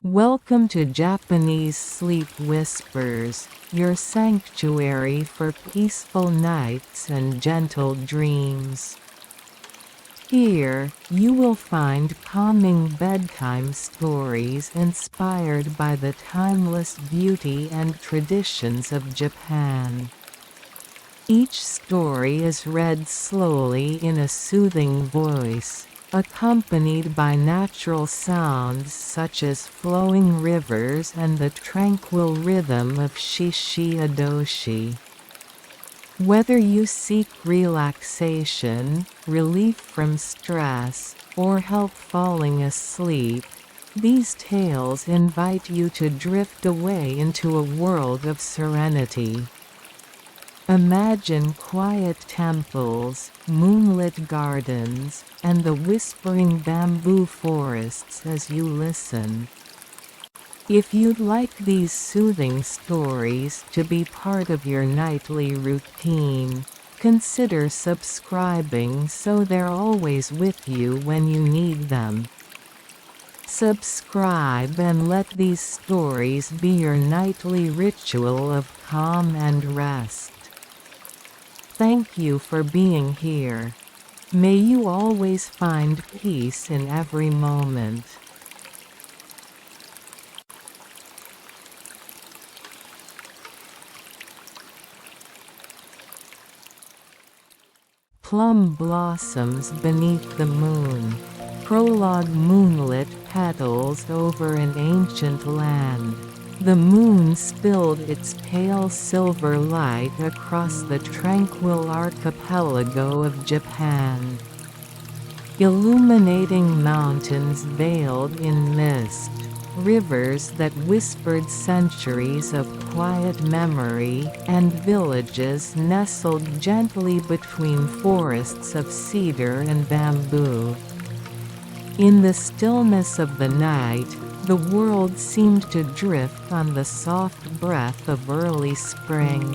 Welcome to Japanese Sleep Whispers, your sanctuary for peaceful nights and gentle dreams. Here, you will find calming bedtime stories inspired by the timeless beauty and traditions of Japan. Each story is read slowly in a soothing voice, accompanied by natural sounds such as flowing rivers and the tranquil rhythm of shishi-odoshi. Whether you seek relaxation, relief from stress, or help falling asleep, these tales invite you to drift away into a world of serenity. Imagine quiet temples, moonlit gardens, and the whispering bamboo forests as you listen. If you'd like these soothing stories to be part of your nightly routine, consider subscribing so they're always with you when you need them. Subscribe and let these stories be your nightly ritual of calm and rest. Thank you for being here. May you always find peace in every moment. Plum blossoms beneath the moon. Prologue. Moonlit petals over an ancient land. The moon spilled its pale silver light across the tranquil archipelago of Japan, illuminating mountains veiled in mist, rivers that whispered centuries of quiet memory, and villages nestled gently between forests of cedar and bamboo. In the stillness of the night, the world seemed to drift on the soft breath of early spring.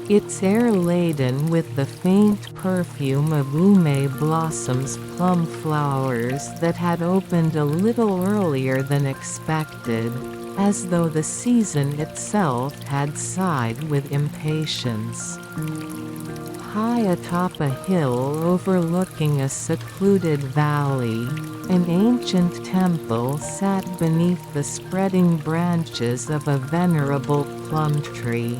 Its air laden with the faint perfume of ume blossoms, plum flowers that had opened a little earlier than expected, as though the season itself had sighed with impatience. High atop a hill overlooking a secluded valley, an ancient temple sat beneath the spreading branches of a venerable plum tree.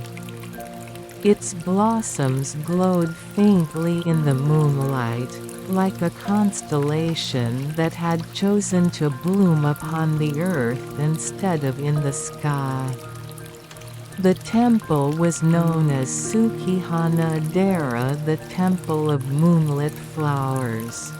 Its blossoms glowed faintly in the moonlight, like a constellation that had chosen to bloom upon the earth instead of in the sky. The temple was known as Tsukihana-dera, the Temple of Moonlit Flowers.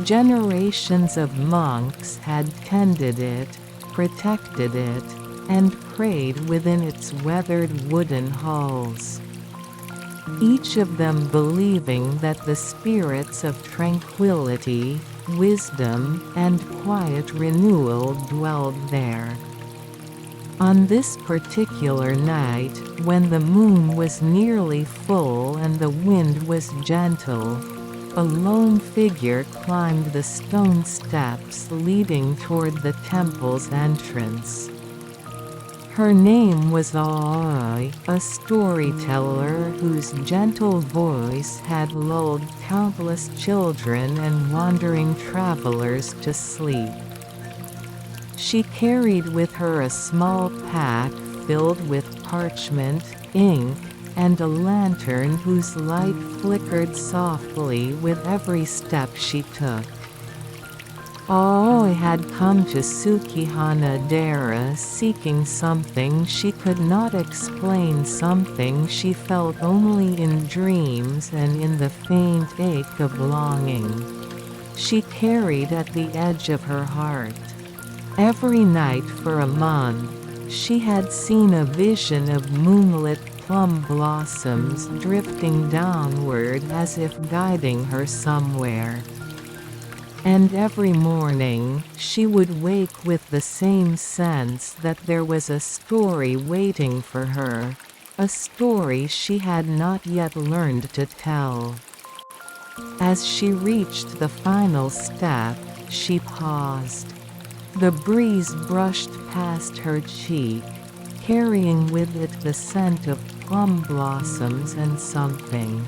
Generations of monks had tended it, protected it, and prayed within its weathered wooden halls. Each of them believing that the spirits of tranquility, wisdom, and quiet renewal dwelled there. On this particular night, when the moon was nearly full and the wind was gentle, a lone figure climbed the stone steps leading toward the temple's entrance. Her name was Aoi, a storyteller whose gentle voice had lulled countless children and wandering travelers to sleep. She carried with her a small pack filled with parchment, ink, and a lantern whose light flickered softly with every step she took. Aoi had come to Tsukihana-dera seeking something she could not explain, something she felt only in dreams and in the faint ache of longing she carried at the edge of her heart. Every night for a month, she had seen a vision of moonlit plum blossoms drifting downward as if guiding her somewhere. And every morning, she would wake with the same sense that there was a story waiting for her, a story she had not yet learned to tell. As she reached the final step, she paused. The breeze brushed past her cheek, carrying with it the scent of plum blossoms and something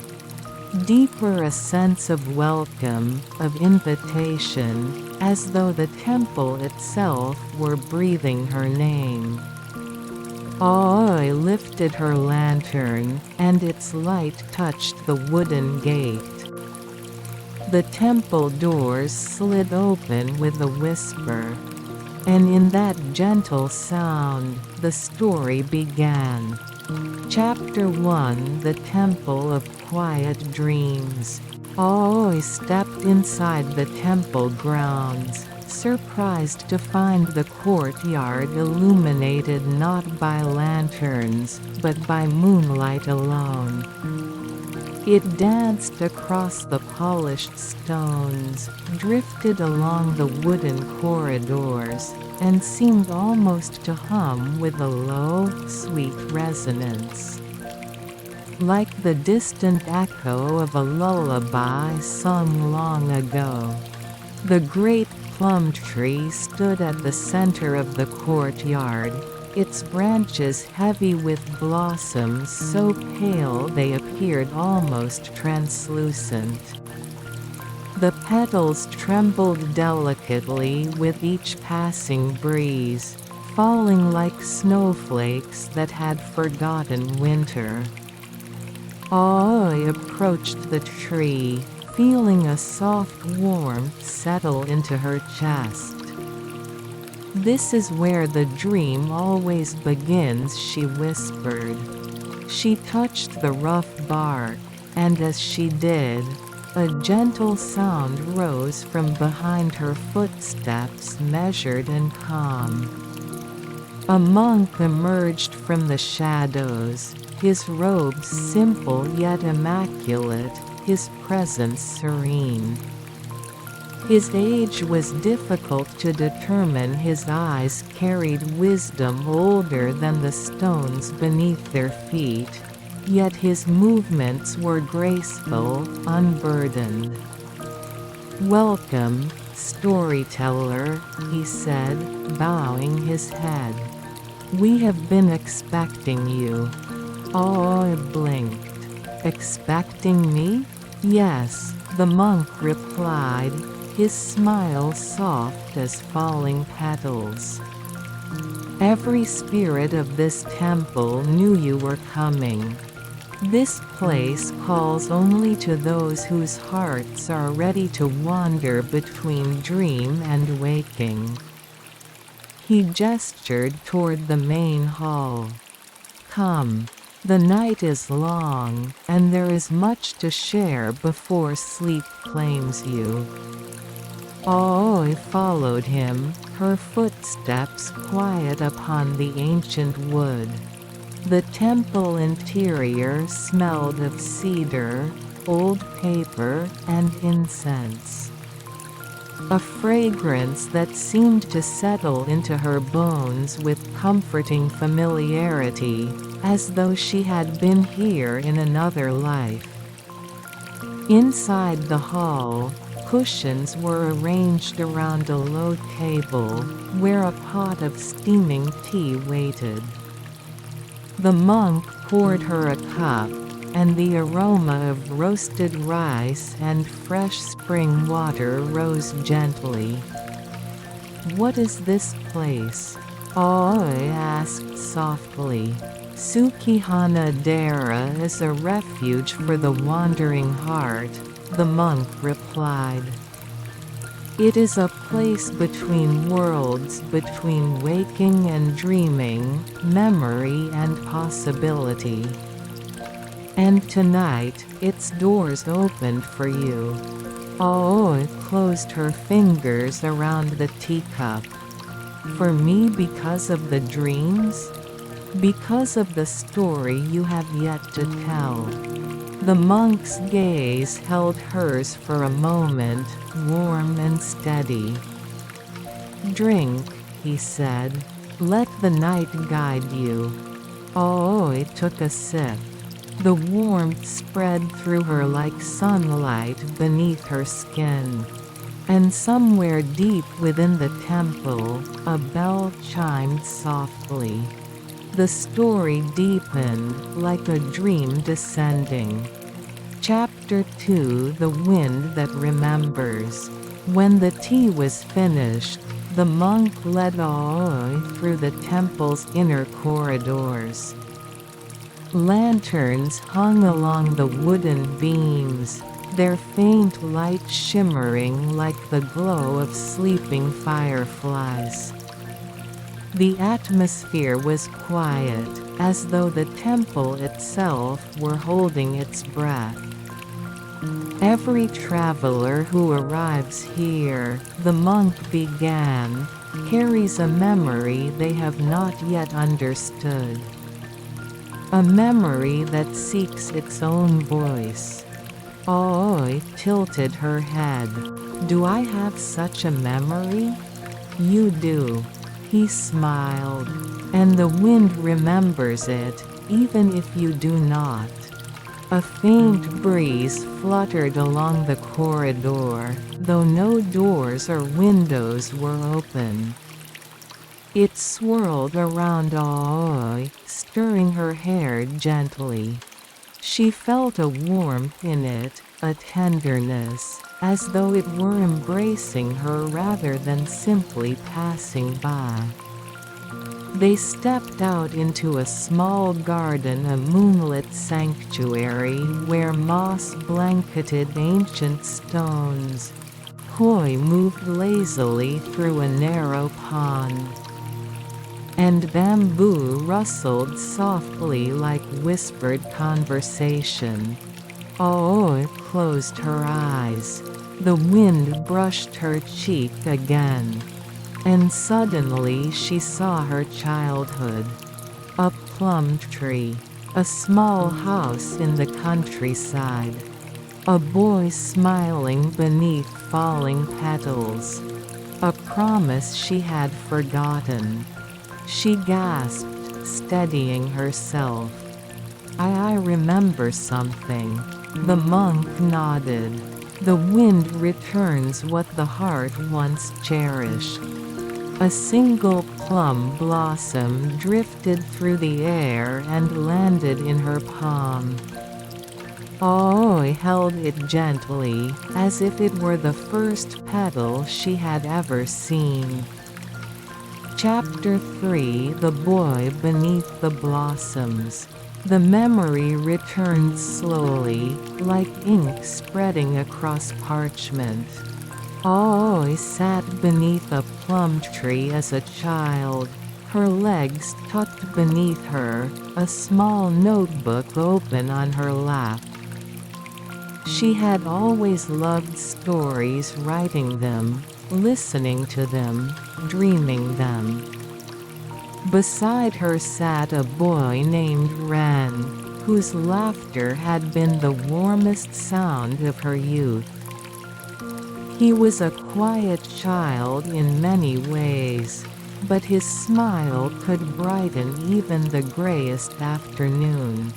deeper, a sense of welcome, of invitation, as though the temple itself were breathing her name. Aoi lifted her lantern, and its light touched the wooden gate. The temple doors slid open with a whisper. And in that gentle sound, the story began. Chapter 1: The Temple of Quiet Dreams. Aoi stepped inside the temple grounds, surprised to find the courtyard illuminated not by lanterns, but by moonlight alone. It danced across the polished stones, drifted along the wooden corridors, and seemed almost to hum with a low, sweet resonance. Like the distant echo of a lullaby sung long ago. The great plum tree stood at the center of the courtyard, its branches heavy with blossoms so pale they appeared almost translucent. The petals trembled delicately with each passing breeze, falling like snowflakes that had forgotten winter. Aoi approached the tree, feeling a soft warmth settle into her chest. "This is where the dream always begins," she whispered. She touched the rough bark, and as she did, a gentle sound rose from behind her, footsteps measured and calm. A monk emerged from the shadows, his robes simple yet immaculate, his presence serene. His age was difficult to determine. His eyes carried wisdom older than the stones beneath their feet, yet his movements were graceful, unburdened. "Welcome, storyteller," he said, bowing his head. "We have been expecting you." Aoi blinked. "Expecting me?" "Yes," the monk replied, his smile soft as falling petals. "Every spirit of this temple knew you were coming. This place calls only to those whose hearts are ready to wander between dream and waking." He gestured toward the main hall. "Come. The night is long, and there is much to share before sleep claims you." Aoi followed him, her footsteps quiet upon the ancient wood. The temple interior smelled of cedar, old paper, and incense. A fragrance that seemed to settle into her bones with comforting familiarity, as though she had been here in another life. Inside the hall, cushions were arranged around a low table, where a pot of steaming tea waited. The monk poured her a cup, and the aroma of roasted rice and fresh spring water rose gently. "What is this place?" Aoi asked softly. "Sukihana Dera is a refuge for the wandering heart," the monk replied. "It is a place between worlds, between waking and dreaming, memory and possibility. And tonight, its doors opened for you." Aoi closed her fingers around the teacup. "For me because of the dreams? Because of the story you have yet to tell." The monk's gaze held hers for a moment, warm and steady. "Drink," he said. "Let the night guide you." Aoi took a sip. The warmth spread through her like sunlight beneath her skin. And somewhere deep within the temple, a bell chimed softly. The story deepened, like a dream descending. Chapter 2: The Wind That Remembers. When the tea was finished, the monk led Aoi through the temple's inner corridors. Lanterns hung along the wooden beams, their faint light shimmering like the glow of sleeping fireflies. The atmosphere was quiet, as though the temple itself were holding its breath. Every traveler who arrives here, the monk began, carries a memory they have not yet understood. A memory that seeks its own voice. Aoi tilted her head. "Do I have such a memory?" "You do." He smiled. "And the wind remembers it, even if you do not." A faint breeze fluttered along the corridor, though no doors or windows were open. It swirled around Aoi, stirring her hair gently. She felt a warmth in it, a tenderness, as though it were embracing her rather than simply passing by. They stepped out into a small garden, a moonlit sanctuary where moss blanketed ancient stones. Hoi moved lazily through a narrow pond, and bamboo rustled softly like whispered conversation. Aoi closed her eyes. The wind brushed her cheek again. And suddenly she saw her childhood. A plum tree. A small house in the countryside. A boy smiling beneath falling petals. A promise she had forgotten. She gasped, steadying herself. I remember something." The monk nodded. "The wind returns what the heart once cherished." A single plum blossom drifted through the air and landed in her palm. Aoi held it gently, as if it were the first petal she had ever seen. Chapter 3: The Boy Beneath the Blossoms. The memory returned slowly, like ink spreading across parchment. Aoi sat beneath a plum tree as a child, her legs tucked beneath her, a small notebook open on her lap. She had always loved stories, writing them, listening to them, dreaming them. Beside her sat a boy named Ren, whose laughter had been the warmest sound of her youth. He was a quiet child in many ways, but his smile could brighten even the grayest afternoon.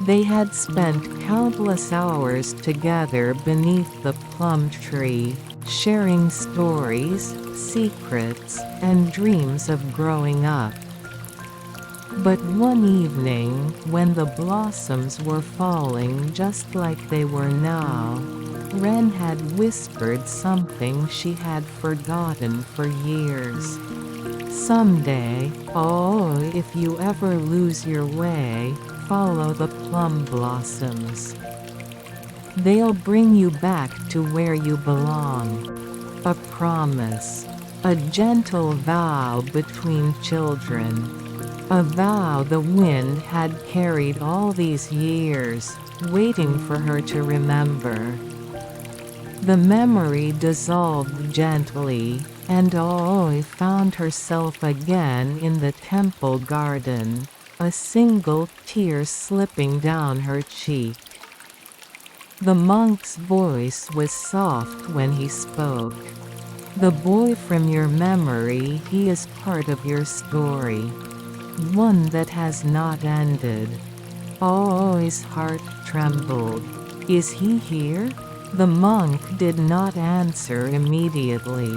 They had spent countless hours together beneath the plum tree, sharing stories, secrets, and dreams of growing up. But one evening, when the blossoms were falling just like they were now, Ren had whispered something she had forgotten for years. "Someday, oh, if you ever lose your way, follow the plum blossoms. They'll bring you back to where you belong." A promise. A gentle vow between children. A vow the wind had carried all these years, waiting for her to remember. The memory dissolved gently, and Aoi found herself again in the temple garden, a single tear slipping down her cheek. The monk's voice was soft when he spoke. "The boy from your memory, he is part of your story. One that has not ended." Aoi's heart trembled. "Is he here?" The monk did not answer immediately.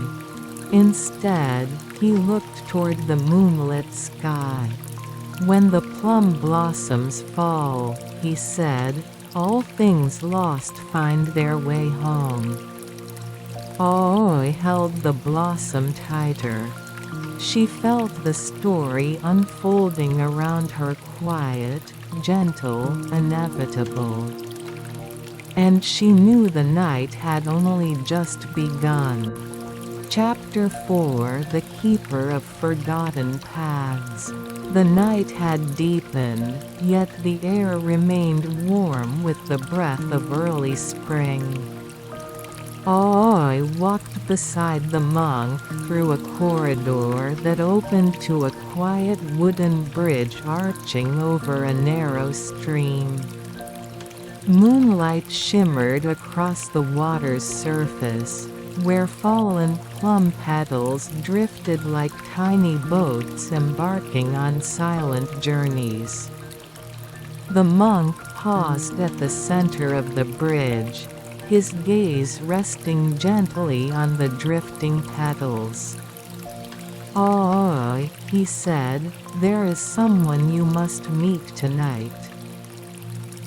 Instead, he looked toward the moonlit sky. "When the plum blossoms fall," he said, "all things lost find their way home." Aoi held the blossom tighter. She felt the story unfolding around her, quiet, gentle, inevitable. And she knew the night had only just begun. Chapter 4: The Keeper of Forgotten Paths. The night had deepened, yet the air remained warm with the breath of early spring. Aoi walked beside the monk through a corridor that opened to a quiet wooden bridge arching over a narrow stream. Moonlight shimmered across the water's surface, where fallen plum petals drifted like tiny boats embarking on silent journeys. The monk paused at the center of the bridge, his gaze resting gently on the drifting petals. "Aoi," he said, "there is someone you must meet tonight.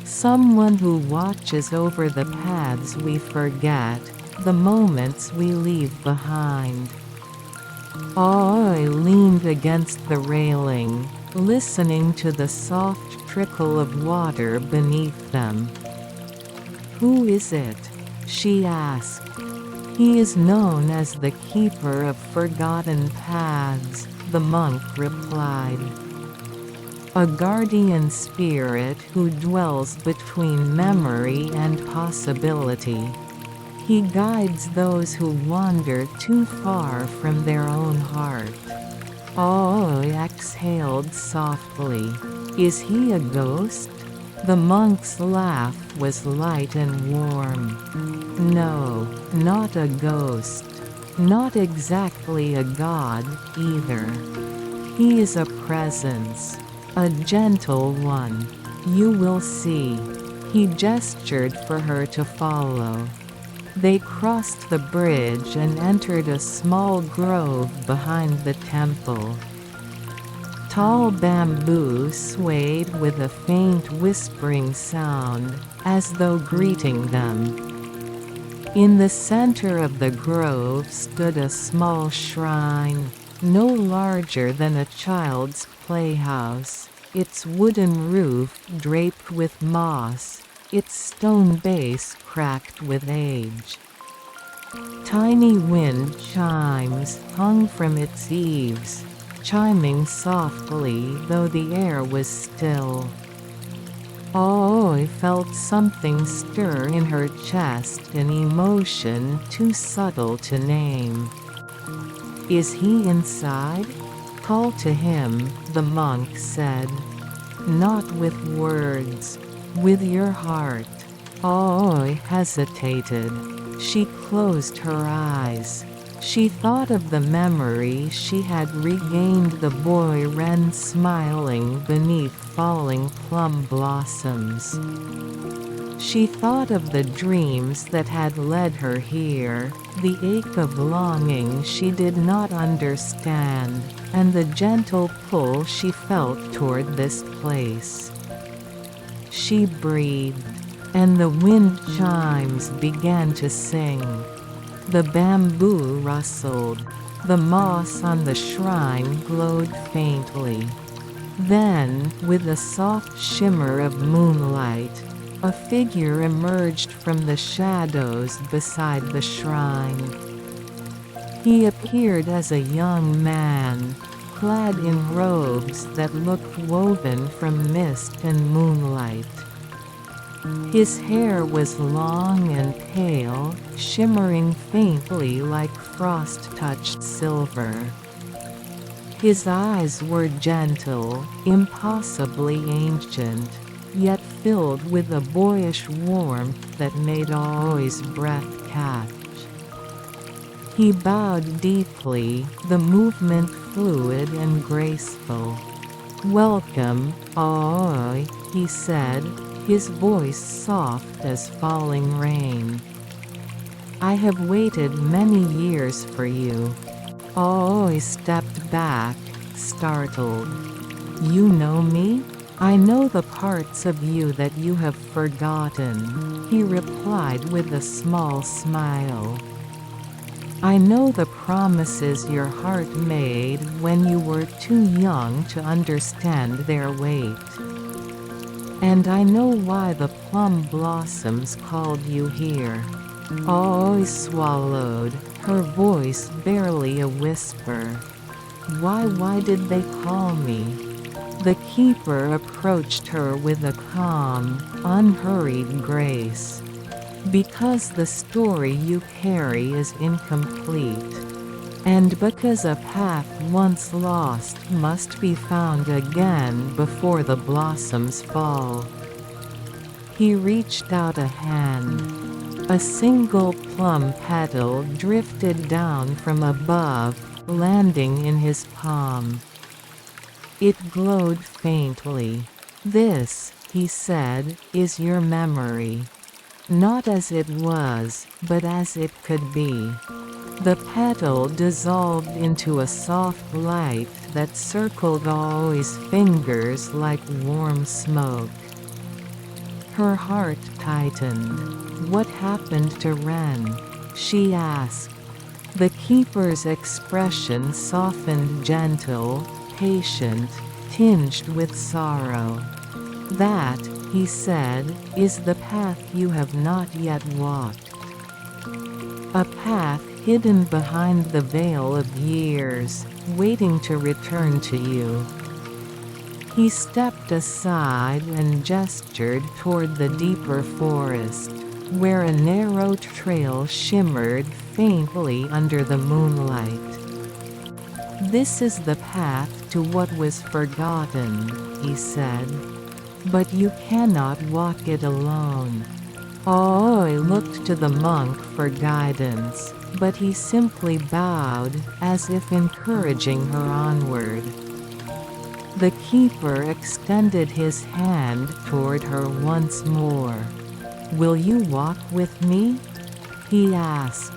Someone who watches over the paths we forget, the moments we leave behind." Aoi leaned against the railing, listening to the soft trickle of water beneath them. "Who is it?" she asked. "He is known as the Keeper of Forgotten Paths," the monk replied. "A guardian spirit who dwells between memory and possibility. He guides those who wander too far from their own heart." Aoi exhaled softly. "Is he a ghost?" The monk's laugh was light and warm. "No, not a ghost. Not exactly a god, either. He is a presence. A gentle one. You will see." He gestured for her to follow. They crossed the bridge and entered a small grove behind the temple. Tall bamboo swayed with a faint whispering sound, as though greeting them. In the center of the grove stood a small shrine, no larger than a child's playhouse, its wooden roof draped with moss, its stone base cracked with age. Tiny wind chimes hung from its eaves, chiming softly though the air was still. Aoi felt something stir in her chest, an emotion too subtle to name. "Is he inside? Call to him," the monk said. "Not with words. With your heart." Aoi hesitated. She closed her eyes. She thought of the memory she had regained, the boy wren smiling beneath falling plum blossoms. She thought of the dreams that had led her here, the ache of longing she did not understand, and the gentle pull she felt toward this place. She breathed, and the wind chimes began to sing. The bamboo rustled. The moss on the shrine glowed faintly. Then, with a soft shimmer of moonlight, a figure emerged from the shadows beside the shrine. He appeared as a young man, clad in robes that looked woven from mist and moonlight. His hair was long and pale, shimmering faintly like frost-touched silver. His eyes were gentle, impossibly ancient, yet filled with a boyish warmth that made Aoi's breath catch. He bowed deeply, the movement fluid and graceful. "Welcome, Aoi," he said, his voice soft as falling rain. I have waited many years for you. Aoi stepped back, startled. You know me? I know the parts of you that you have forgotten, he replied with a small smile. I know the promises your heart made when you were too young to understand their weight. And I know why the plum blossoms called you here. Aoi swallowed, her voice barely a whisper. Why did they call me? The keeper approached her with a calm, unhurried grace. Because the story you carry is incomplete. And because a path once lost must be found again before the blossoms fall. He reached out a hand. A single plum petal drifted down from above, landing in his palm. It glowed faintly. This, he said, is your memory. Not as it was, but as it could be. The petal dissolved into a soft light that circled Aoi's fingers like warm smoke. Her heart tightened. What happened to Ren? She asked. The keeper's expression softened, gentle, patient, tinged with sorrow. That, he said, is the path you have not yet walked. A path hidden behind the veil of years, waiting to return to you. He stepped aside and gestured toward the deeper forest, where a narrow trail shimmered faintly under the moonlight. This is the path to what was forgotten, he said. But you cannot walk it alone. Aoi looked to the monk for guidance, but he simply bowed, as if encouraging her onward. The keeper extended his hand toward her once more. Will you walk with me? He asked.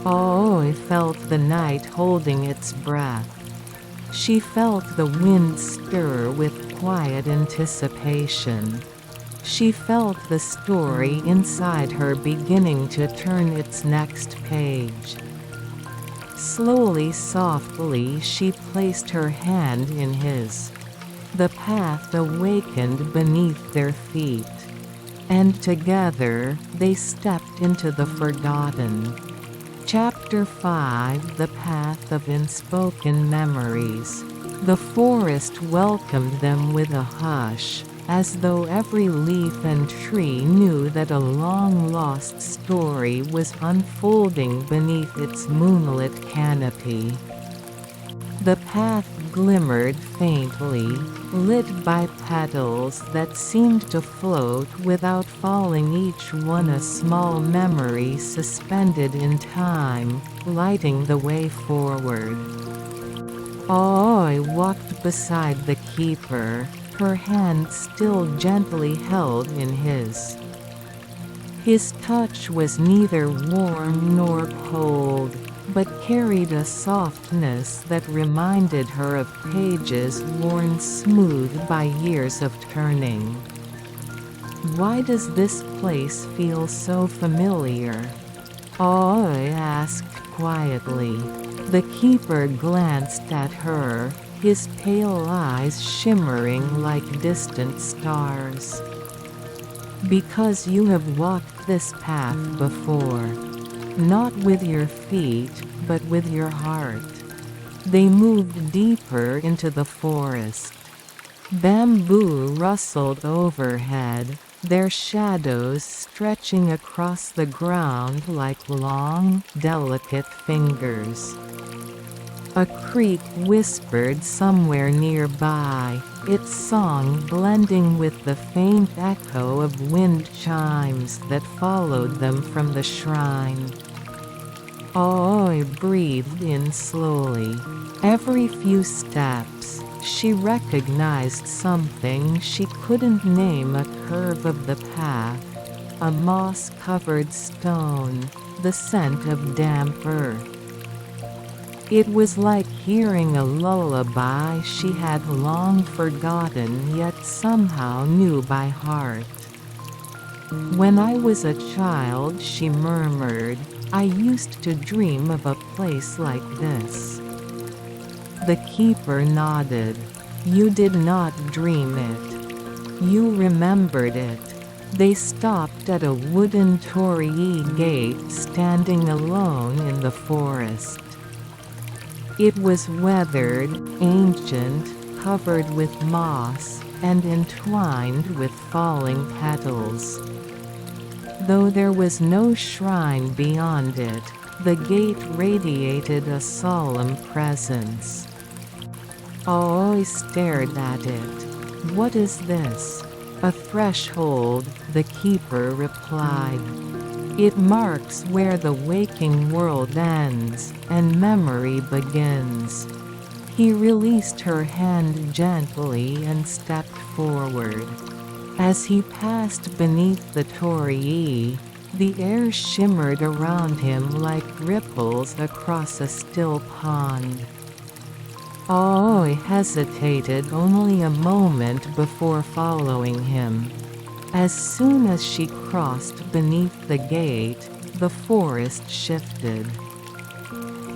Aoi felt the night holding its breath. She felt the wind stir with quiet anticipation. She felt the story inside her beginning to turn its next page. Slowly, softly she placed her hand in his. The path awakened beneath their feet. And together, they stepped into the forgotten. Chapter 5: The Path of Unspoken Memories. The forest welcomed them with a hush, as though every leaf and tree knew that a long-lost story was unfolding beneath its moonlit canopy. The path glimmered faintly, lit by petals that seemed to float without falling, each one a small memory suspended in time, lighting the way forward. Aoi walked beside the keeper, her hand still gently held in his. His touch was neither warm nor cold, but carried a softness that reminded her of pages worn smooth by years of turning. Why does this place feel so familiar? Aoi asked quietly. The keeper glanced at her, his pale eyes shimmering like distant stars. Because you have walked this path before. Not with your feet, but with your heart. They moved deeper into the forest. Bamboo rustled overhead, their shadows stretching across the ground like long, delicate fingers. A creek whispered somewhere nearby, its song blending with the faint echo of wind chimes that followed them from the shrine. Aoi breathed in slowly. Every few steps, she recognized something she couldn't name, a curve of the path, a moss-covered stone, the scent of damp earth. It was like hearing a lullaby she had long forgotten yet somehow knew by heart. "When I was a child," she murmured, "I used to dream of a place like this." The keeper nodded. "You did not dream it. You remembered it." They stopped at a wooden torii gate standing alone in the forest. It was weathered, ancient, covered with moss, and entwined with falling petals. Though there was no shrine beyond it, the gate radiated a solemn presence. Aoi stared at it. "What is this?" "A threshold," the keeper replied. "It marks where the waking world ends, and memory begins." He released her hand gently and stepped forward. As he passed beneath the torii, the air shimmered around him like ripples across a still pond. Aoi hesitated only a moment before following him. As soon as she crossed beneath the gate, the forest shifted.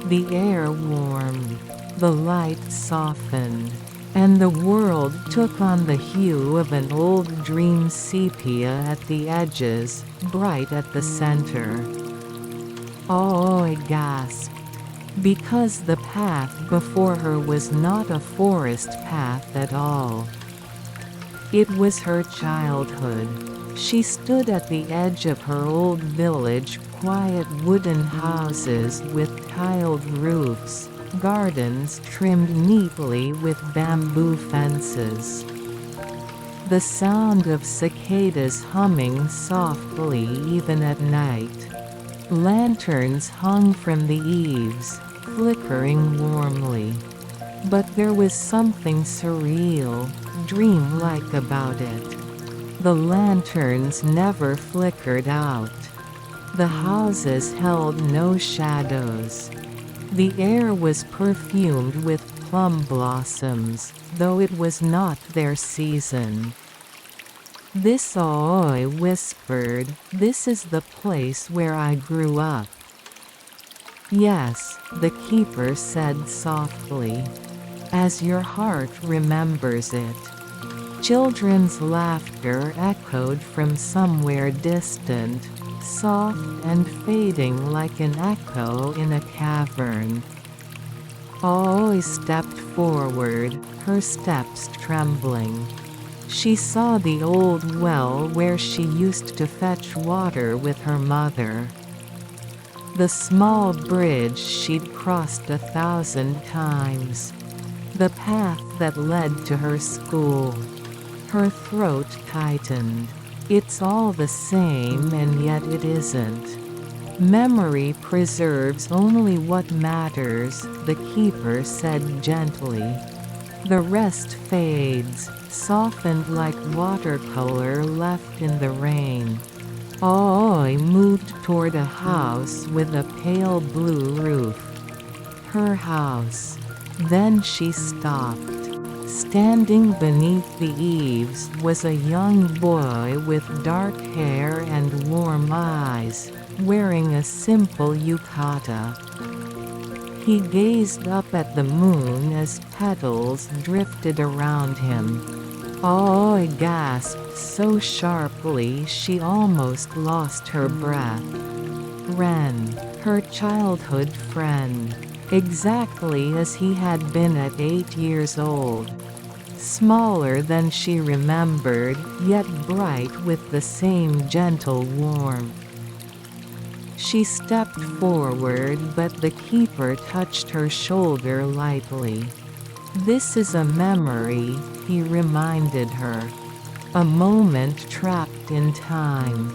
The air warmed, the light softened, and the world took on the hue of an old dream, sepia at the edges, bright at the center. Aoi gasped. Because the path before her was not a forest path at all. It was her childhood. She stood at the edge of her old village, quiet wooden houses with tiled roofs, gardens trimmed neatly with bamboo fences. The sound of cicadas humming softly even at night. Lanterns hung from the eaves, flickering warmly. But there was something surreal, dreamlike about it. The lanterns never flickered out. The houses held no shadows. The air was perfumed with plum blossoms, though it was not their season. "This," Aoi whispered, "this is the place where I grew up." "Yes," the keeper said softly. "As your heart remembers it." Children's laughter echoed from somewhere distant, soft and fading like an echo in a cavern. Aoi stepped forward, her steps trembling. She saw the old well where she used to fetch water with her mother. The small bridge she'd crossed 1,000 times. The path that led to her school. Her throat tightened. It's all the same and yet it isn't. Memory preserves only what matters, the keeper said gently. The rest fades, softened like watercolor left in the rain. Aoi moved toward a house with a pale blue roof. Her house. Then she stopped. Standing beneath the eaves was a young boy with dark hair and warm eyes, wearing a simple yukata. He gazed up at the moon as petals drifted around him. Aoi gasped so sharply she almost lost her breath. Ren, her childhood friend. Exactly as he had been at 8 years old. Smaller than she remembered, yet bright with the same gentle warmth. She stepped forward but the keeper touched her shoulder lightly. "This is a memory," he reminded her. "A moment trapped in time.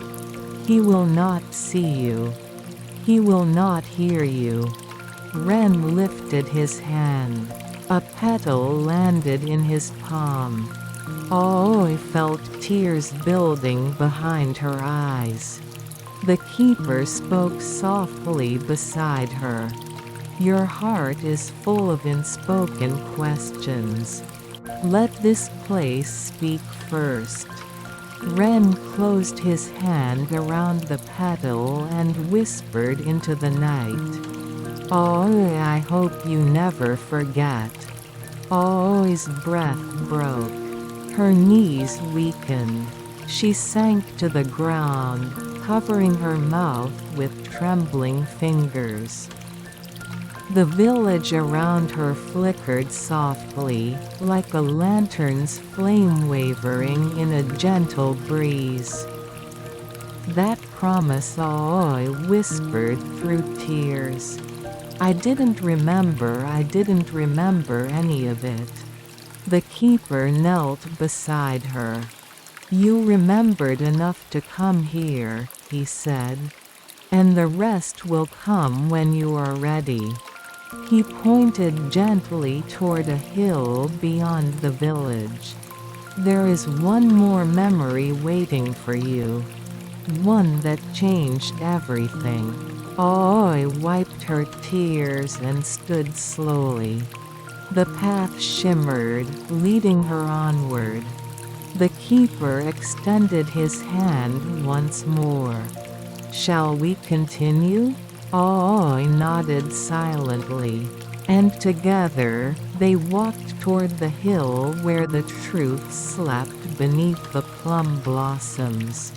He will not see you. He will not hear you." Ren lifted his hand. A petal landed in his palm. Aoi felt tears building behind her eyes. The keeper spoke softly beside her. Your heart is full of unspoken questions. Let this place speak first. Ren closed his hand around the petal and whispered into the night. Oh, I hope you never forget. Oi's breath broke. Her knees weakened. She sank to the ground, covering her mouth with trembling fingers. The village around her flickered softly, like a lantern's flame wavering in a gentle breeze. That promise Aoi whispered through tears. I didn't remember any of it. The keeper knelt beside her. You remembered enough to come here, he said. And the rest will come when you are ready. He pointed gently toward a hill beyond the village. There is one more memory waiting for you. One that changed everything. Aoi wiped her tears and stood slowly. The path shimmered, leading her onward. The keeper extended his hand once more. Shall we continue? Aoi nodded silently. And together, they walked toward the hill where the truth slept beneath the plum blossoms.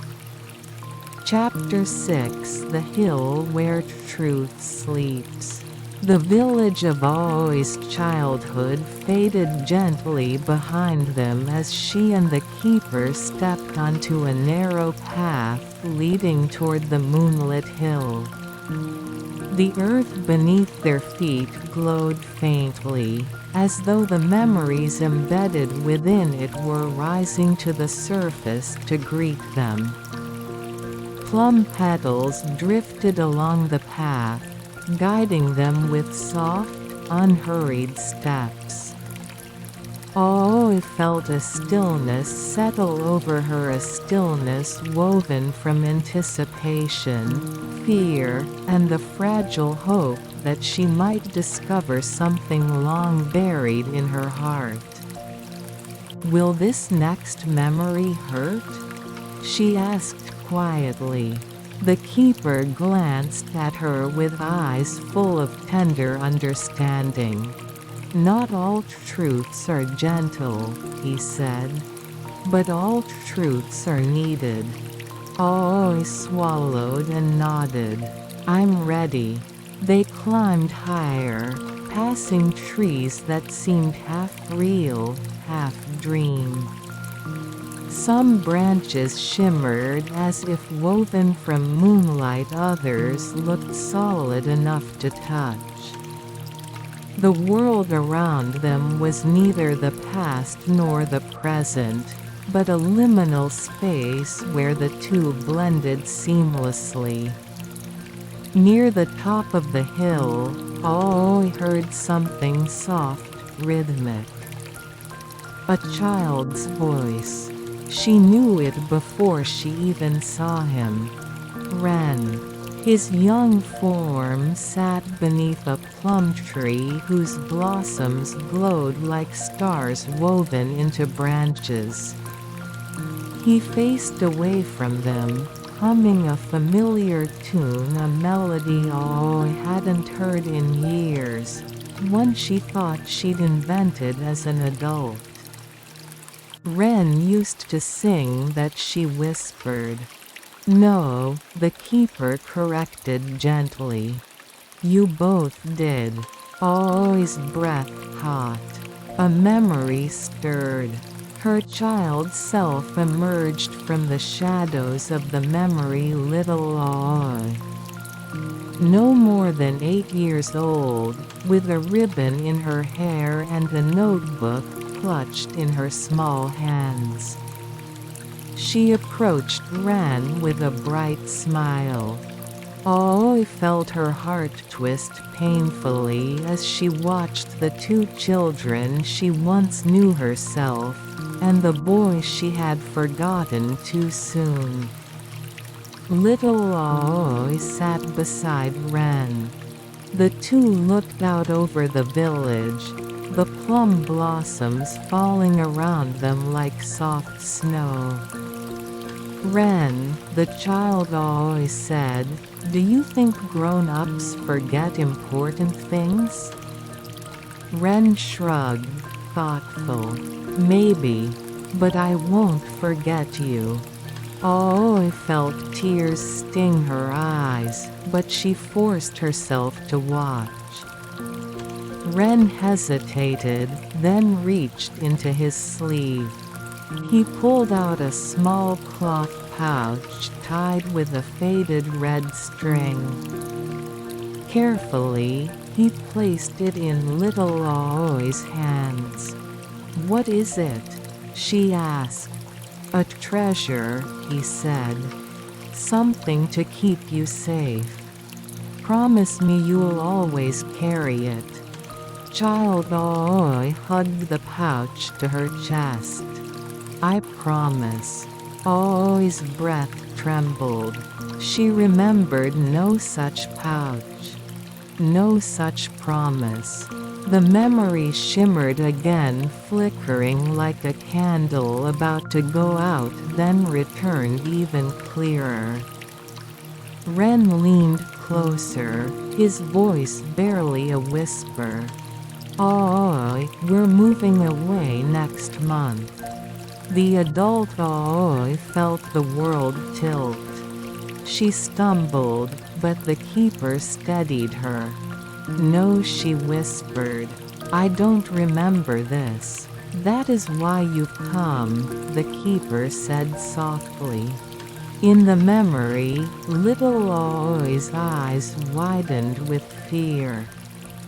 Chapter 6: The Hill Where Truth Sleeps. The village of Aoi's childhood faded gently behind them as she and the keeper stepped onto a narrow path leading toward the moonlit hill. The earth beneath their feet glowed faintly, as though the memories embedded within it were rising to the surface to greet them. Plum petals drifted along the path, guiding them with soft, unhurried steps. Aoi felt a stillness settle over her, a stillness woven from anticipation, fear, and the fragile hope that she might discover something long buried in her heart. Will this next memory hurt? She asked quietly. The keeper glanced at her with eyes full of tender understanding. Not all truths are gentle, he said. But all truths are needed. Aoi swallowed and nodded. I'm ready. They climbed higher, passing trees that seemed half real, half dream. Some branches shimmered as if woven from moonlight, others looked solid enough to touch. The world around them was neither the past nor the present, but a liminal space where the two blended seamlessly. Near the top of the hill, Aoi heard something soft, rhythmic. A child's voice. She knew it before she even saw him. Ren. His young form sat beneath a plum tree whose blossoms glowed like stars woven into branches. He faced away from them, humming a familiar tune, a melody Aoi hadn't heard in years, one she thought she'd invented as an adult. Ren used to sing that, she whispered. No, the keeper corrected gently. You both did. Aoi's breath caught. A memory stirred. Her child self emerged from the shadows of the memory, little Aoi. No more than 8 years old, with a ribbon in her hair and a notebook clutched in her small hands. She approached Ren with a bright smile. Aoi felt her heart twist painfully as she watched the two children she once knew herself, and the boy she had forgotten too soon. Little Aoi sat beside Ren. The two looked out over the village, the plum blossoms falling around them like soft snow. Ren, the child always said, "Do you think grown-ups forget important things?" Ren shrugged, thoughtful. "Maybe. But I won't forget you." Aoi felt tears sting her eyes, but she forced herself to watch. Ren hesitated, then reached into his sleeve. He pulled out a small cloth pouch tied with a faded red string. Carefully, he placed it in little Aoi's hands. "What is it?" she asked. "A treasure," he said. "Something to keep you safe. Promise me you'll always carry it." Child Aoi hugged the pouch to her chest. "I promise." Aoi's breath trembled. She remembered no such pouch. No such promise. The memory shimmered again, flickering like a candle about to go out, then returned even clearer. Ren leaned closer, his voice barely a whisper. "Aoi, we're moving away next month." The adult Aoi felt the world tilt. She stumbled, but the keeper steadied her. "No," she whispered. "I don't remember this." "That is why you've come," the keeper said softly. In the memory, little Aoi's eyes widened with fear.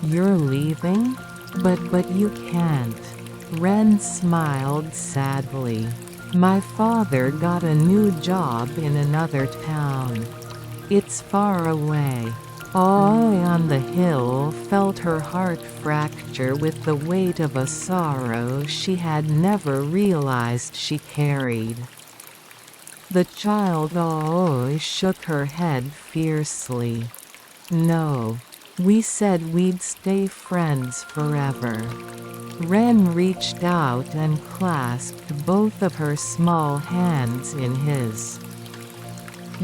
"You're leaving? But you can't." Ren smiled sadly. "My father got a new job in another town. It's far away." Aoi on the hill felt her heart fracture with the weight of a sorrow she had never realized she carried. The child Aoi shook her head fiercely. "No. We said we'd stay friends forever." Ren reached out and clasped both of her small hands in his.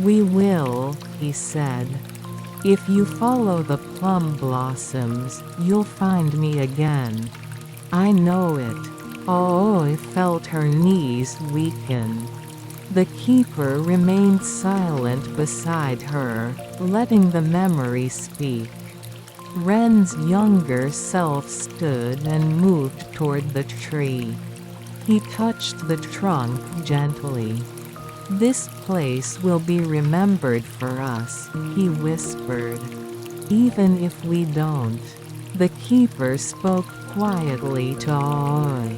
"We will," he said. "If you follow the plum blossoms, you'll find me again. I know it." Aoi felt her knees weaken. The keeper remained silent beside her, letting the memory speak. Ren's younger self stood and moved toward the tree. He touched the trunk gently. "This place will be remembered for us," he whispered. "Even if we don't." The keeper spoke quietly to Aoi.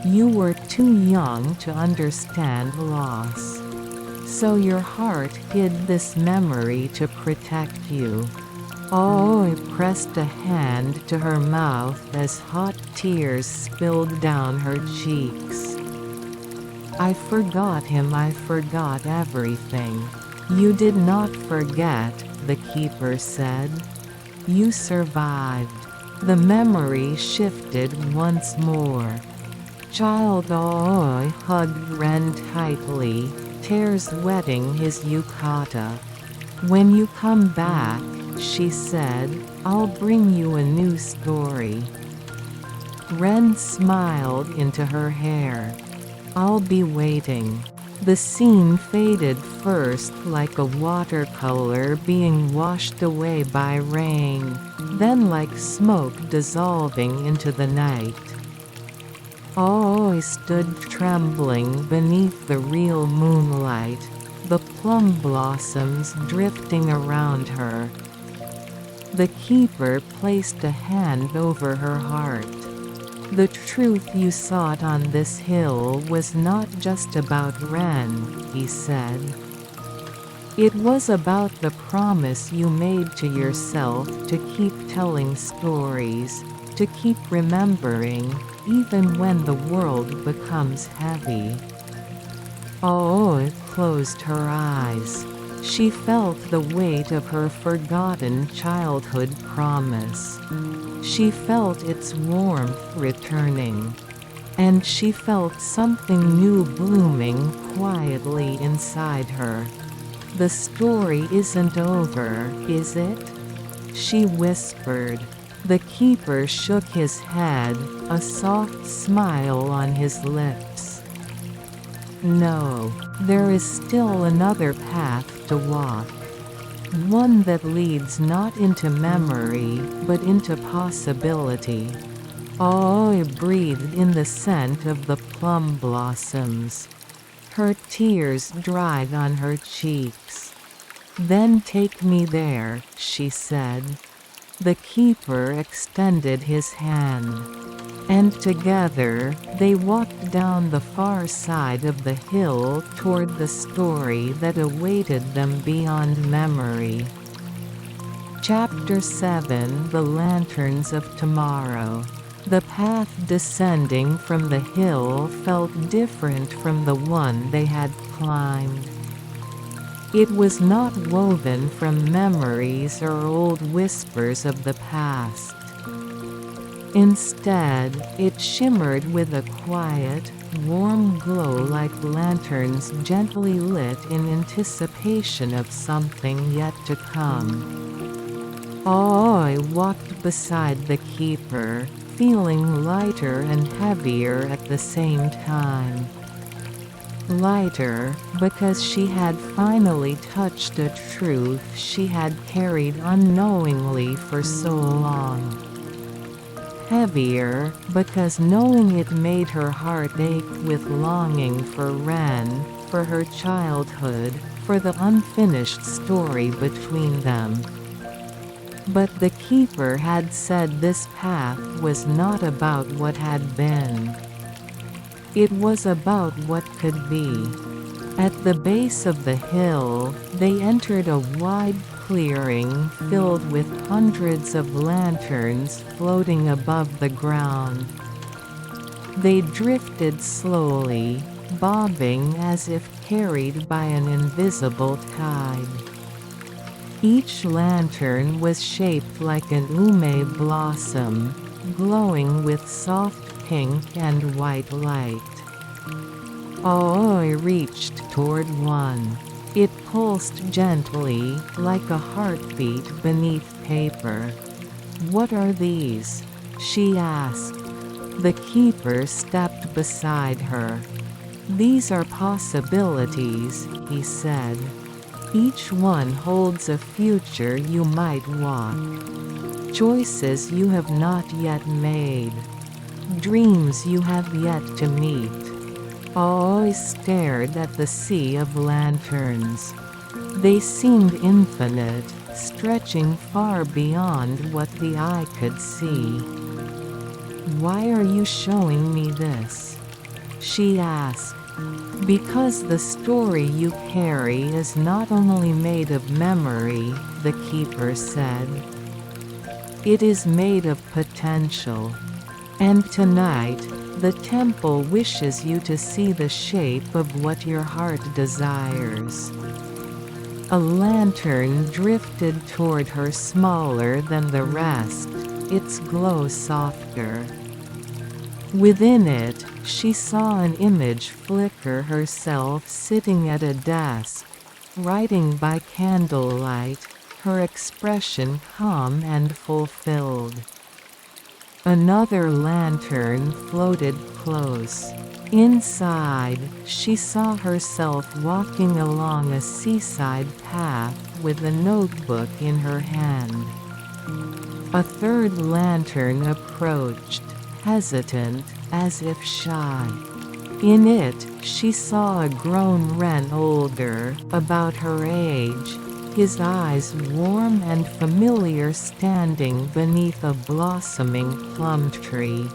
"You were too young to understand loss. So your heart hid this memory to protect you." Aoi pressed a hand to her mouth as hot tears spilled down her cheeks. "I forgot him, I forgot everything." "You did not forget," the keeper said. "You survived." The memory shifted once more. Child Aoi hugged Ren tightly, tears wetting his yukata. "When you come back," she said, "I'll bring you a new story." Ren smiled into her hair. "I'll be waiting." The scene faded first like a watercolor being washed away by rain, then like smoke dissolving into the night. Aoi stood trembling beneath the real moonlight, the plum blossoms drifting around her. The keeper placed a hand over her heart. "The truth you sought on this hill was not just about Ren," he said. "It was about the promise you made to yourself to keep telling stories, to keep remembering, even when the world becomes heavy." Aoi closed her eyes. She felt the weight of her forgotten childhood promise. She felt its warmth returning. And she felt something new blooming quietly inside her. "The story isn't over, is it?" she whispered. The keeper shook his head, a soft smile on his lips. "No, there is still another path to walk. One that leads not into memory, but into possibility." Aoi breathed in the scent of the plum blossoms. Her tears dried on her cheeks. "Then take me there," she said. The keeper extended his hand. And together, they walked down the far side of the hill toward the story that awaited them beyond memory. Chapter 7: The Lanterns of Tomorrow. The path descending from the hill felt different from the one they had climbed. It was not woven from memories or old whispers of the past. Instead, it shimmered with a quiet, warm glow like lanterns gently lit in anticipation of something yet to come. Aoi walked beside the keeper, feeling lighter and heavier at the same time. Lighter, because she had finally touched a truth she had carried unknowingly for so long. Heavier, because knowing it made her heart ache with longing for Ren, for her childhood, for the unfinished story between them. But the keeper had said this path was not about what had been. It was about what could be. At the base of the hill, they entered a wide clearing filled with hundreds of lanterns floating above the ground. They drifted slowly, bobbing as if carried by an invisible tide. Each lantern was shaped like an ume blossom, glowing with soft pink and white light. Aoi reached toward one. It pulsed gently, like a heartbeat beneath paper. "What are these?" she asked. The keeper stepped beside her. "These are possibilities," he said. "Each one holds a future you might walk. Choices you have not yet made. Dreams you have yet to meet." Aoi stared at the sea of lanterns. They seemed infinite, stretching far beyond what the eye could see. "Why are you showing me this?" she asked. "Because the story you carry is not only made of memory," the keeper said. "It is made of potential. And tonight, the temple wishes you to see the shape of what your heart desires." A lantern drifted toward her smaller than the rest, its glow softer. Within it, she saw an image flicker, herself sitting at a desk, writing by candlelight, her expression calm and fulfilled. Another lantern floated close. Inside, she saw herself walking along a seaside path with a notebook in her hand. A third lantern approached, hesitant, as if shy. In it, she saw a grown Ren older, about her age, his eyes warm and familiar, standing beneath a blossoming plum tree.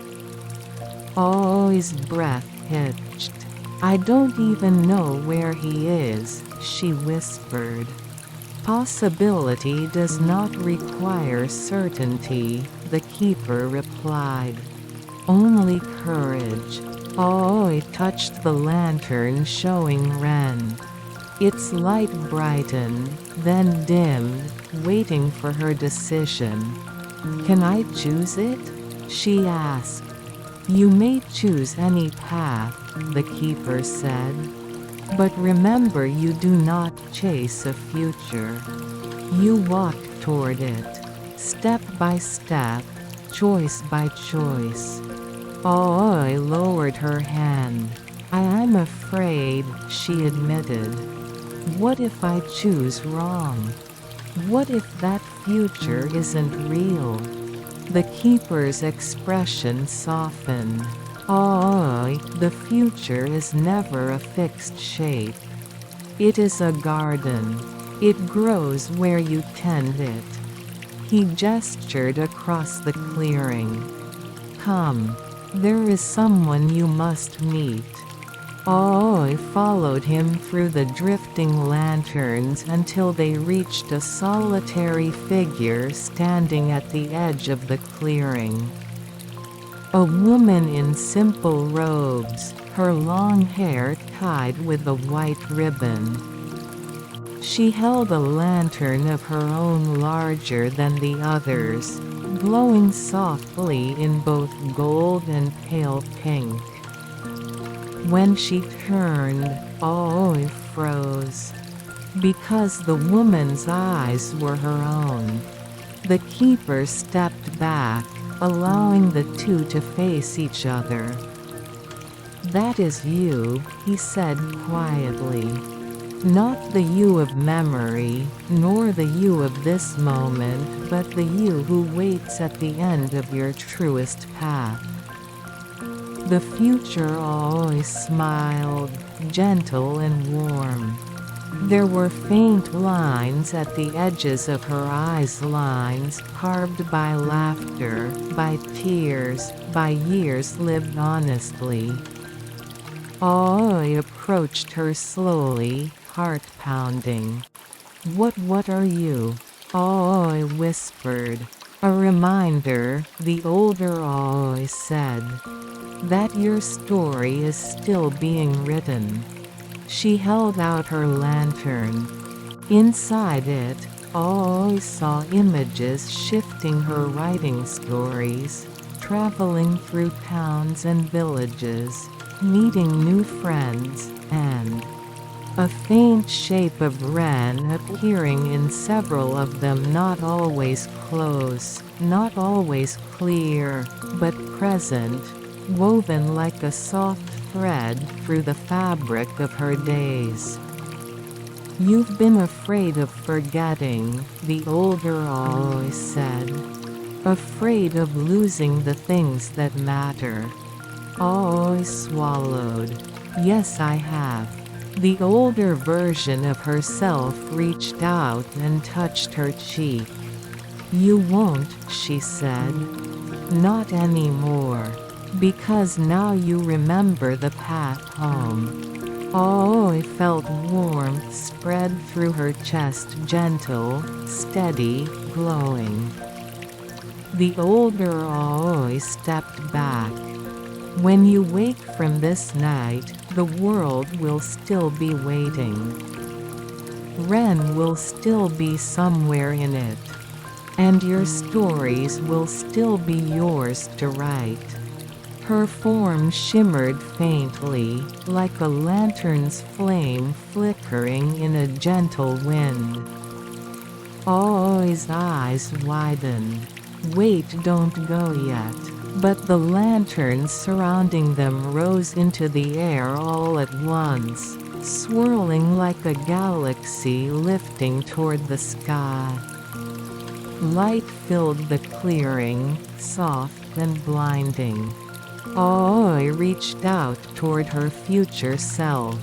Aoi's breath hitched. "I don't even know where he is," she whispered. "Possibility does not require certainty," the keeper replied. "Only courage." Aoi touched the lantern showing Ren. Its light brightened, then dimmed, waiting for her decision. "Can I choose it?" she asked. "You may choose any path," the keeper said. "But remember, you do not chase a future. You walk toward it, step by step, choice by choice." Aoi lowered her hand. I'm afraid," she admitted. "What if I choose wrong? What if that future isn't real?" The keeper's expression softened. "Oh, the future is never a fixed shape. It is a garden. It grows where you tend it." He gestured across the clearing. "Come. There is someone you must meet." Aoi followed him through the drifting lanterns until they reached a solitary figure standing at the edge of the clearing. A woman in simple robes, her long hair tied with a white ribbon. She held a lantern of her own larger than the others, glowing softly in both gold and pale pink. When she turned, Aoi froze. Because the woman's eyes were her own. The keeper stepped back, allowing the two to face each other. "That is you," he said quietly. "Not the you of memory, nor the you of this moment, but the you who waits at the end of your truest path." The future always smiled, gentle and warm. There were faint lines at the edges of her eyes, lines carved by laughter, by tears, by years lived honestly. Aoi approached her slowly, heart pounding. What are you?" Aoi whispered. "A reminder," the older Aoi said. "That your story is still being written." She held out her lantern. Inside it, Aoi saw images shifting her writing stories, traveling through towns and villages, meeting new friends, and a faint shape of Ren appearing in several of them, not always close, not always clear, but present, woven like a soft thread through the fabric of her days. "You've been afraid of forgetting," the older always said. "Afraid of losing the things that matter." Always swallowed. "Yes, I have." The older version of herself reached out and touched her cheek. "You won't," she said. "Not anymore. Because now you remember the path home." Aoi felt warmth spread through her chest, gentle, steady, glowing. The older Aoi stepped back. "When you wake from this night, the world will still be waiting. Ren will still be somewhere in it. And your stories will still be yours to write." Her form shimmered faintly, like a lantern's flame flickering in a gentle wind. Aoi's eyes widened. "Wait, don't go yet." But the lanterns surrounding them rose into the air all at once, swirling like a galaxy lifting toward the sky. Light filled the clearing, soft and blinding. Aoi reached out toward her future self.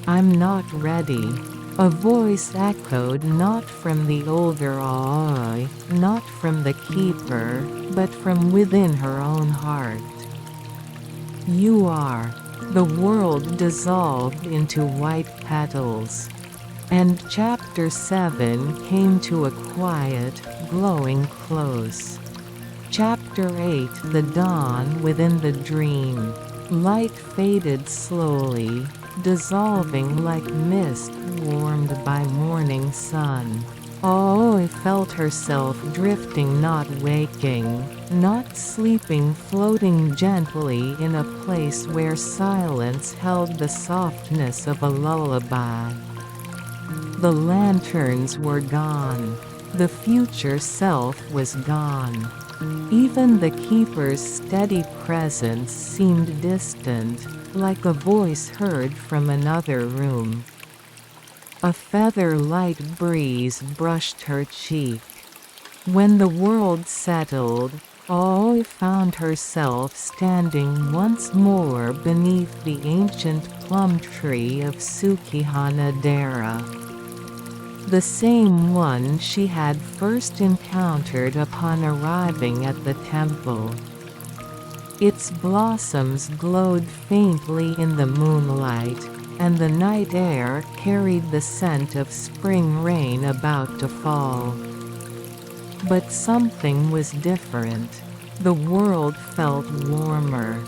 "I'm not ready." A voice echoed, not from the older Aoi, not from the keeper, but from within her own heart. "You are." The world dissolved into white petals. And Chapter 7 came to a quiet, glowing close. Chapter 8, The Dawn Within the Dream. Light faded slowly, dissolving like mist warmed by morning sun. Aoi felt herself drifting, not waking, not sleeping, floating gently in a place where silence held the softness of a lullaby. The lanterns were gone. The future self was gone. Even the keeper's steady presence seemed distant, like a voice heard from another room. A feather-light breeze brushed her cheek. When the world settled, Aoi found herself standing once more beneath the ancient plum tree of Tsukihana-dera. The same one she had first encountered upon arriving at the temple. Its blossoms glowed faintly in the moonlight, and the night air carried the scent of spring rain about to fall. But something was different. The world felt warmer,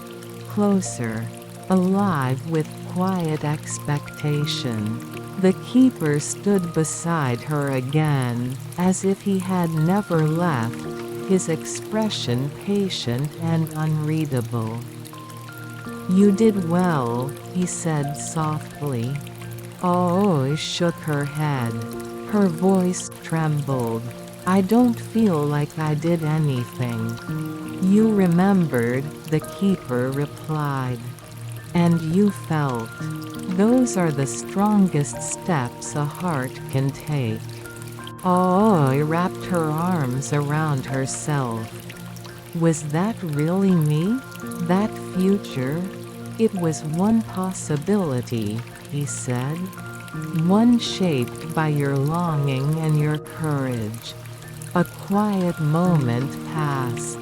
closer, alive with quiet expectation. The keeper stood beside her again, as if he had never left, his expression patient and unreadable. "You did well," he said softly. Aoi shook her head. Her voice trembled. "I don't feel like I did anything." "You remembered," the keeper replied. "And you felt. Those are the strongest steps a heart can take." Aoi wrapped her arms around herself. Was that really me? That future? It was one possibility, he said. One shaped by your longing and your courage. A quiet moment passed.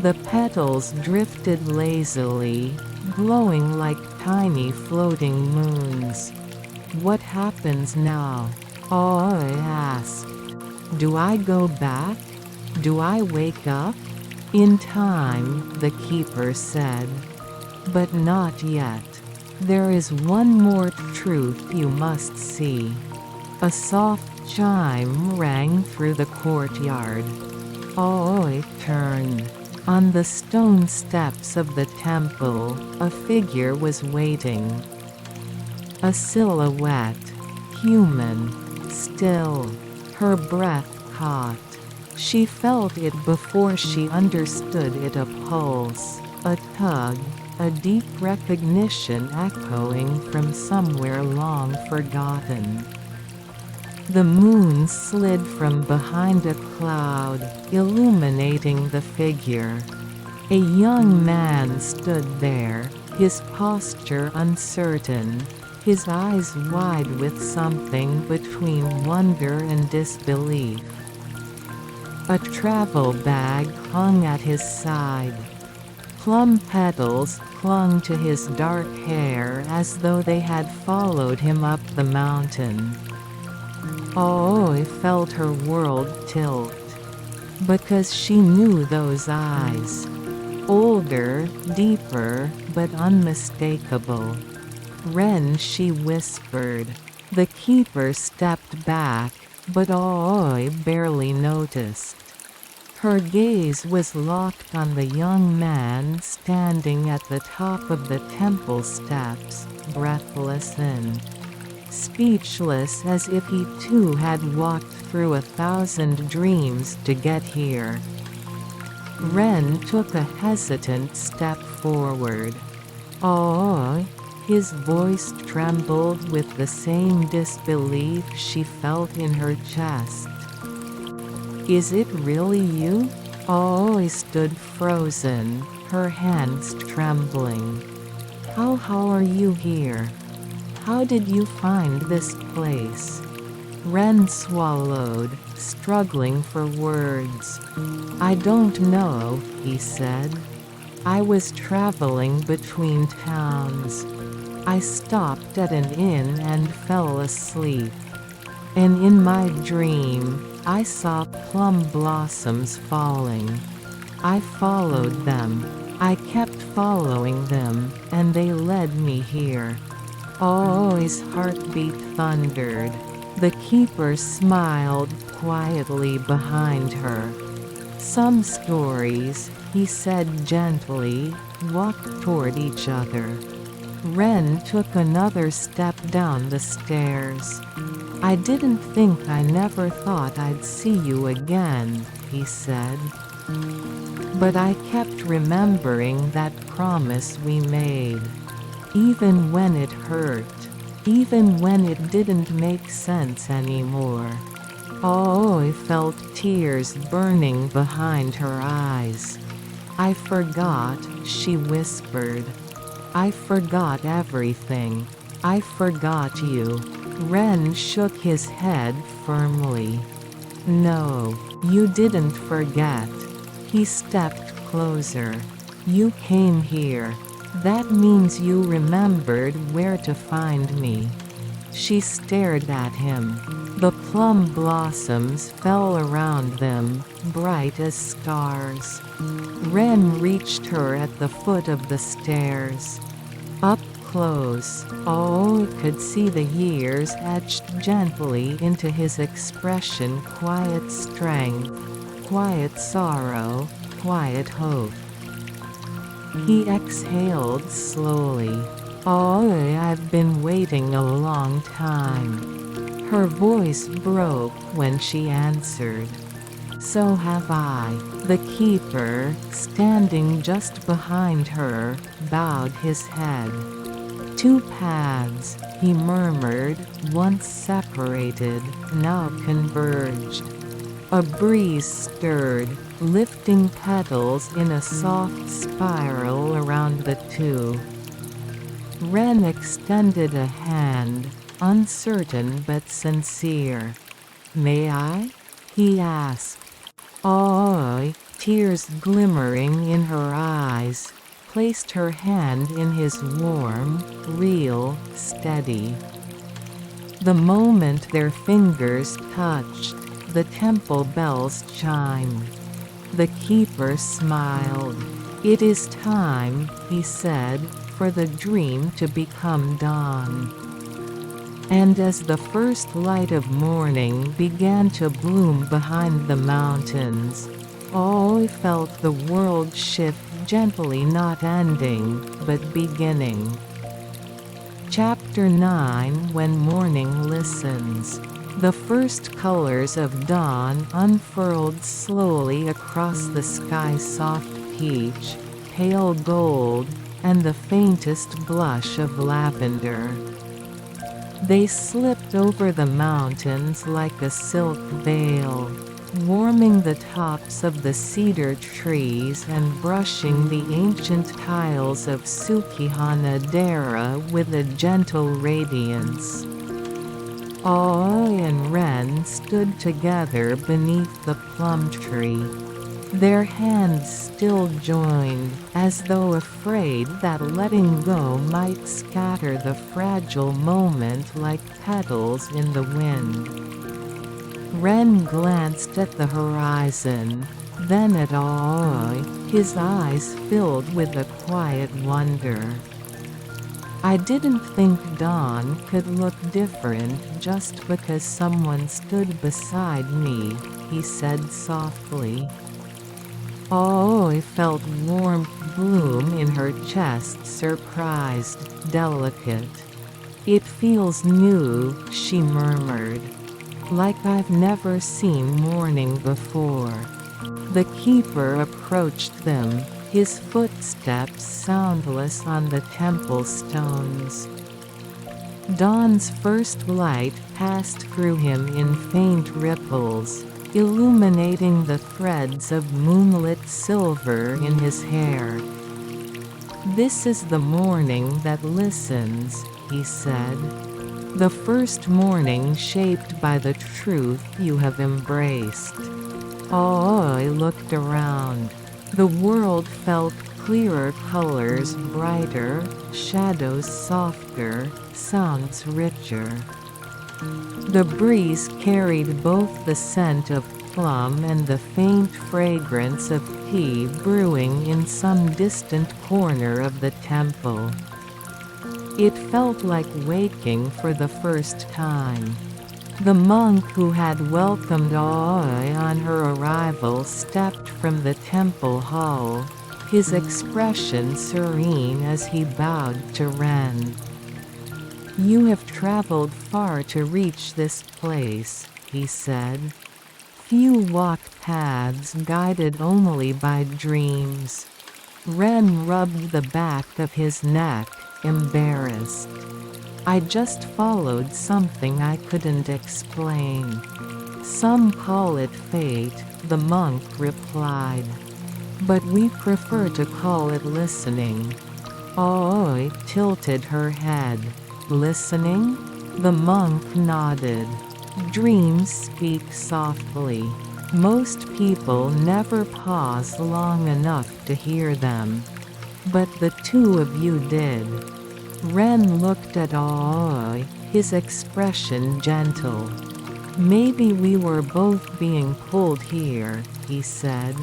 The petals drifted lazily, glowing like tiny floating moons. "What happens now?" Aoi asked. "Do I go back? Do I wake up?" "In time," the keeper said. "But not yet. There is one more truth you must see." A soft chime rang through the courtyard. Aoi turned. On the stone steps of the temple, a figure was waiting. A silhouette. Human. Still. Her breath caught. She felt it before she understood it, a pulse, a tug, a deep recognition echoing from somewhere long forgotten. The moon slid from behind a cloud, illuminating the figure. A young man stood there, his posture uncertain, his eyes wide with something between wonder and disbelief. A travel bag hung at his side. Plum petals clung to his dark hair as though they had followed him up the mountain. Aoi felt her world tilt. Because she knew those eyes. Older, deeper, but unmistakable. "Ren," she whispered. The keeper stepped back, but Aoi barely noticed. Her gaze was locked on the young man standing at the top of the temple steps, breathless and speechless, as if he too had walked through 1,000 dreams to get here. Ren took a hesitant step forward. "Oh," his voice trembled with the same disbelief she felt in her chest. "Is it really you?" Aoi stood frozen, her hands trembling. How are you here? How did you find this place?" Ren swallowed, struggling for words. "I don't know," he said. "I was traveling between towns. I stopped at an inn and fell asleep. And in my dream, I saw plum blossoms falling. I followed them. I kept following them, and they led me here." His heartbeat thundered. The keeper smiled quietly behind her. Some stories, he said gently, walk toward each other. Ren took another step down the stairs. I didn't think I never thought I'd see you again, he said. But I kept remembering that promise we made. Even when it hurt. Even when it didn't make sense anymore. I felt tears burning behind her eyes. I forgot, she whispered. I forgot everything. I forgot you. Ren shook his head firmly. No, you didn't forget. He stepped closer. You came here. That means you remembered where to find me. She stared at him. The plum blossoms fell around them, bright as stars. Ren reached her at the foot of the stairs. Up close, could see the years etched gently into his expression. Quiet strength, quiet sorrow, quiet hope. He exhaled slowly. I've been waiting a long time. Her voice broke when she answered. So have I. The keeper, standing just behind her, bowed his head. Two paths, he murmured, once separated, now converged. A breeze stirred, lifting petals in a soft spiral around the two. Ren extended a hand, uncertain but sincere. May I? He asked. Tears glimmering in her eyes, placed her hand in his warm, real, steady. The moment their fingers touched, the temple bells chimed. The keeper smiled. It is time, he said, for the dream to become dawn. And as the first light of morning began to bloom behind the mountains, I felt the world shift gently, not ending, but beginning. Chapter 9. When morning listens. The first colors of dawn unfurled slowly across the sky, soft peach, pale gold, and the faintest blush of lavender. They slipped over the mountains like a silk veil, warming the tops of the cedar trees and brushing the ancient tiles of Sukihana-dera with a gentle radiance. And Ren stood together beneath the plum tree. Their hands still joined, as though afraid that letting go might scatter the fragile moment like petals in the wind. Ren glanced at the horizon, then at his eyes filled with a quiet wonder. I didn't think dawn could look different just because someone stood beside me, he said softly. I felt warmth bloom in her chest, surprised, delicate. It feels new, she murmured. Like I've never seen morning before. The keeper approached them, his footsteps soundless on the temple stones. Dawn's first light passed through him in faint ripples, illuminating the threads of moonlit silver in his hair. This is the morning that listens, he said. The first morning shaped by the truth you have embraced. I looked around. The world felt clearer, colors brighter, shadows softer, sounds richer. The breeze carried both the scent of plum and the faint fragrance of tea brewing in some distant corner of the temple. It felt like waking for the first time. The monk who had welcomed Aoi on her arrival stepped from the temple hall, his expression serene as he bowed to Ren. "You have traveled far to reach this place," he said. "Few walk paths guided only by dreams." Ren rubbed the back of his neck, embarrassed. "I just followed something I couldn't explain." "Some call it fate," the monk replied. "But we prefer to call it listening." Aoi tilted her head. "Listening?" The monk nodded. "Dreams speak softly. Most people never pause long enough to hear them. But the two of you did." Ren looked at Aoi, his expression gentle. "Maybe we were both being pulled here," he said.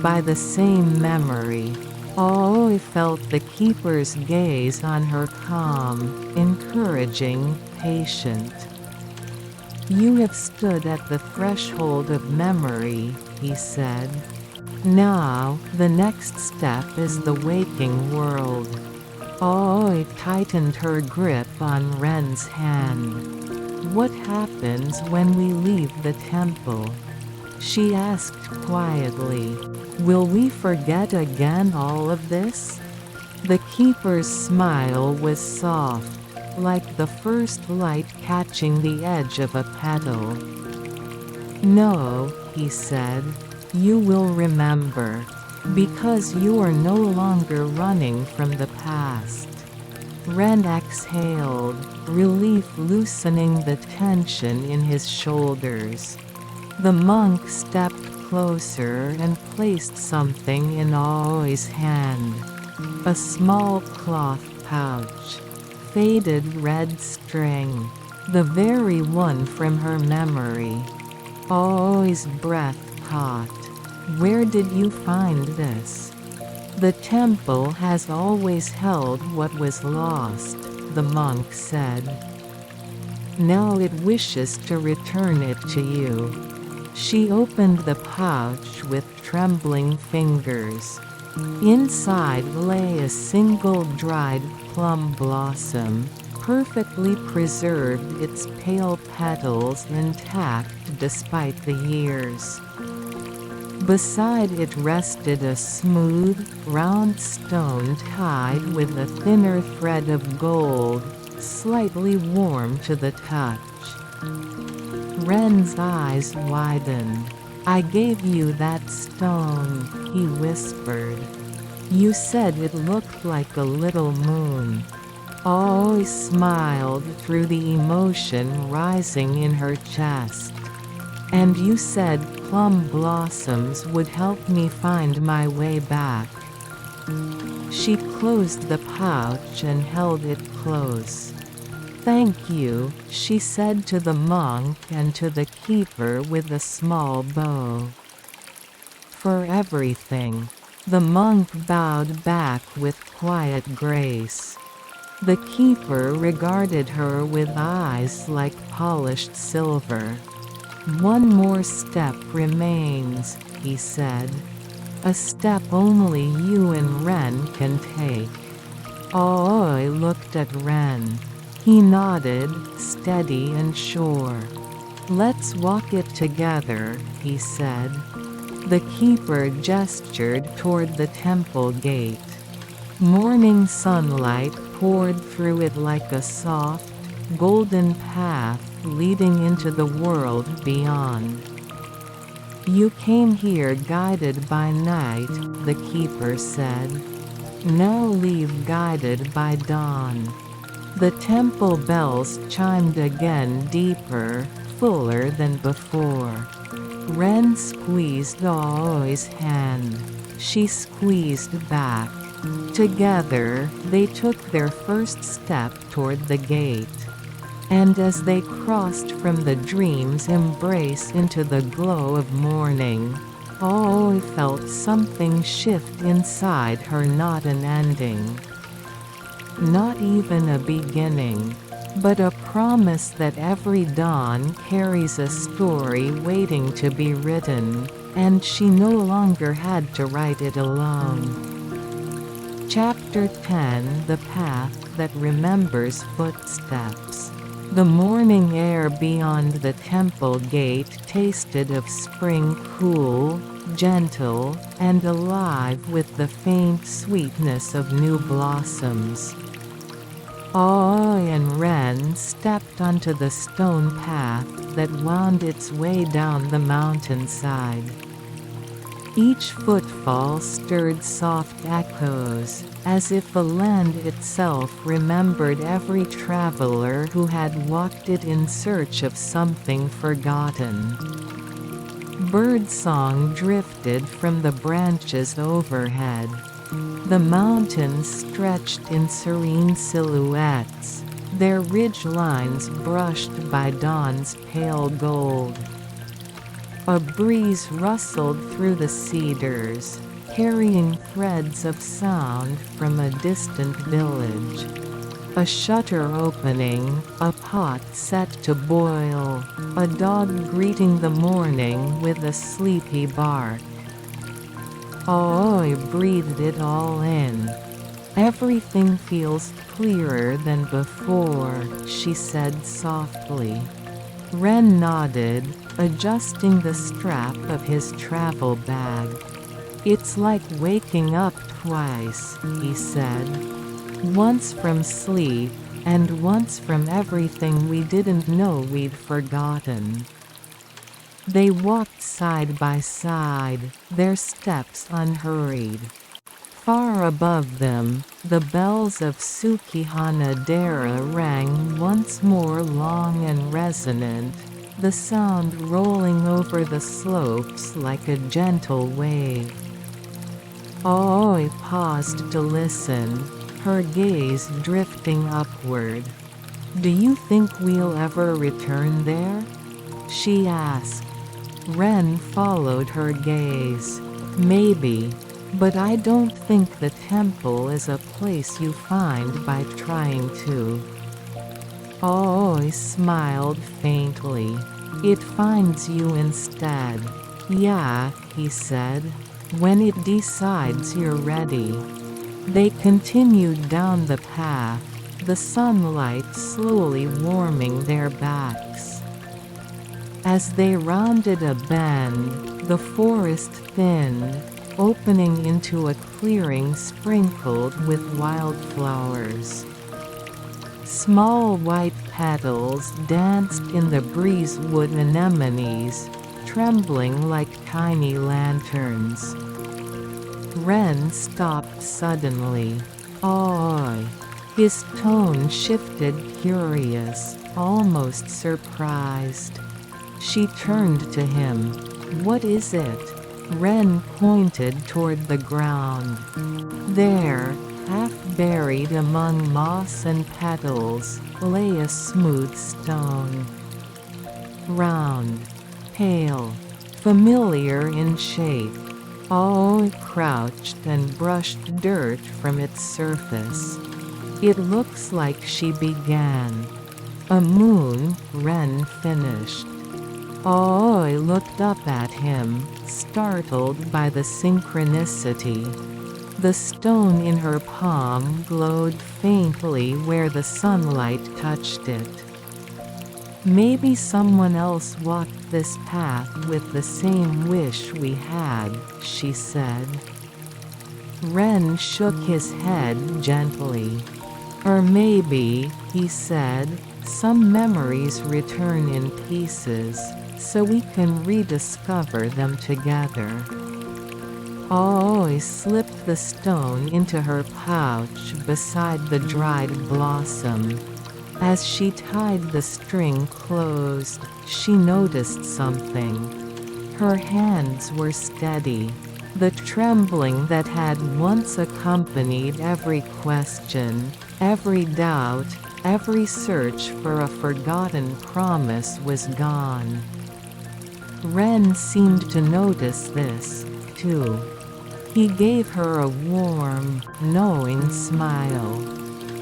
"By the same memory." Aoi felt the keeper's gaze on her, calm, encouraging, patient. "You have stood at the threshold of memory," he said. "Now, the next step is the waking world." Aoi tightened her grip on Ren's hand. "What happens when we leave the temple?" she asked quietly. "Will we forget again all of this?" The keeper's smile was soft, like the first light catching the edge of a petal. "No," he said. "You will remember. Because you are no longer running from the past." Ren exhaled, relief loosening the tension in his shoulders. The monk stepped closer and placed something in Aoi's hand. A small cloth pouch. Faded red string. The very one from her memory. Aoi's breath caught. "Where did you find this?" "The temple has always held what was lost," the monk said. "Now it wishes to return it to you." She opened the pouch with trembling fingers. Inside lay a single dried plum blossom, perfectly preserved, its pale petals intact despite the years. Beside it rested a smooth, round stone tied with a thinner thread of gold, slightly warm to the touch. Ren's eyes widened. "I gave you that stone," he whispered. "You said it looked like a little moon." Aoi smiled through the emotion rising in her chest. "And you said plum blossoms would help me find my way back." She closed the pouch and held it close. "Thank you," she said to the monk and to the keeper with a small bow. "For everything." The monk bowed back with quiet grace. The keeper regarded her with eyes like polished silver. "One more step remains," he said. "A step only you and Ren can take." Aoi looked at Ren. He nodded, steady and sure. "Let's walk it together," he said. The keeper gestured toward the temple gate. Morning sunlight poured through it like a soft, golden path leading into the world beyond. "You came here guided by night," the keeper said. "Now leave guided by dawn." The temple bells chimed again, deeper, fuller than before. Ren squeezed Aoi's hand. She squeezed back. Together, they took their first step toward the gate. And as they crossed from the dream's embrace into the glow of morning, Aoi felt something shift inside her, not an ending. not even a beginning, but a promise that every dawn carries a story waiting to be written, and she no longer had to write it alone. Chapter 10: The Path That Remembers Footsteps. The morning air beyond the temple gate tasted of spring, cool, gentle, and alive with the faint sweetness of new blossoms. Aoi and Ren stepped onto the stone path that wound its way down the mountainside. Each footfall stirred soft echoes, as if the land itself remembered every traveler who had walked it in search of something forgotten. Birdsong drifted from the branches overhead. The mountains stretched in serene silhouettes, their ridge lines brushed by dawn's pale gold. A breeze rustled through the cedars, carrying threads of sound from a distant village. A shutter opening, a pot set to boil, a dog greeting the morning with a sleepy bark. Aoi breathed it all in. "Everything feels clearer than before," she said softly. Ren nodded, adjusting the strap of his travel bag. "It's like waking up twice," he said. "Once from sleep, and once from everything we didn't know we'd forgotten." They walked side by side, their steps unhurried. Far above them, the bells of Sukihana-dera rang once more, long and resonant, the sound rolling over the slopes like a gentle wave. Aoi paused to listen, her gaze drifting upward. "Do you think we'll ever return there?" she asked. Ren followed her gaze. "Maybe. But I don't think the temple is a place you find by trying to." Aoi smiled faintly. "It finds you instead." "Yeah," he said. "When it decides you're ready." They continued down the path, the sunlight slowly warming their backs. As they rounded a bend, the forest thinned, opening into a clearing sprinkled with wildflowers. Small white petals danced in the breezewood anemones, trembling like tiny lanterns. Ren stopped suddenly. "Oi!" His tone shifted, curious, almost surprised. She turned to him. "What is it?" Ren pointed toward the ground. There, half buried among moss and petals, lay a smooth stone. Round, pale, familiar in shape. Aoi crouched and brushed dirt from its surface. "It looks like she began." "A moon," Ren finished. Aoi looked up at him, startled by the synchronicity. The stone in her palm glowed faintly where the sunlight touched it. "Maybe someone else walked this path with the same wish we had," she said. Ren shook his head gently. "Or maybe," he said, "some memories return in pieces, so we can rediscover them together." Aoi slipped the stone into her pouch beside the dried blossom. As she tied the string closed, she noticed something. Her hands were steady. The trembling that had once accompanied every question, every doubt, every search for a forgotten promise was gone. Ren seemed to notice this, too. He gave her a warm, knowing smile.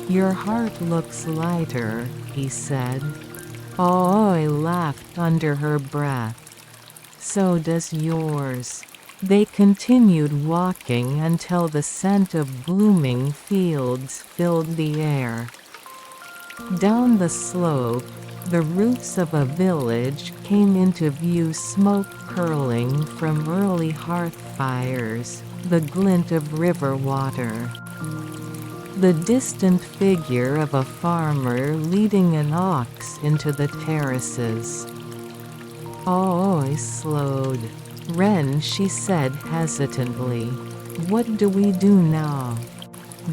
"Your heart looks lighter," he said. Aoi laughed under her breath. "So does yours." They continued walking until the scent of blooming fields filled the air. Down the slope, the roofs of a village came into view, smoke curling from early hearth fires, the glint of river water. The distant figure of a farmer leading an ox into the terraces. Aoi slowed. "Ren," she said hesitantly. "What do we do now?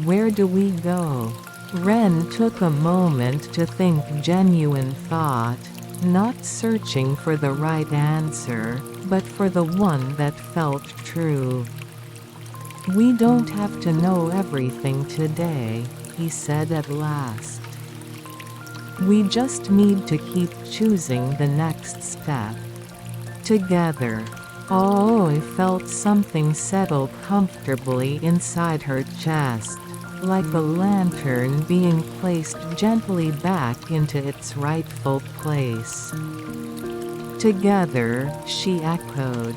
Where do we go?" Ren took a moment to think, genuine thought, not searching for the right answer, but for the one that felt true. "We don't have to know everything today," he said at last. "We just need to keep choosing the next step. Together." Aoi felt something settle comfortably inside her chest, like a lantern being placed gently back into its rightful place. "Together," she echoed.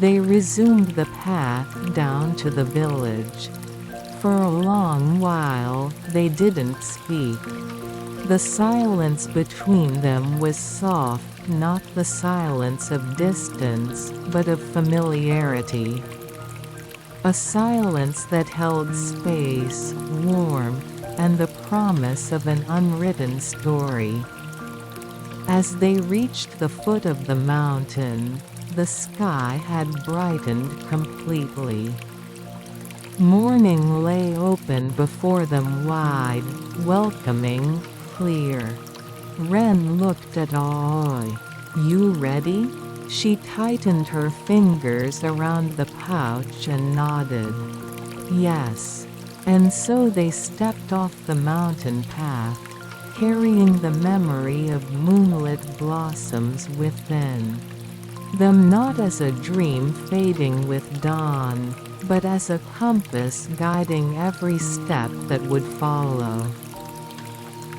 They resumed the path down to the village. For a long while, they didn't speak. The silence between them was soft, not the silence of distance, but of familiarity. A silence that held space, warmth, and the promise of an unwritten story. As they reached the foot of the mountain, the sky had brightened completely. Morning lay open before them, wide, welcoming, clear. Ren looked at Aoi. "You ready?" She tightened her fingers around the pouch and nodded. "Yes." And so they stepped off the mountain path, carrying the memory of moonlit blossoms within. Them not as a dream fading with dawn, but as a compass guiding every step that would follow.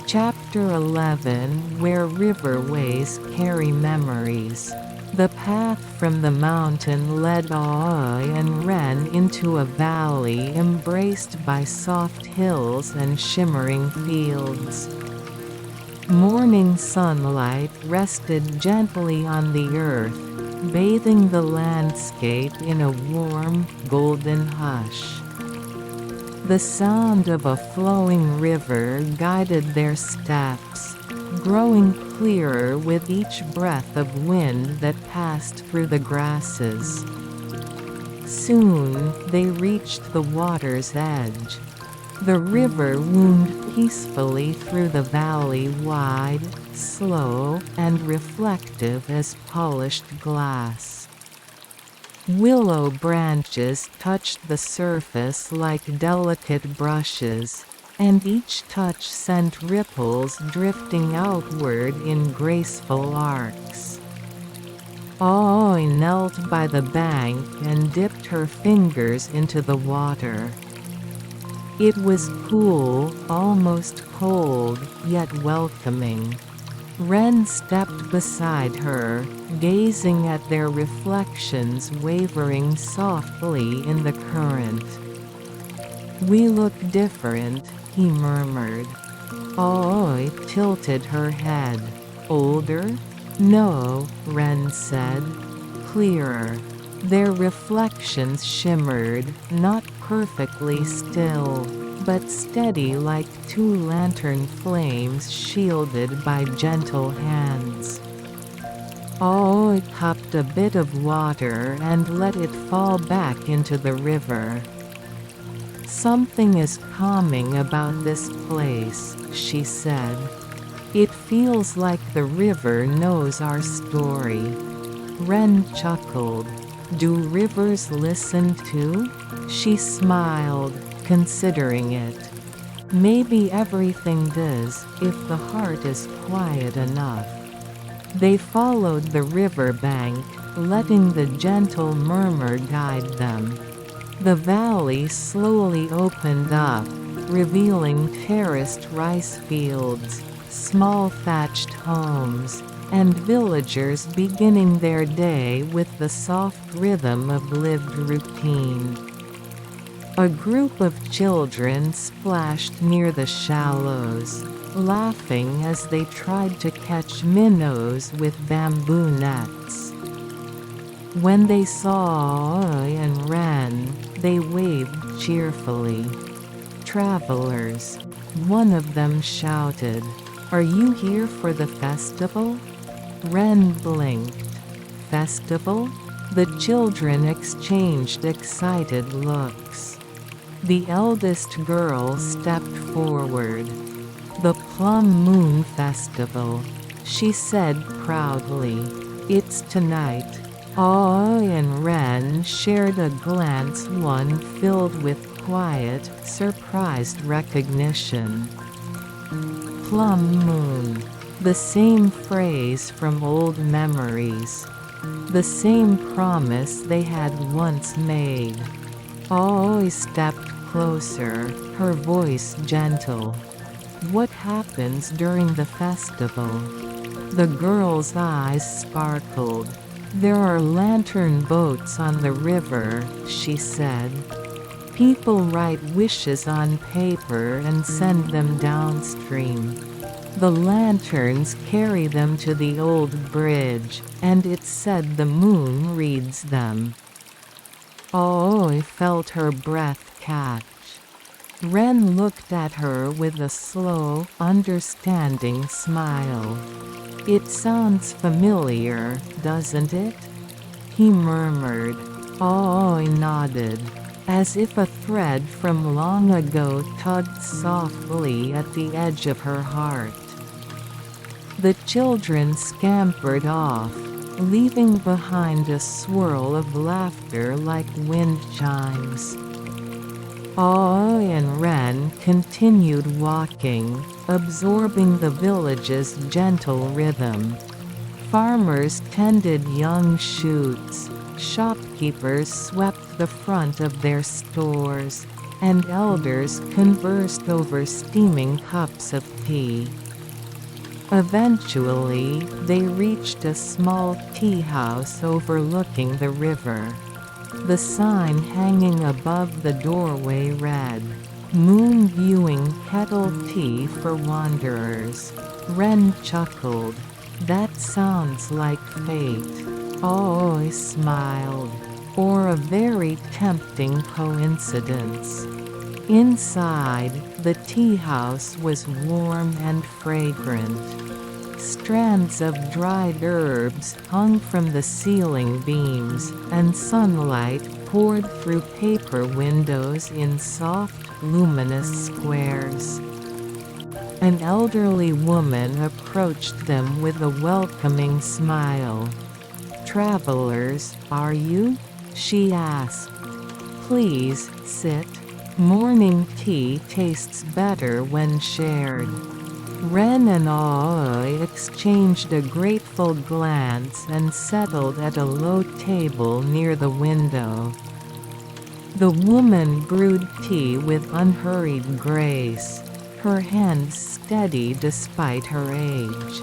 Chapter 11, Where Riverways Carry Memories. The path from the mountain led Aoi and Ren into a valley embraced by soft hills and shimmering fields. Morning sunlight rested gently on the earth, bathing the landscape in a warm, golden hush. The sound of a flowing river guided their steps, growing clearer with each breath of wind that passed through the grasses. Soon, they reached the water's edge. The river wound peacefully through the valley, wide, slow, and reflective as polished glass. Willow branches touched the surface like delicate brushes, and each touch sent ripples drifting outward in graceful arcs. Aoi knelt by the bank and dipped her fingers into the water. It was cool, almost cold, yet welcoming. Ren stepped beside her, gazing at their reflections wavering softly in the current. "We look different," he murmured. Aoi tilted her head. "Older?" "No," Ren said. "Clearer." Their reflections shimmered, not perfectly still, but steady like two lantern flames shielded by gentle hands. Aoi cupped a bit of water and let it fall back into the river. "Something is calming about this place," she said. "It feels like the river knows our story." Ren chuckled. "Do rivers listen too?" She smiled, considering it. "Maybe everything does, if the heart is quiet enough." They followed the river bank, letting the gentle murmur guide them. The valley slowly opened up, revealing terraced rice fields, small thatched homes, and villagers beginning their day with the soft rhythm of lived routine. A group of children splashed near the shallows, laughing as they tried to catch minnows with bamboo nets. When they saw Oi and Ren, they waved cheerfully. "Travelers," one of them shouted, "are you here for the festival?" Ren blinked. "Festival?" The children exchanged excited looks. The eldest girl stepped forward. "The Plum Moon Festival," she said proudly. "It's tonight." Aoi and Ren shared a glance, one filled with quiet, surprised recognition. Plum moon. The same phrase from old memories. The same promise they had once made. Aoi stepped closer, her voice gentle. "What happens during the festival?" The girl's eyes sparkled. "There are lantern boats on the river," she said. "People write wishes on paper and send them downstream. The lanterns carry them to the old bridge, and it's said the moon reads them." Aoi felt her breath catch. Ren looked at her with a slow, understanding smile. "It sounds familiar, doesn't it?" he murmured. Aoi nodded, as if a thread from long ago tugged softly at the edge of her heart. The children scampered off, leaving behind a swirl of laughter like wind chimes. Aoi and Ren continued walking, absorbing the village's gentle rhythm. Farmers tended young shoots, shopkeepers swept the front of their stores, and elders conversed over steaming cups of tea. Eventually, they reached a small tea house overlooking the river. The sign hanging above the doorway read, "Moon Viewing Kettle Tea for Wanderers." Ren chuckled. "That sounds like fate." Aoi smiled. "Or a very tempting coincidence." Inside, the tea house was warm and fragrant. Strands of dried herbs hung from the ceiling beams, and sunlight poured through paper windows in soft, luminous squares. An elderly woman approached them with a welcoming smile. "Travelers, are you?" she asked. "Please, sit. Morning tea tastes better when shared." Ren and Aoi exchanged a grateful glance and settled at a low table near the window. The woman brewed tea with unhurried grace, her hands steady despite her age.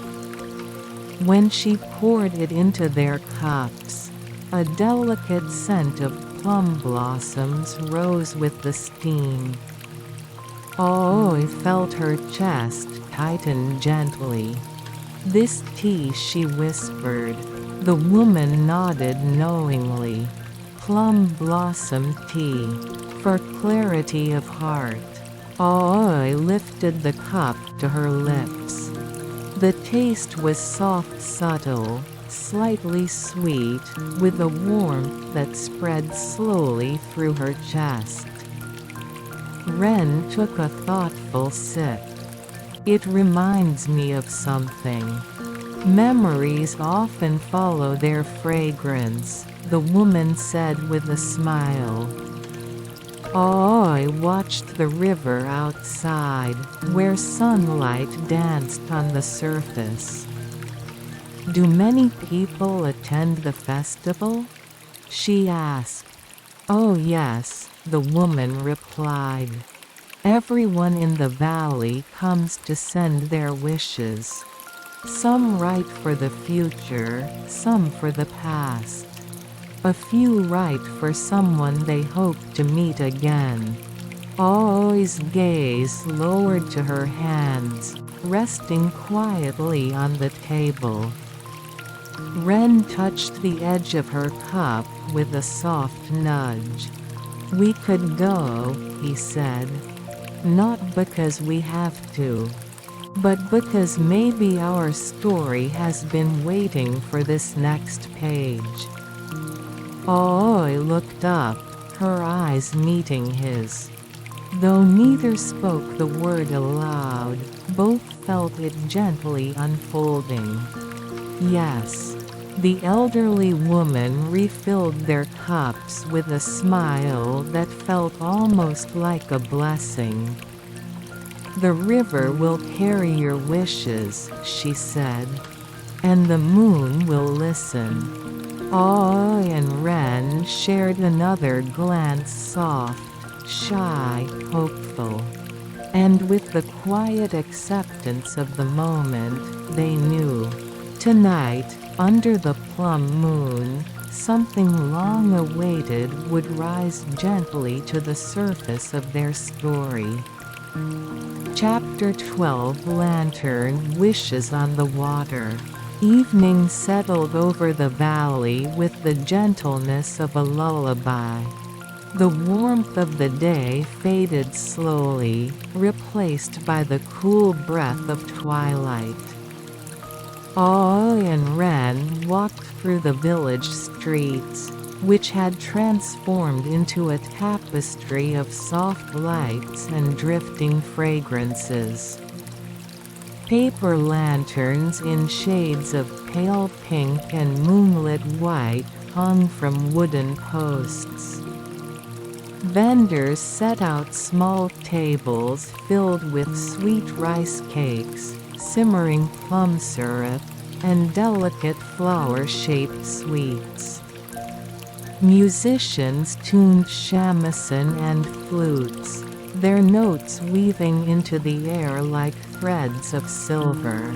When she poured it into their cups, a delicate scent of plum blossoms rose with the steam. Aoi felt her chest tighten gently. "This tea," she whispered. The woman nodded knowingly. "Plum blossom tea. For clarity of heart." Aoi lifted the cup to her lips. The taste was soft, subtle, slightly sweet, with a warmth that spread slowly through her chest. Ren took a thoughtful sip. "It reminds me of something." "Memories often follow their fragrance," the woman said with a smile. Aoi watched the river outside, where sunlight danced on the surface. "Do many people attend the festival?" she asked. "Oh yes," the woman replied. Everyone in the valley comes to send their wishes. Some write for the future, some for the past. A few write for someone they hope to meet again. Aoi's gaze lowered to her hands, resting quietly on the table. Ren touched the edge of her cup with a soft nudge. "We could go," he said. "Not because we have to. But because maybe our story has been waiting for this next page." Aoi looked up, her eyes meeting his. Though neither spoke the word aloud, both felt it gently unfolding. "Yes." The elderly woman refilled their cups with a smile that felt almost like a blessing. "The river will carry your wishes," she said. "And the moon will listen." Aoi and Ren shared another glance, soft, shy, hopeful. And with the quiet acceptance of the moment, they knew. Tonight, under the plum moon, something long awaited would rise gently to the surface of their story. Chapter 12. Lantern Wishes on the Water. Evening settled over the valley with the gentleness of a lullaby. The warmth of the day faded slowly, replaced by the cool breath of twilight. Aoi and Ren walked through the village streets, which had transformed into a tapestry of soft lights and drifting fragrances. Paper lanterns in shades of pale pink and moonlit white hung from wooden posts. Vendors set out small tables filled with sweet rice cakes, simmering plum syrup, and delicate flower-shaped sweets. Musicians tuned shamisen and flutes, their notes weaving into the air like threads of silver.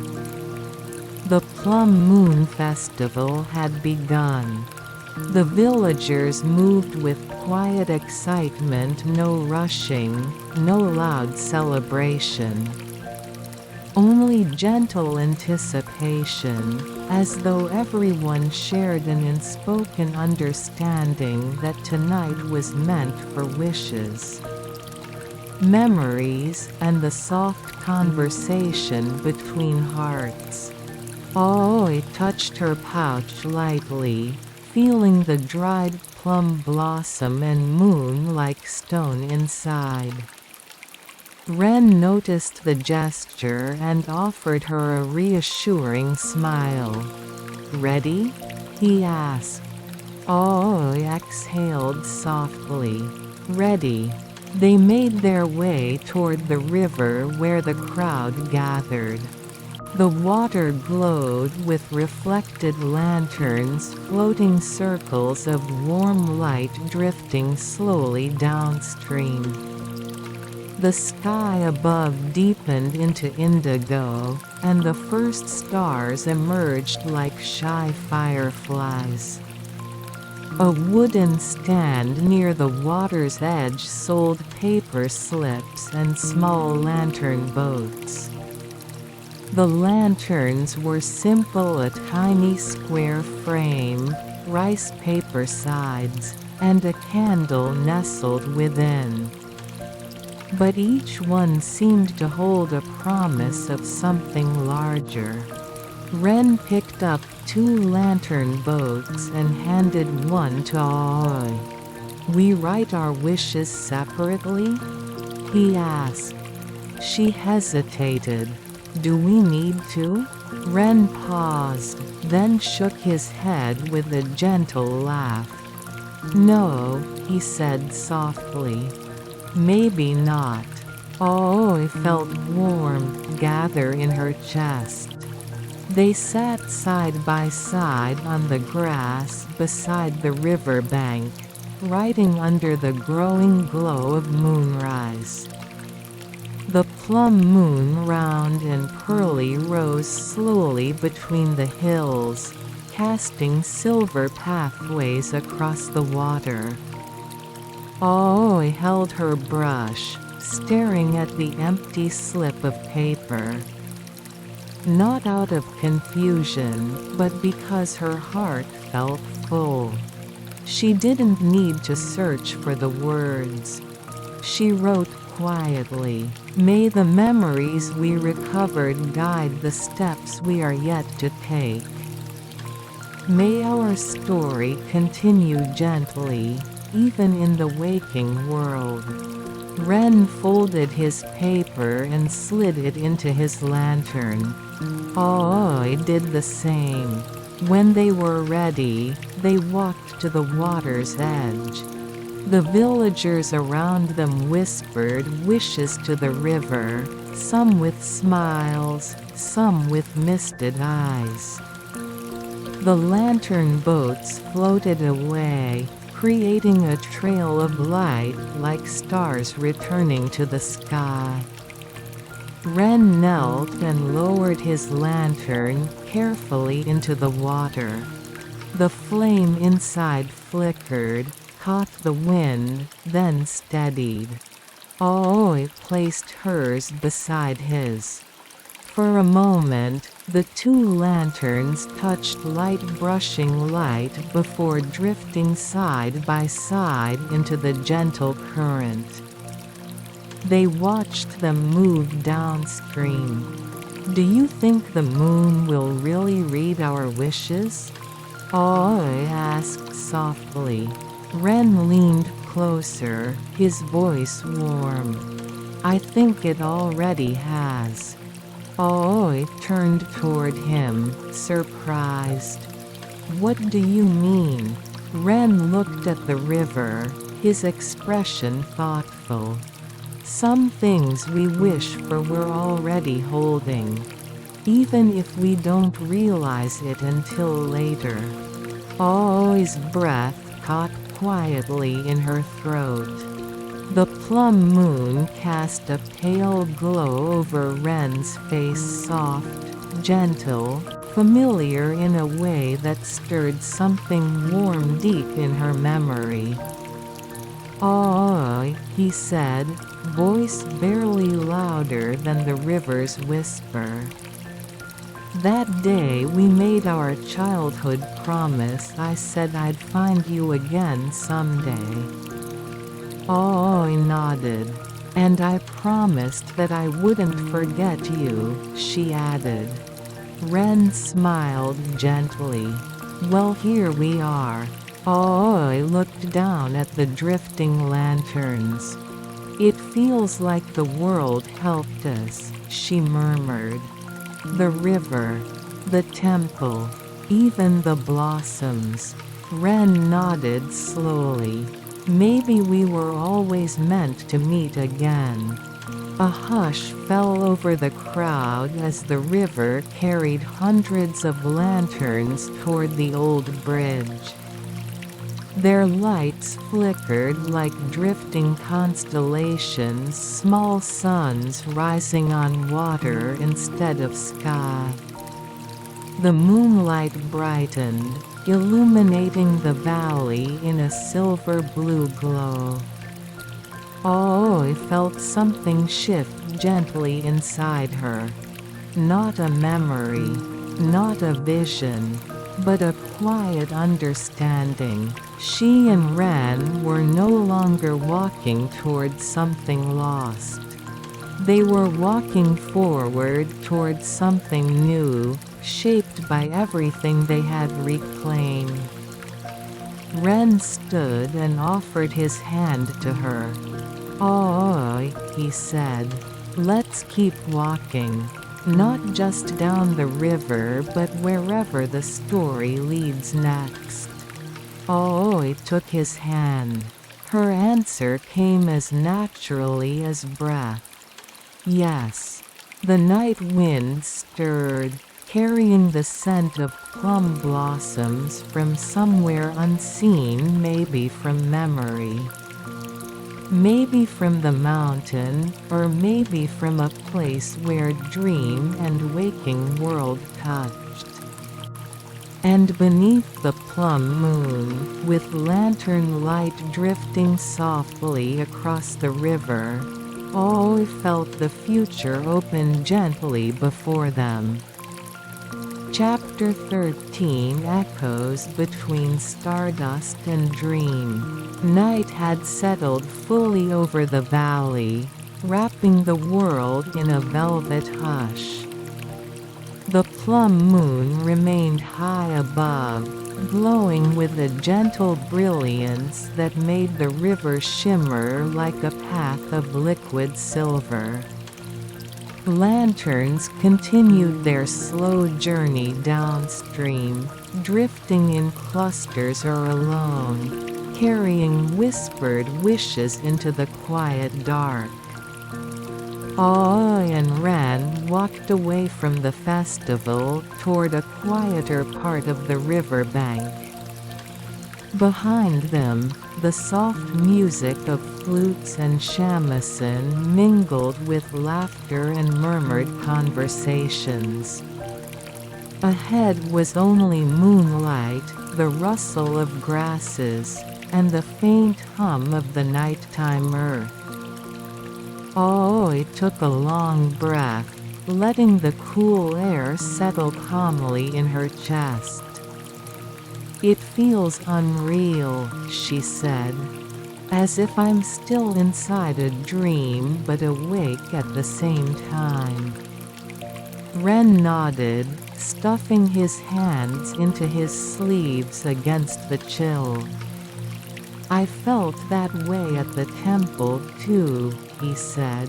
The Plum Moon Festival had begun. The villagers moved with quiet excitement, no rushing, no loud celebration. Only gentle anticipation, as though everyone shared an unspoken understanding that tonight was meant for wishes. Memories, and the soft conversation between hearts. Aoi touched her pouch lightly, feeling the dried plum blossom and moon-like stone inside. Ren noticed the gesture and offered her a reassuring smile. "Ready?" he asked. Aoi exhaled softly. "Ready." They made their way toward the river where the crowd gathered. The water glowed with reflected lanterns, floating circles of warm light drifting slowly downstream. The sky above deepened into indigo, and the first stars emerged like shy fireflies. A wooden stand near the water's edge sold paper slips and small lantern boats. The lanterns were simple, a tiny square frame, rice paper sides, and a candle nestled within. But each one seemed to hold a promise of something larger. Ren picked up 2 lantern boats and handed one to Aoi. "We write our wishes separately?" he asked. She hesitated. "Do we need to?" Ren paused, then shook his head with a gentle laugh. "No," he said softly. "Maybe not." Aoi felt warmth gather in her chest. They sat side by side on the grass beside the river bank, writing under the growing glow of moonrise. The plum moon, round and pearly, rose slowly between the hills, casting silver pathways across the water. Aoi held her brush, staring at the empty slip of paper. Not out of confusion, but because her heart felt full. She didn't need to search for the words. She wrote quietly, "May the memories we recovered guide the steps we are yet to take. May our story continue gently, even in the waking world." Ren folded his paper and slid it into his lantern. Aoi did the same. When they were ready, they walked to the water's edge. The villagers around them whispered wishes to the river, some with smiles, some with misted eyes. The lantern boats floated away, creating a trail of light like stars returning to the sky. Ren knelt and lowered his lantern carefully into the water. The flame inside flickered, caught the wind, then steadied. Aoi placed hers beside his. For a moment, the two lanterns touched light, brushing light before drifting side by side into the gentle current. They watched them move downstream. "Do you think the moon will really read our wishes?" Aoi asked softly. Ren leaned closer, his voice warm. "I think it already has." Aoi turned toward him, surprised. "What do you mean?" Ren looked at the river, his expression thoughtful. "Some things we wish for we're already holding. Even if we don't realize it until later." Aoi's breath caught quietly in her throat. The plum moon cast a pale glow over Ren's face, soft, gentle, familiar in a way that stirred something warm deep in her memory. "Aoi," he said, voice barely louder than the river's whisper. "That day we made our childhood promise. I said I'd find you again someday." Aoi nodded. "And I promised that I wouldn't forget you," she added. Ren smiled gently. "Well, here we are." Aoi looked down at the drifting lanterns. "It feels like the world helped us," she murmured. "The river, the temple, even the blossoms." Ren nodded slowly. "Maybe we were always meant to meet again." A hush fell over the crowd as the river carried hundreds of lanterns toward the old bridge. Their lights flickered like drifting constellations, small suns rising on water instead of sky. The moonlight brightened, illuminating the valley in a silver-blue glow. Aoi felt something shift gently inside her. Not a memory, not a vision, but a quiet understanding. She and Ren were no longer walking toward something lost. They were walking forward toward something new, shaped by everything they had reclaimed. Ren stood and offered his hand to her. "Aoi," he said. "Let's keep walking. Not just down the river but wherever the story leads next." Aoi took his hand. Her answer came as naturally as breath. "Yes." The night wind stirred, carrying the scent of plum blossoms from somewhere unseen, maybe from memory. Maybe from the mountain, or maybe from a place where dream and waking world touched. And beneath the plum moon, with lantern light drifting softly across the river, all felt the future open gently before them. Chapter 13 echoes between stardust and dream. Night had settled fully over the valley, wrapping the world in a velvet hush. The plum moon remained high above, glowing with a gentle brilliance that made the river shimmer like a path of liquid silver. Lanterns continued their slow journey downstream, drifting in clusters or alone, carrying whispered wishes into the quiet dark. Aoi and Ren walked away from the festival toward a quieter part of the river bank. Behind them, the soft music of flutes and shamisen mingled with laughter and murmured conversations. Ahead was only moonlight, the rustle of grasses, and the faint hum of the nighttime earth. Aoi took a long breath, letting the cool air settle calmly in her chest. "It feels unreal," she said. "As if I'm still inside a dream but awake at the same time." Ren nodded, stuffing his hands into his sleeves against the chill. "I felt that way at the temple too," he said.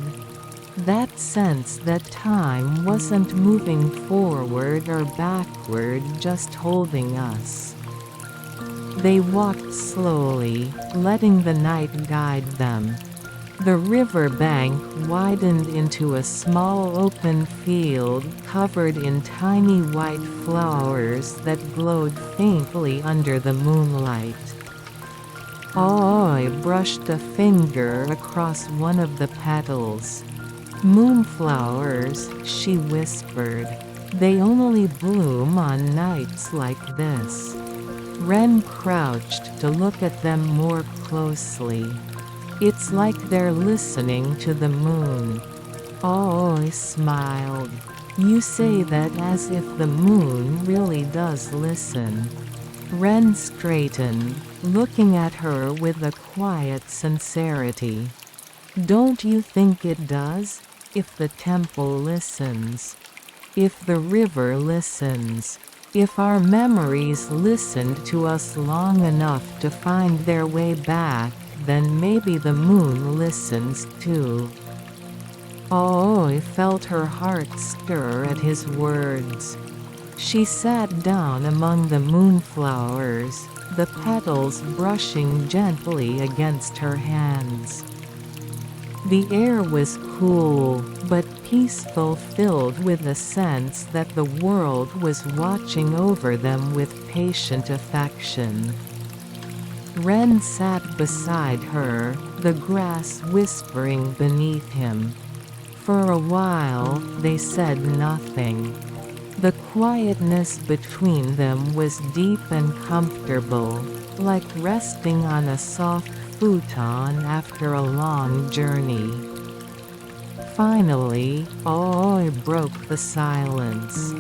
"That sense that time wasn't moving forward or backward, just holding us." They walked slowly, letting the night guide them. The river bank widened into a small open field covered in tiny white flowers that glowed faintly under the moonlight. Aoi brushed a finger across one of the petals. "Moonflowers," she whispered. "They only bloom on nights like this." Ren crouched to look at them more closely. "It's like they're listening to the moon." Aoi smiled. "You say that as if the moon really does listen." Ren straightened, looking at her with a quiet sincerity. "Don't you think it does? If the temple listens. If the river listens. If our memories listened to us long enough to find their way back, then maybe the moon listens too." Aoi felt her heart stir at his words. She sat down among the moonflowers, the petals brushing gently against her hands. The air was cool, but peaceful, filled with a sense that the world was watching over them with patient affection. Ren sat beside her, the grass whispering beneath him. For a while, they said nothing. The quietness between them was deep and comfortable, like resting on a soft futon after a long journey. Finally, Aoi broke the silence.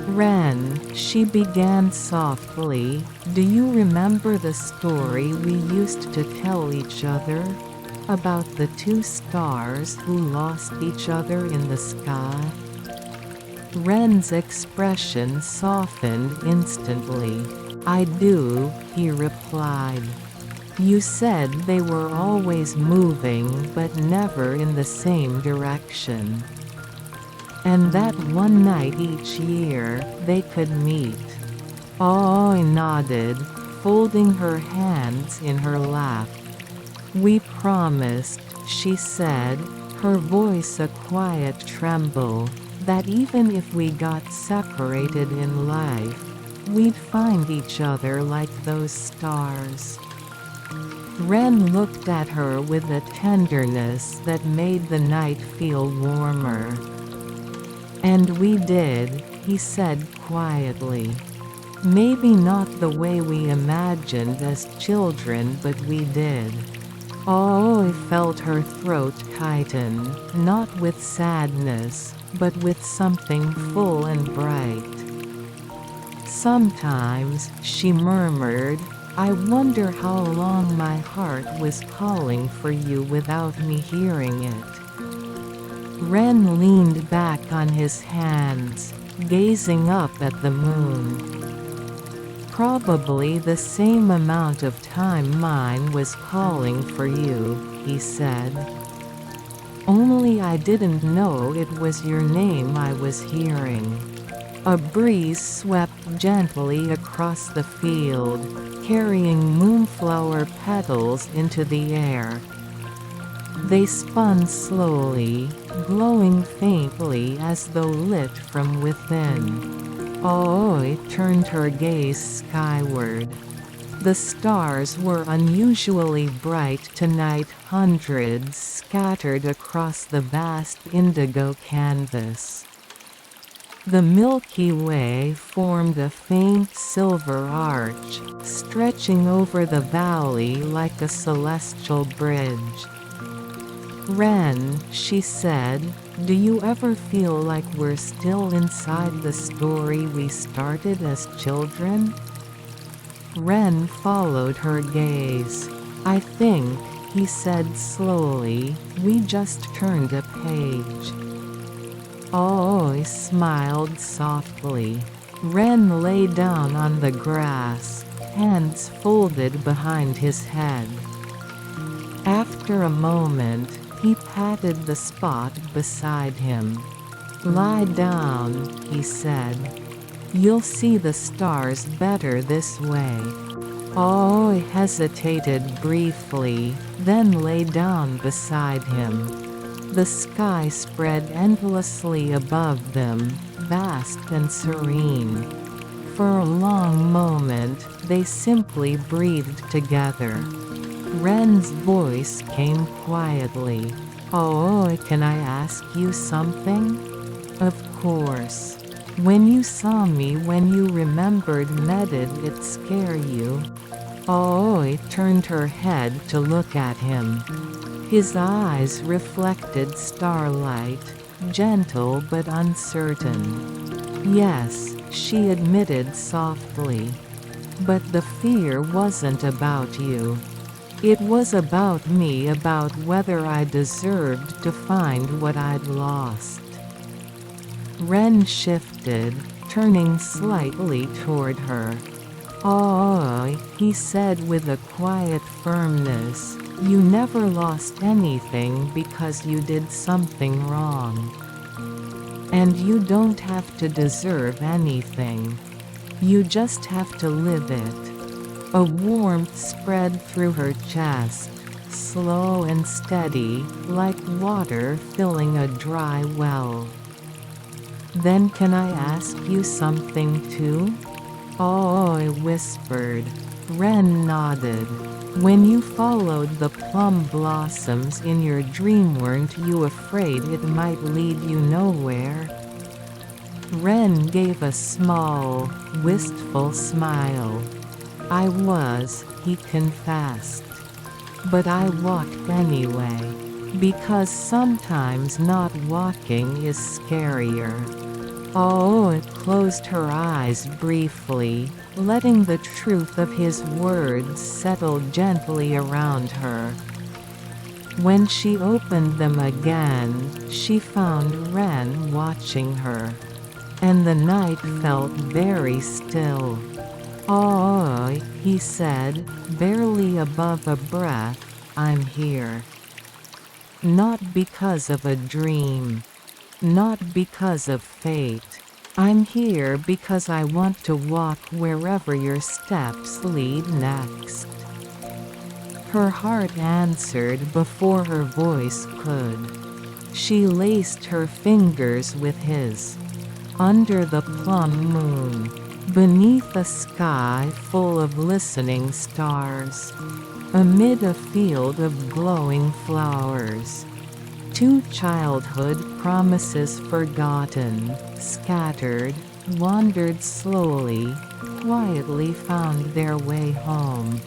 "Ren," she began softly, "do you remember the story we used to tell each other? About the two stars who lost each other in the sky?" Ren's expression softened instantly. "I do," he replied. "You said they were always moving but never in the same direction. And that one night each year, they could meet." Aoi nodded, folding her hands in her lap. "We promised," she said, her voice a quiet tremble, "that even if we got separated in life, we'd find each other like those stars." Ren looked at her with a tenderness that made the night feel warmer. "And we did," he said quietly. "Maybe not the way we imagined as children, but we did." Aoi felt her throat tighten, not with sadness, but with something full and bright. "Sometimes," she murmured, "I wonder how long my heart was calling for you without me hearing it." Ren leaned back on his hands, gazing up at the moon. "Probably the same amount of time mine was calling for you," he said. "Only I didn't know it was your name I was hearing." A breeze swept gently across the field, carrying moonflower petals into the air. They spun slowly, glowing faintly as though lit from within. Aoi turned her gaze skyward. The stars were unusually bright tonight, hundreds scattered across the vast indigo canvas. The Milky Way formed a faint silver arch, stretching over the valley like a celestial bridge. "Ren," she said, "do you ever feel like we're still inside the story we started as children?" Ren followed her gaze. "I think," he said slowly, "we just turned a page." Aoi smiled softly. Ren lay down on the grass, hands folded behind his head. After a moment, he patted the spot beside him. "Lie down," he said. "You'll see the stars better this way." Aoi hesitated briefly, then lay down beside him. The sky spread endlessly above them, vast and serene. For a long moment, they simply breathed together. Ren's voice came quietly. "Oh, can I ask you something?" "Of course." "When you saw me when you remembered me, did it scare you?" Aoi turned her head to look at him. His eyes reflected starlight, gentle but uncertain. "Yes," she admitted softly. "But the fear wasn't about you. It was about me, about whether I deserved to find what I'd lost." Ren shifted, turning slightly toward her. "Oh," he said with a quiet firmness, "you never lost anything because you did something wrong. And you don't have to deserve anything. You just have to live it." A warmth spread through her chest, slow and steady, like water filling a dry well. "Then can I ask you something too?" Aoi whispered. Ren nodded. "When you followed the plum blossoms in your dream, weren't you afraid it might lead you nowhere?" Ren gave a small, wistful smile. "I was," he confessed. "But I walked anyway. Because sometimes not walking is scarier." Aoi closed her eyes briefly, letting the truth of his words settle gently around her. When she opened them again, she found Ren watching her. And the night felt very still. "Oh," he said, barely above a breath, "I'm here. Not because of a dream. Not because of fate. I'm here because I want to walk wherever your steps lead next." Her heart answered before her voice could. She laced her fingers with his. Under the plum moon, beneath a sky full of listening stars, amid a field of glowing flowers. Two childhood promises forgotten, scattered, wandered slowly, quietly found their way home.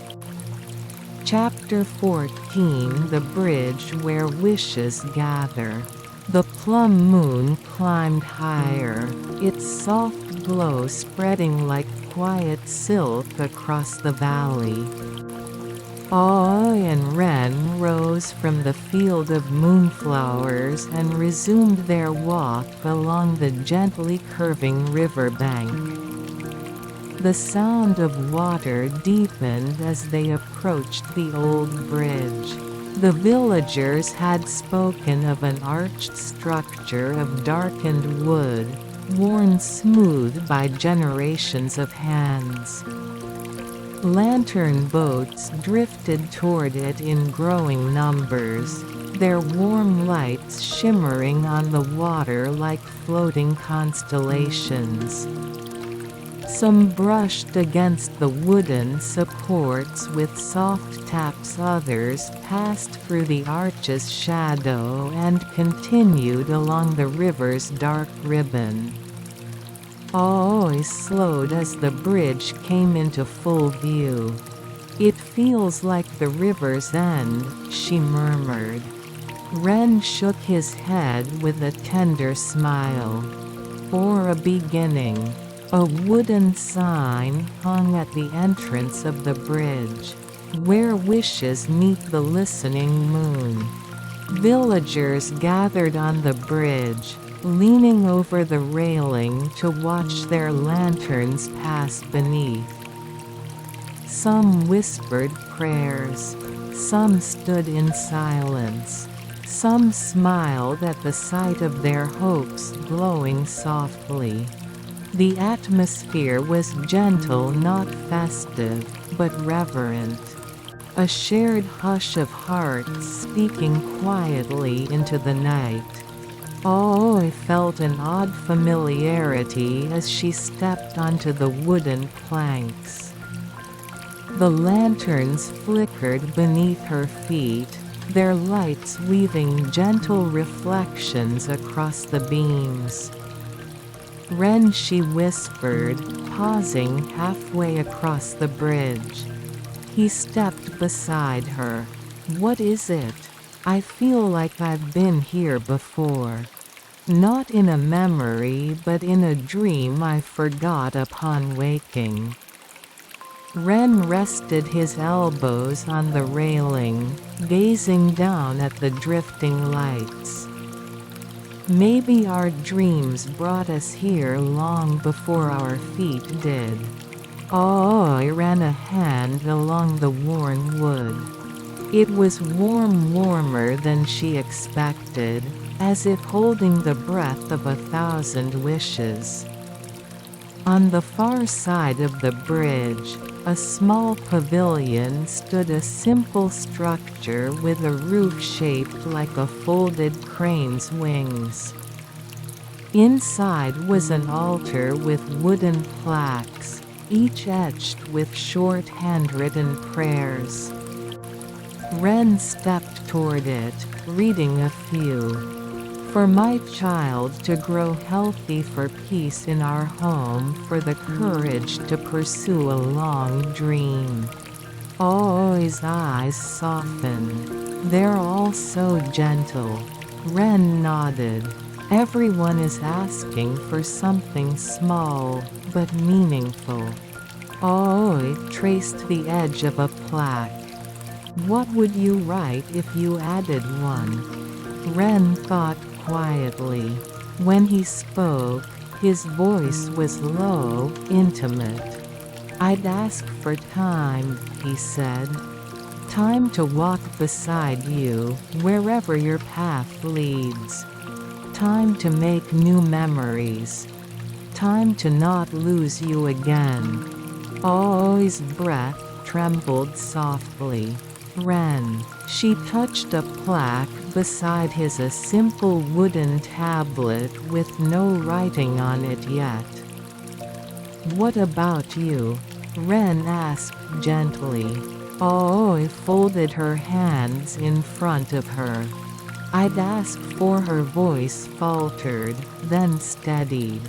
Chapter 14: The Bridge Where Wishes Gather. The plum moon climbed higher, its soft glow spreading like quiet silk across the valley. Aoi and Ren rose from the field of moonflowers and resumed their walk along the gently curving river bank. The sound of water deepened as they approached the old bridge. The villagers had spoken of an arched structure of darkened wood, worn smooth by generations of hands. Lantern boats drifted toward it in growing numbers, their warm lights shimmering on the water like floating constellations. Some brushed against the wooden supports with soft taps, others passed through the arch's shadow and continued along the river's dark ribbon. Aoi slowed as the bridge came into full view. "It feels like the river's end," she murmured. Ren shook his head with a tender smile. "Or a beginning." A wooden sign hung at the entrance of the bridge, "Where wishes meet the listening moon." Villagers gathered on the bridge, leaning over the railing to watch their lanterns pass beneath. Some whispered prayers, some stood in silence, some smiled at the sight of their hopes glowing softly. The atmosphere was gentle, not festive, but reverent. A shared hush of hearts speaking quietly into the night. Aoi felt an odd familiarity as she stepped onto the wooden planks. The lanterns flickered beneath her feet, their lights weaving gentle reflections across the beams. "Ren," she whispered, pausing halfway across the bridge. He stepped beside her. "What is it? I feel like I've been here before. Not in a memory but in a dream I forgot upon waking." Ren rested his elbows on the railing, gazing down at the drifting lights. "Maybe our dreams brought us here long before our feet did." Aoi ran a hand along the worn wood. It was warmer than she expected, as if holding the breath of 1,000 wishes. On the far side of the bridge, a small pavilion stood, a simple structure with a roof shaped like a folded crane's wings. Inside was an altar with wooden plaques, each etched with short handwritten prayers. Ren stepped toward it, reading a few. "For my child to grow healthy, for peace in our home, for the courage to pursue a long dream." Aoi's eyes softened. "They're all so gentle." Ren nodded. "Everyone is asking for something small, but meaningful." Aoi traced the edge of a plaque. "What would you write if you added one?" Ren thought quietly. When he spoke, his voice was low, intimate. "I'd ask for time," he said. "Time to walk beside you, wherever your path leads. Time to make new memories. Time to not lose you again." Aoi's breath trembled softly. "Ren." She touched a plaque beside his, a simple wooden tablet with no writing on it yet. "What about you?" Ren asked gently. Aoi folded her hands in front of her. I'd ask for her voice faltered, then steadied.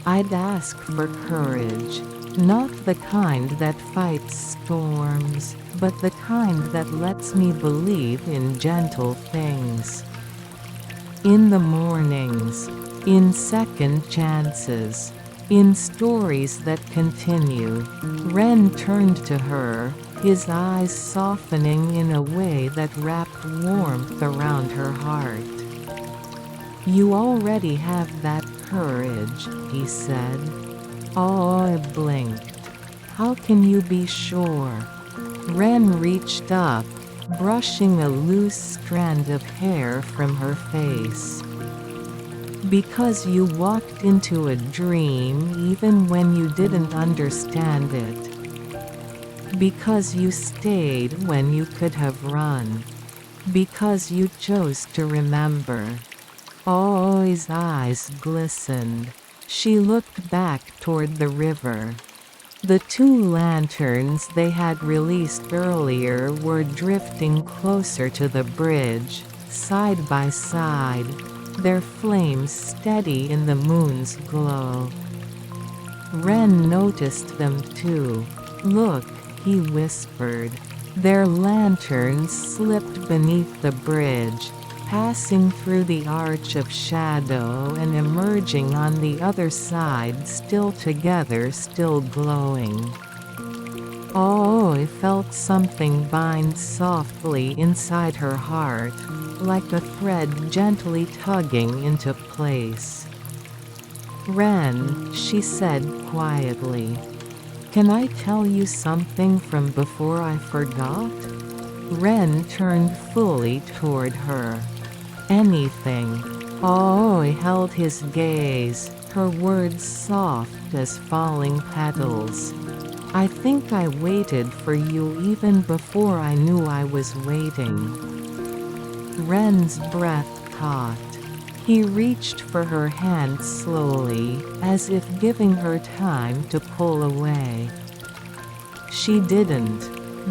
I'd ask for courage. Not the kind that fights storms, but the kind that lets me believe in gentle things. In the mornings. In second chances. In stories that continue. Ren turned to her, his eyes softening in a way that wrapped warmth around her heart. You already have that courage, he said. Aoi blinked. How can you be sure? Ren reached up, brushing a loose strand of hair from her face. Because you walked into a dream even when you didn't understand it. Because you stayed when you could have run. Because you chose to remember. Aoi's eyes glistened. She looked back toward the river. The two lanterns they had released earlier were drifting closer to the bridge, side by side, their flames steady in the moon's glow. Ren noticed them too. Look, he whispered. Their lanterns slipped beneath the bridge, passing through the arch of shadow and emerging on the other side still together, still glowing. Aoi felt something bind softly inside her heart, like a thread gently tugging into place. Ren, she said quietly. Can I tell you something from before I forgot? Ren turned fully toward her. Anything. Aoi held his gaze, her words soft as falling petals. I think I waited for you even before I knew I was waiting. Ren's breath caught. He reached for her hand slowly, as if giving her time to pull away. She didn't.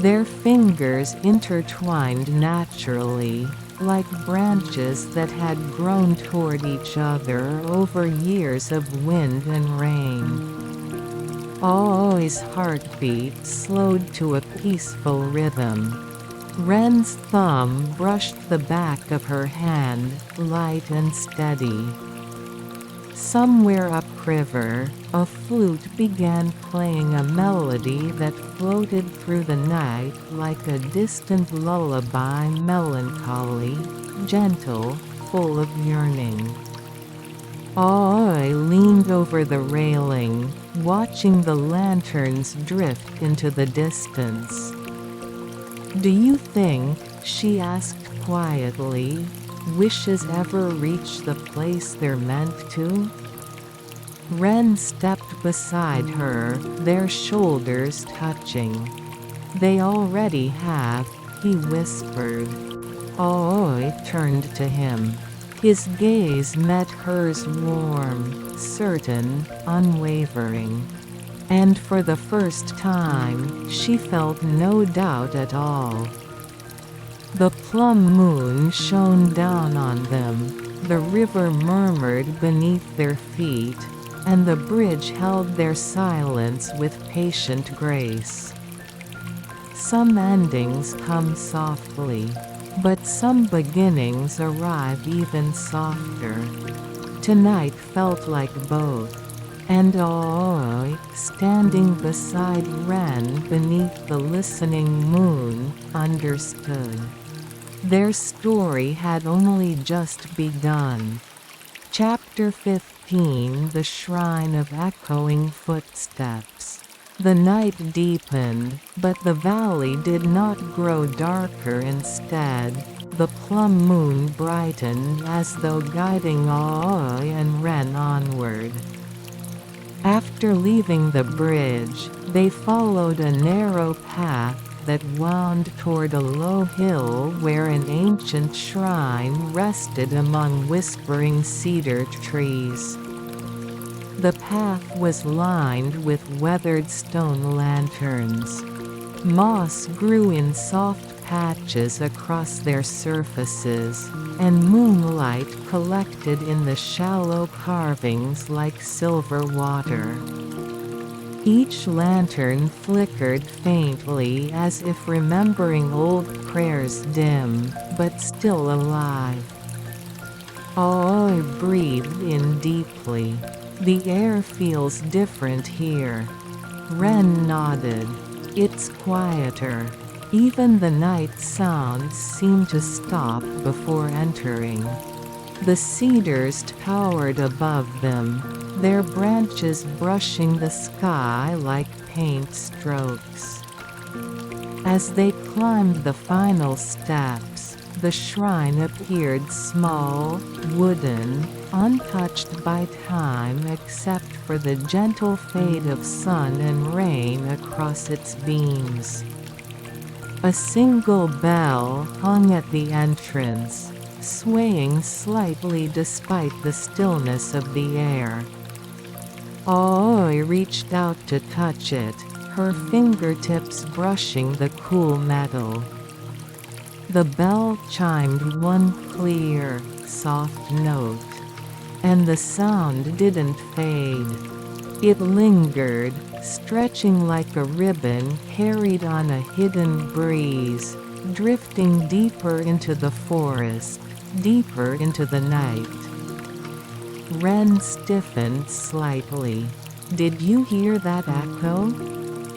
Their fingers intertwined naturally, like branches that had grown toward each other over years of wind and rain. Aoi's heartbeat slowed to a peaceful rhythm. Ren's thumb brushed the back of her hand, light and steady. Somewhere upriver, a flute began playing a melody that floated through the night like a distant lullaby, melancholy, gentle, full of yearning. Aoi leaned over the railing, watching the lanterns drift into the distance. Do you think, she asked quietly, wishes ever reach the place they're meant to? Ren stepped beside her, their shoulders touching. They already have, he whispered. Aoi turned to him. His gaze met hers, warm, certain, unwavering. And for the first time, she felt no doubt at all. The plum moon shone down on them, the river murmured beneath their feet, and the bridge held their silence with patient grace. Some endings come softly, but some beginnings arrive even softer. Tonight felt like both. And Aoi, standing beside Ren beneath the listening moon, understood. Their story had only just begun. Chapter 15 The Shrine of Echoing Footsteps. The night deepened, but the valley did not grow darker. Instead, the plum moon brightened as though guiding Aoi and Ren onward. After leaving the bridge, they followed a narrow path that wound toward a low hill where an ancient shrine rested among whispering cedar trees. The path was lined with weathered stone lanterns. Moss grew in soft patches across their surfaces, and moonlight collected in the shallow carvings like silver water. Each lantern flickered faintly as if remembering old prayers dim, but still alive. Aoi breathed in deeply. The air feels different here. Ren nodded. It's quieter. Even the night sounds seem to stop before entering. The cedars towered above them, their branches brushing the sky like paint strokes. As they climbed the final steps, the shrine appeared small, wooden, untouched by time except for the gentle fade of sun and rain across its beams. A single bell hung at the entrance, swaying slightly despite the stillness of the air. Aoi reached out to touch it, her fingertips brushing the cool metal. The bell chimed one clear, soft note. And the sound didn't fade. It lingered, stretching like a ribbon carried on a hidden breeze, drifting deeper into the forest, deeper into the night. Ren stiffened slightly. Did you hear that echo?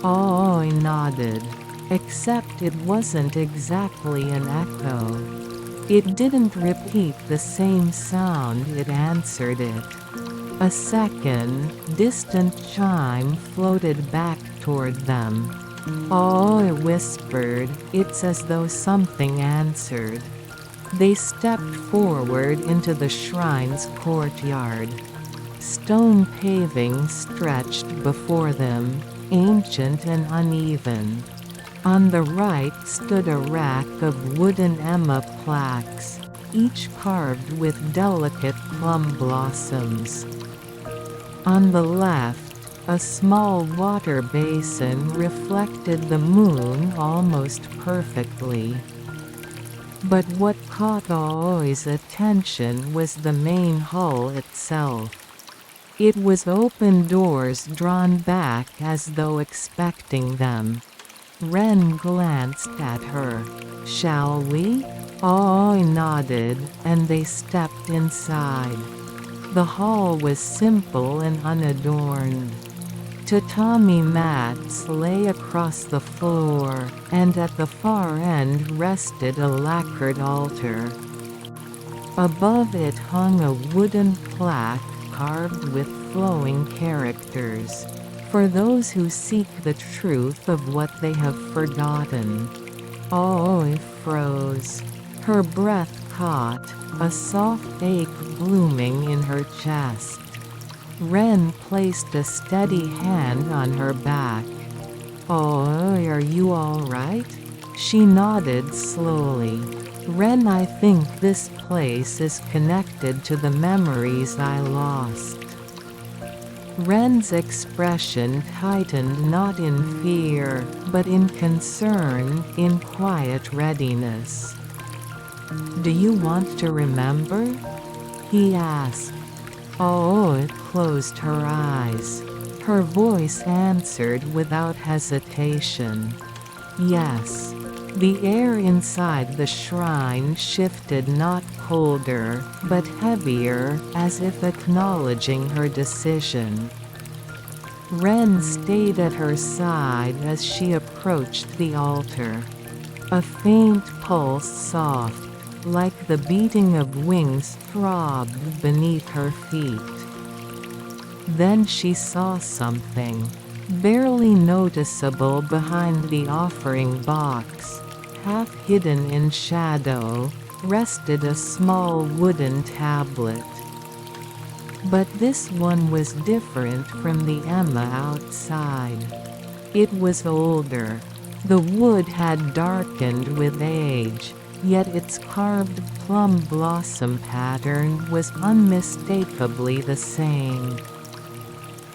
Aoi nodded. Except it wasn't exactly an echo. It didn't repeat the same sound, it answered it. A second, distant chime floated back toward them. Aoi whispered, it's as though something answered. They stepped forward into the shrine's courtyard. Stone paving stretched before them, ancient and uneven. On the right stood a rack of wooden emma plaques, each carved with delicate plum blossoms. On the left, a small water basin reflected the moon almost perfectly. But what caught Aoi's attention was the main hall itself. It was open doors drawn back as though expecting them. Ren glanced at her. Shall we? Aoi nodded, and they stepped inside. The hall was simple and unadorned. Tatami mats lay across the floor, and at the far end rested a lacquered altar. Above it hung a wooden plaque carved with flowing characters. For those who seek the truth of what they have forgotten. Aoi froze. Her breath caught, a soft ache blooming in her chest. Ren placed a steady hand on her back. Aoi, are you all right? She nodded slowly. Ren, I think this place is connected to the memories I lost. Ren's expression tightened not in fear, but in concern, in quiet readiness. Do you want to remember? He asked. Aoi closed her eyes. Her voice answered without hesitation. Yes. The air inside the shrine shifted, not colder, but heavier, as if acknowledging her decision. Ren stayed at her side as she approached the altar. A faint pulse, soft, like the beating of wings, throbbed beneath her feet. Then she saw something. Barely noticeable behind the offering box, half hidden in shadow, rested a small wooden tablet. But this one was different from the emma outside. It was older. The wood had darkened with age, yet its carved plum blossom pattern was unmistakably the same.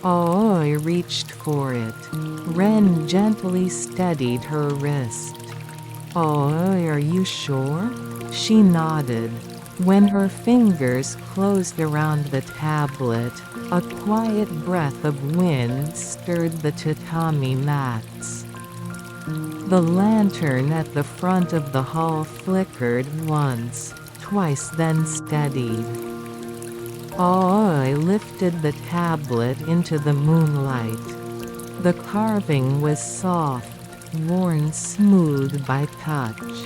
Aoi reached for it. Ren gently steadied her wrist. "Aoi, are you sure?" She nodded. When her fingers closed around the tablet, a quiet breath of wind stirred the tatami mats. The lantern at the front of the hall flickered once, twice, then steadied. Aoi lifted the tablet into the moonlight. The carving was soft, worn smooth by touch.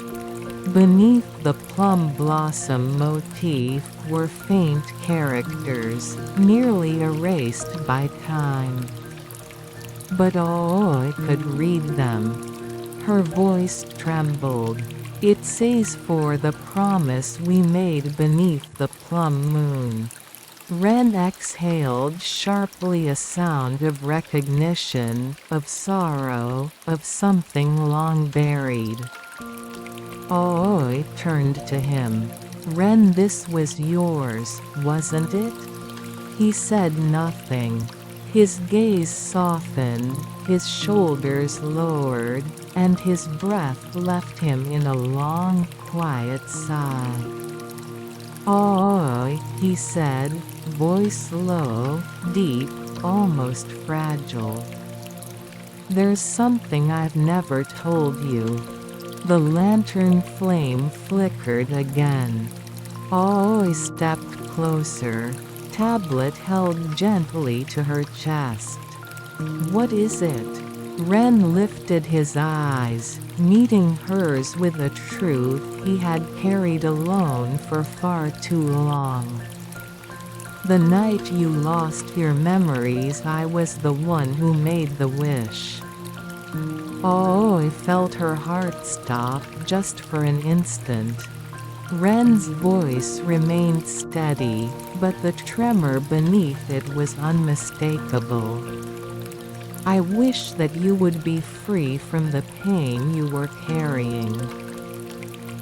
Beneath the plum blossom motif were faint characters, nearly erased by time. But Aoi could read them. Her voice trembled. "It says for the promise we made beneath the plum moon." Ren exhaled sharply, a sound of recognition, of sorrow, of something long buried. Aoi turned to him. "Ren, this was yours, wasn't it?" He said nothing. His gaze softened, his shoulders lowered, and his breath left him in a long, quiet sigh. "Aoi," he said, voice low, deep, almost fragile. "There's something I've never told you." The lantern flame flickered again. Aoi stepped closer, tablet held gently to her chest. "What is it?" Ren lifted his eyes, meeting hers with a truth he had carried alone for far too long. "The night you lost your memories, I was the one who made the wish." Aoi felt her heart stop just for an instant. Ren's voice remained steady, but the tremor beneath it was unmistakable. "I wish that you would be free from the pain you were carrying.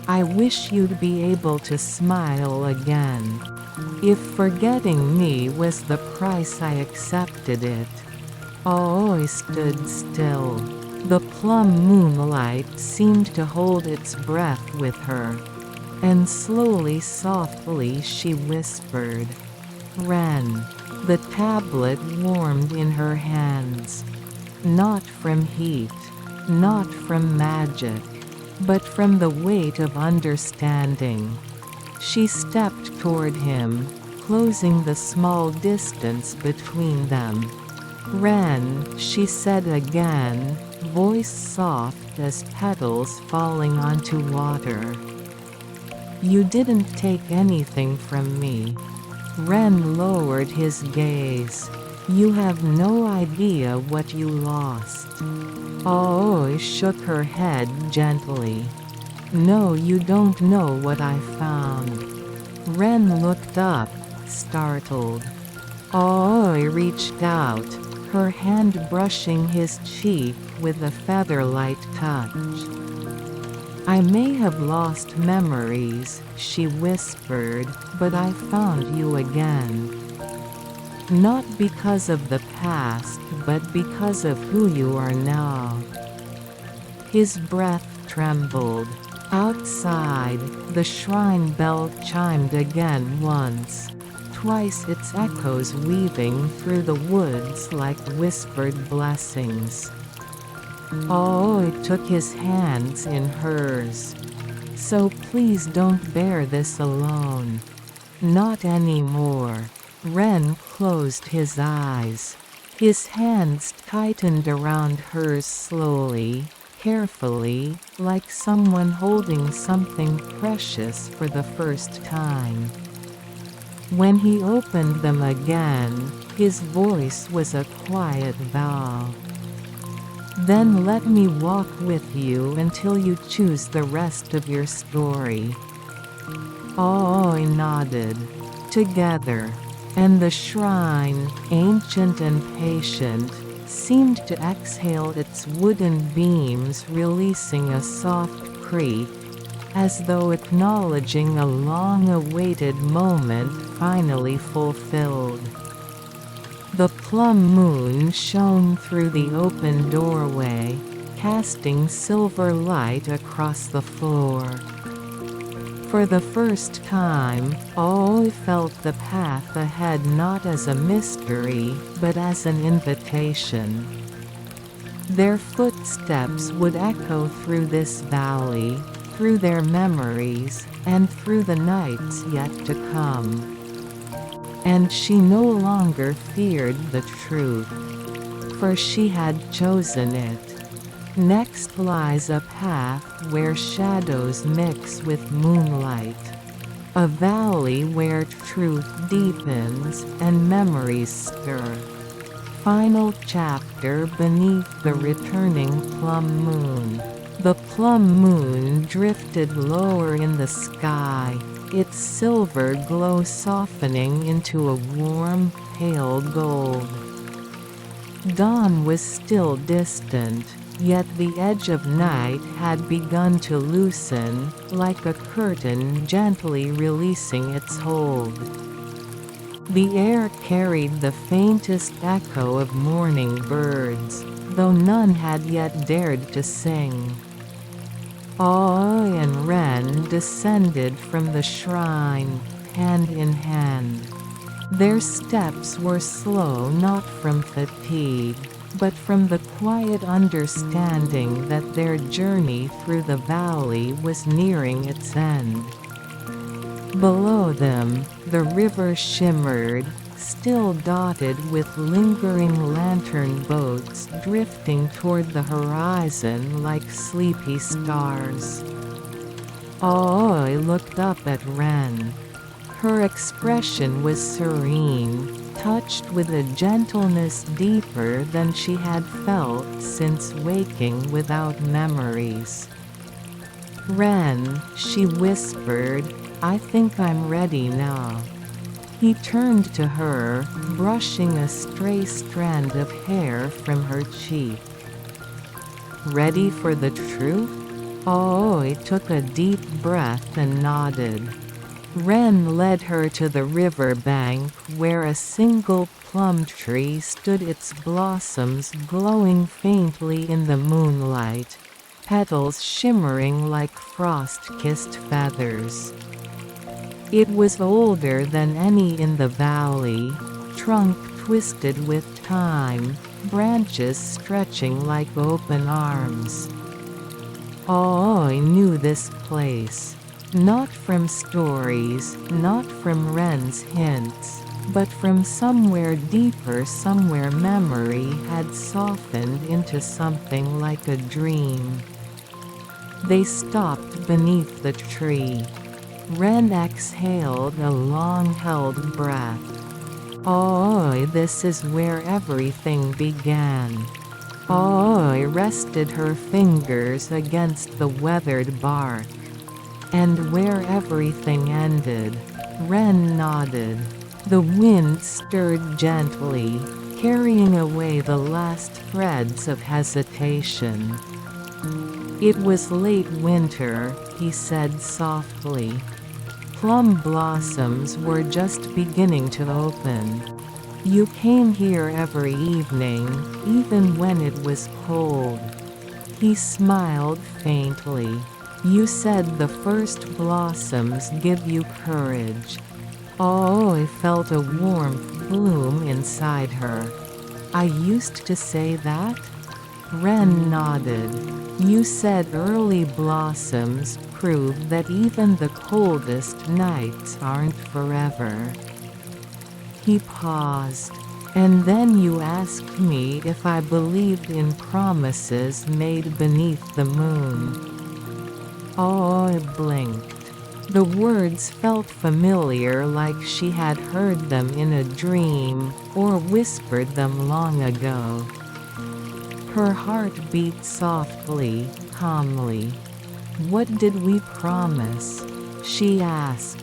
I wish you'd be able to smile again. If forgetting me was the price, I accepted it." Aoi stood still. The plum moonlight seemed to hold its breath with her. And slowly, softly she whispered, "Ren." The tablet warmed in her hands. Not from heat, not from magic, but from the weight of understanding. She stepped toward him, closing the small distance between them. "Ren," she said again, voice soft as petals falling onto water. "You didn't take anything from me." Ren lowered his gaze. "You have no idea what you lost." Aoi shook her head gently. "No, you don't know what I found." Ren looked up, startled. Aoi reached out, her hand brushing his cheek with a feather-light touch. "I may have lost memories," she whispered, "but I found you again. Not because of the past, but because of who you are now." His breath trembled. Outside, the shrine bell chimed again once. Twice, its echoes weaving through the woods like whispered blessings. Aoi took his hands in hers. "So please don't bear this alone. Not anymore." Ren closed his eyes. His hands tightened around hers slowly, carefully, like someone holding something precious for the first time. When he opened them again, his voice was a quiet vow. "Then let me walk with you until you choose the rest of your story." Aoi nodded. Together. And the shrine, ancient and patient, seemed to exhale its wooden beams, releasing a soft creak, as though acknowledging a long-awaited moment finally fulfilled. The plum moon shone through the open doorway, casting silver light across the floor. For the first time, Aoi felt the path ahead not as a mystery, but as an invitation. Their footsteps would echo through this valley, through their memories, and through the nights yet to come. And she no longer feared the truth, for she had chosen it. Next lies a path where shadows mix with moonlight. A valley where truth deepens and memories stir. Final chapter beneath the returning plum moon. The plum moon drifted lower in the sky, its silver glow softening into a warm, pale gold. Dawn was still distant, yet the edge of night had begun to loosen, like a curtain gently releasing its hold. The air carried the faintest echo of morning birds, though none had yet dared to sing. Aoi and Ren descended from the shrine, hand in hand. Their steps were slow not from fatigue, but from the quiet understanding that their journey through the valley was nearing its end. Below them, the river shimmered, still dotted with lingering lantern boats drifting toward the horizon like sleepy stars. Aoi looked up at Ren. Her expression was serene, touched with a gentleness deeper than she had felt since waking without memories. "Ren," she whispered, "I think I'm ready now." He turned to her, brushing a stray strand of hair from her cheek. "Ready for the truth?" Aoi took a deep breath and nodded. Ren led her to the river bank where a single plum tree stood, its blossoms glowing faintly in the moonlight, petals shimmering like frost-kissed feathers. It was older than any in the valley, trunk twisted with time, branches stretching like open arms. Aoi knew this place. Not from stories, not from Ren's hints, but from somewhere deeper, somewhere memory had softened into something like a dream. They stopped beneath the tree. Ren exhaled a long-held breath. "Aoi, this is where everything began." Aoi rested her fingers against the weathered bark. "And where everything ended." Ren nodded. The wind stirred gently, carrying away the last threads of hesitation. "It was late winter," he said softly. "Plum blossoms were just beginning to open. You came here every evening, even when it was cold." He smiled faintly. "You said the first blossoms give you courage." Aoi felt a warmth bloom inside her. "I used to say that?" Ren nodded. "You said early blossoms prove that even the coldest nights aren't forever." He paused. "And then you asked me if I believed in promises made beneath the moon." Aoi blinked. The words felt familiar, like she had heard them in a dream, or whispered them long ago. Her heart beat softly, calmly. "What did we promise?" she asked.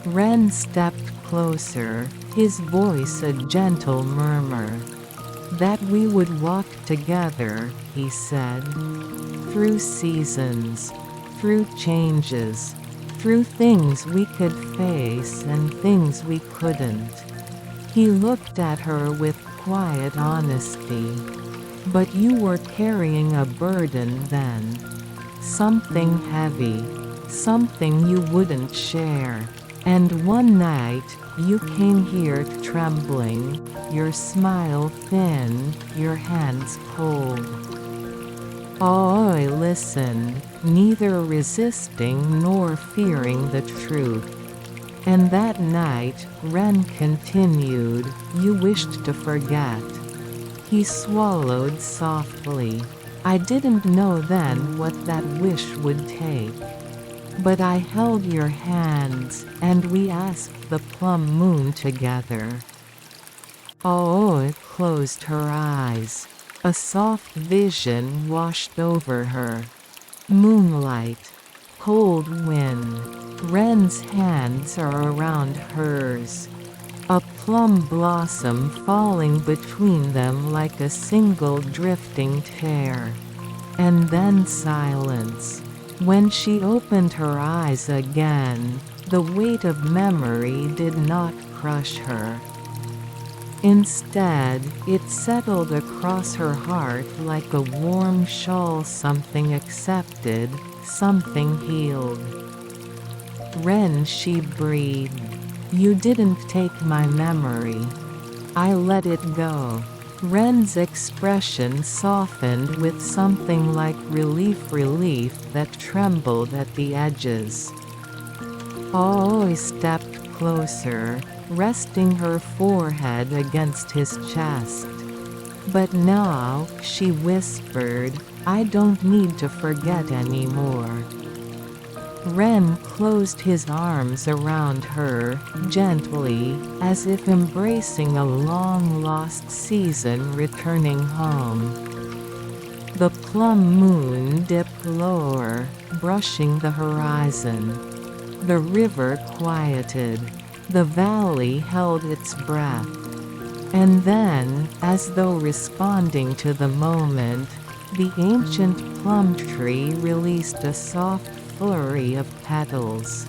Ren stepped closer, his voice a gentle murmur. "That we would walk together," he said. "Through seasons. Through changes. Through things we could face and things we couldn't." He looked at her with quiet honesty. But you were carrying a burden then. Something heavy. Something you wouldn't share. And one night, you came here trembling, your smile thin, your hands cold. I listened, neither resisting nor fearing the truth. And that night, Ren continued, you wished to forget. He swallowed softly. I didn't know then what that wish would take. But I held your hands, and we asked the plum moon together. Aoi closed her eyes. A soft vision washed over her. Moonlight. Cold wind. Ren's hands are around hers. A plum blossom falling between them like a single drifting tear. And then silence. When she opened her eyes again, the weight of memory did not crush her. Instead, it settled across her heart like a warm shawl, something accepted, something healed. Ren, she breathed. You didn't take my memory. I let it go. Ren's expression softened with something like relief that trembled at the edges. Aoi stepped closer, resting her forehead against his chest. But now, she whispered, I don't need to forget anymore. Ren closed his arms around her, gently, as if embracing a long-lost season returning home. The plum moon dipped lower, brushing the horizon. The river quieted. The valley held its breath. And then, as though responding to the moment, the ancient plum tree released a soft flurry of petals.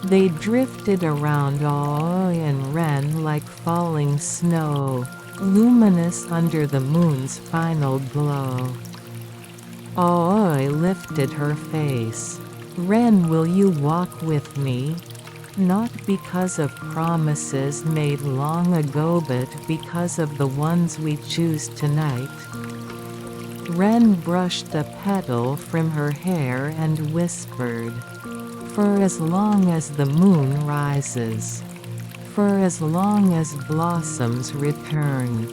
They drifted around Aoi and Ren like falling snow, luminous under the moon's final glow. Aoi lifted her face. Ren, will you walk with me? Not because of promises made long ago, but because of the ones we choose tonight. Ren brushed a petal from her hair and whispered, for as long as the moon rises, for as long as blossoms return,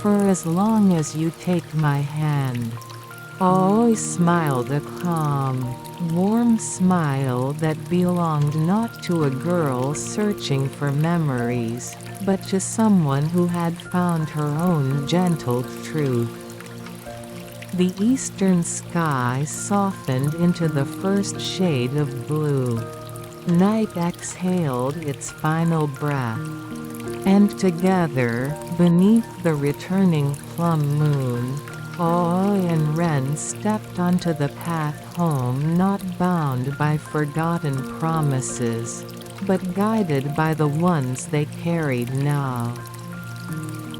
for as long as you take my hand. Aoi smiled a calm, warm smile that belonged not to a girl searching for memories, but to someone who had found her own gentle truth. The eastern sky softened into the first shade of blue. Night exhaled its final breath. And together, beneath the returning plum moon, Aoi and Ren stepped onto the path home, not bound by forgotten promises, but guided by the ones they carried now.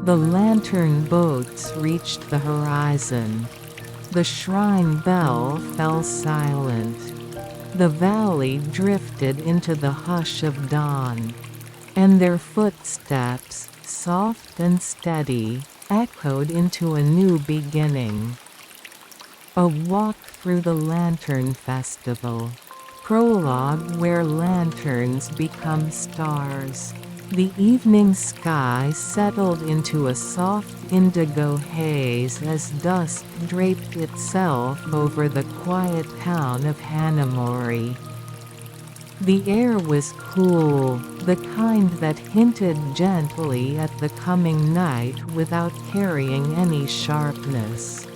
The lantern boats reached the horizon. The shrine bell fell silent. The valley drifted into the hush of dawn. And their footsteps, soft and steady, echoed into a new beginning. A walk through the Lantern Festival. Prologue, where lanterns become stars. The evening sky settled into a soft indigo haze as dusk draped itself over the quiet town of Hanamori. The air was cool, the kind that hinted gently at the coming night without carrying any sharpness.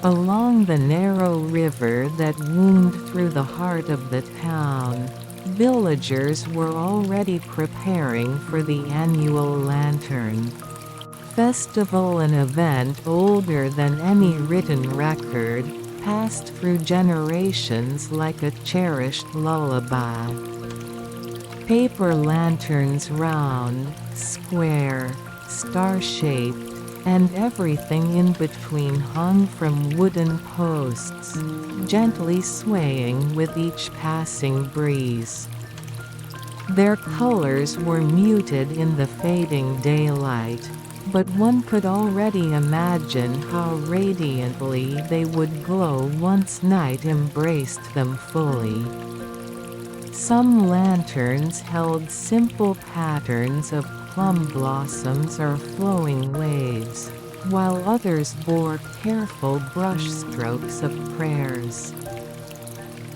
Along the narrow river that wound through the heart of the town, villagers were already preparing for the annual lantern festival, an event older than any written record, passed through generations like a cherished lullaby. Paper lanterns, round, square, star-shaped, and everything in between hung from wooden posts, gently swaying with each passing breeze. Their colors were muted in the fading daylight, but one could already imagine how radiantly they would glow once night embraced them fully. Some lanterns held simple patterns of plum blossoms or flowing waves, while others bore careful brushstrokes of prayers,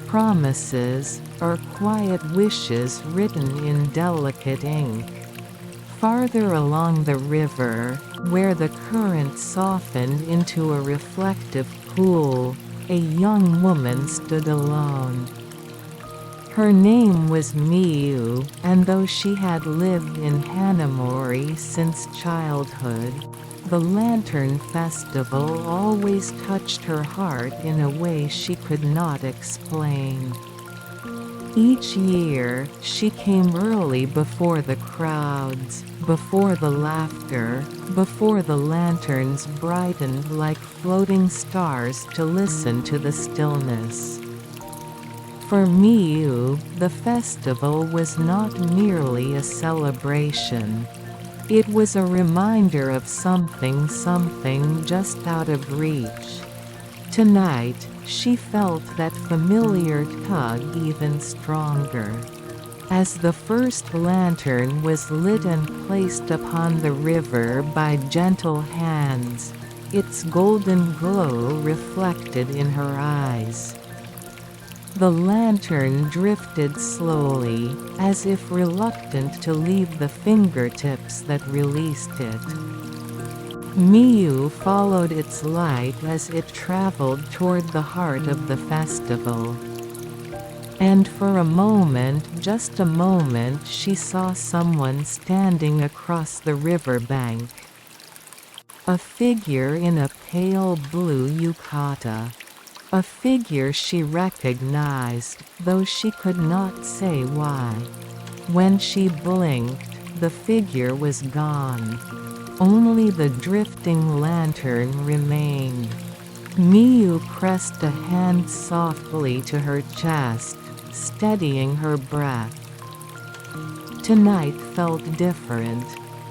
promises, or quiet wishes written in delicate ink. Farther along the river, where the current softened into a reflective pool, a young woman stood alone. Her name was Miyu, and though she had lived in Hanamori since childhood, the Lantern Festival always touched her heart in a way she could not explain. Each year, she came early before the crowds, before the laughter, before the lanterns brightened like floating stars to listen to the stillness. For Miyu, the festival was not merely a celebration. It was a reminder of something just out of reach. Tonight, she felt that familiar tug even stronger. As the first lantern was lit and placed upon the river by gentle hands, its golden glow reflected in her eyes. The lantern drifted slowly, as if reluctant to leave the fingertips that released it. Miyu followed its light as it traveled toward the heart of the festival. And for a moment, just a moment, she saw someone standing across the riverbank. A figure in a pale blue yukata. A figure she recognized, though she could not say why. When she blinked, the figure was gone. Only the drifting lantern remained. Miyu pressed a hand softly to her chest, steadying her breath. Tonight felt different,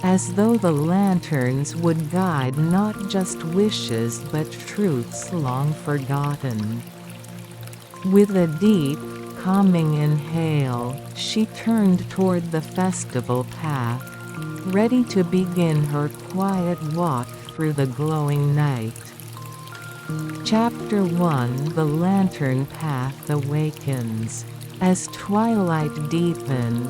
as though the lanterns would guide not just wishes but truths long forgotten. With a deep, calming inhale, she turned toward the festival path, ready to begin her quiet walk through the glowing night. Chapter 1: The Lantern Path Awakens. As twilight deepened,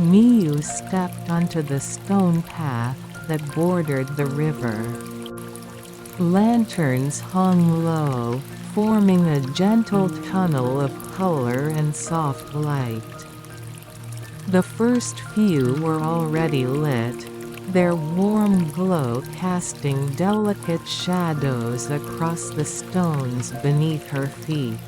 Miyu stepped onto the stone path that bordered the river. Lanterns hung low, forming a gentle tunnel of color and soft light. The first few were already lit, their warm glow casting delicate shadows across the stones beneath her feet.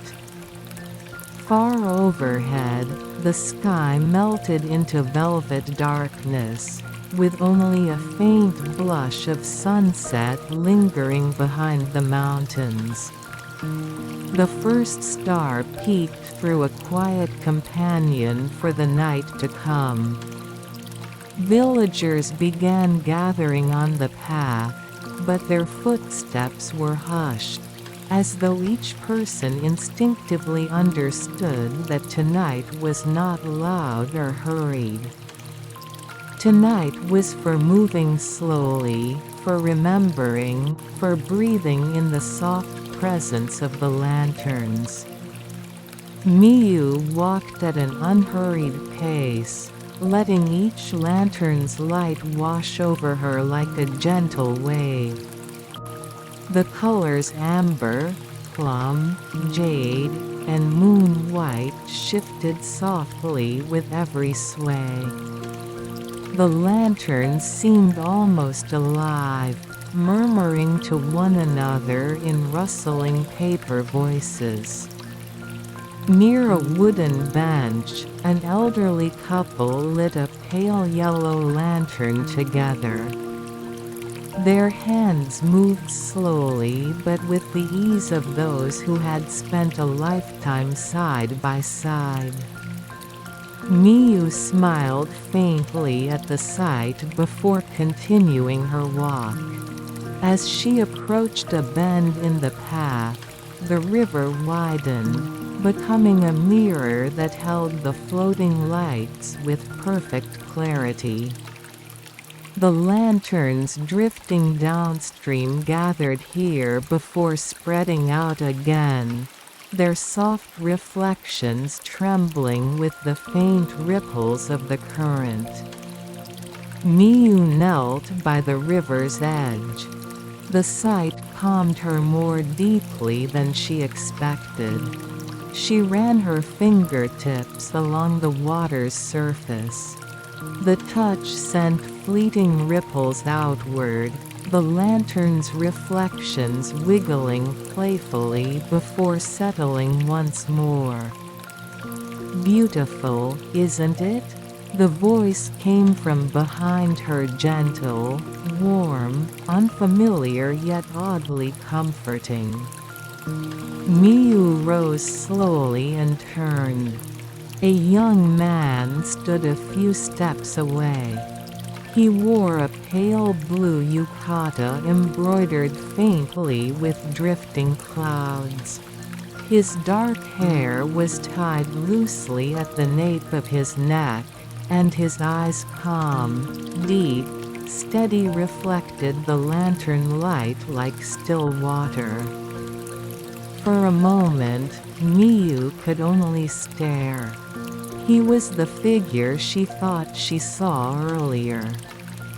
Far overhead, the sky melted into velvet darkness, with only a faint blush of sunset lingering behind the mountains. The first star peeked through a quiet companion for the night to come. Villagers began gathering on the path, but their footsteps were hushed, as though each person instinctively understood that tonight was not loud or hurried. Tonight was for moving slowly, for remembering, for breathing in the soft presence of the lanterns. Miyu walked at an unhurried pace, letting each lantern's light wash over her like a gentle wave. The colors amber, plum, jade, and moon white shifted softly with every sway. The lanterns seemed almost alive, murmuring to one another in rustling paper voices. Near a wooden bench, an elderly couple lit a pale yellow lantern together. Their hands moved slowly but with the ease of those who had spent a lifetime side by side. Miyu smiled faintly at the sight before continuing her walk. As she approached a bend in the path, the river widened, becoming a mirror that held the floating lights with perfect clarity. The lanterns drifting downstream gathered here before spreading out again, their soft reflections trembling with the faint ripples of the current. Miyu knelt by the river's edge. The sight calmed her more deeply than she expected. She ran her fingertips along the water's surface. The touch sent fleeting ripples outward, the lantern's reflections wiggling playfully before settling once more. "Beautiful, isn't it?" The voice came from behind her, gentle, warm, unfamiliar yet oddly comforting. Miyu rose slowly and turned. A young man stood a few steps away. He wore a pale blue yukata embroidered faintly with drifting clouds. His dark hair was tied loosely at the nape of his neck, and his eyes, calm, deep, steady, reflected the lantern light like still water. For a moment, Miyu could only stare. He was the figure she thought she saw earlier.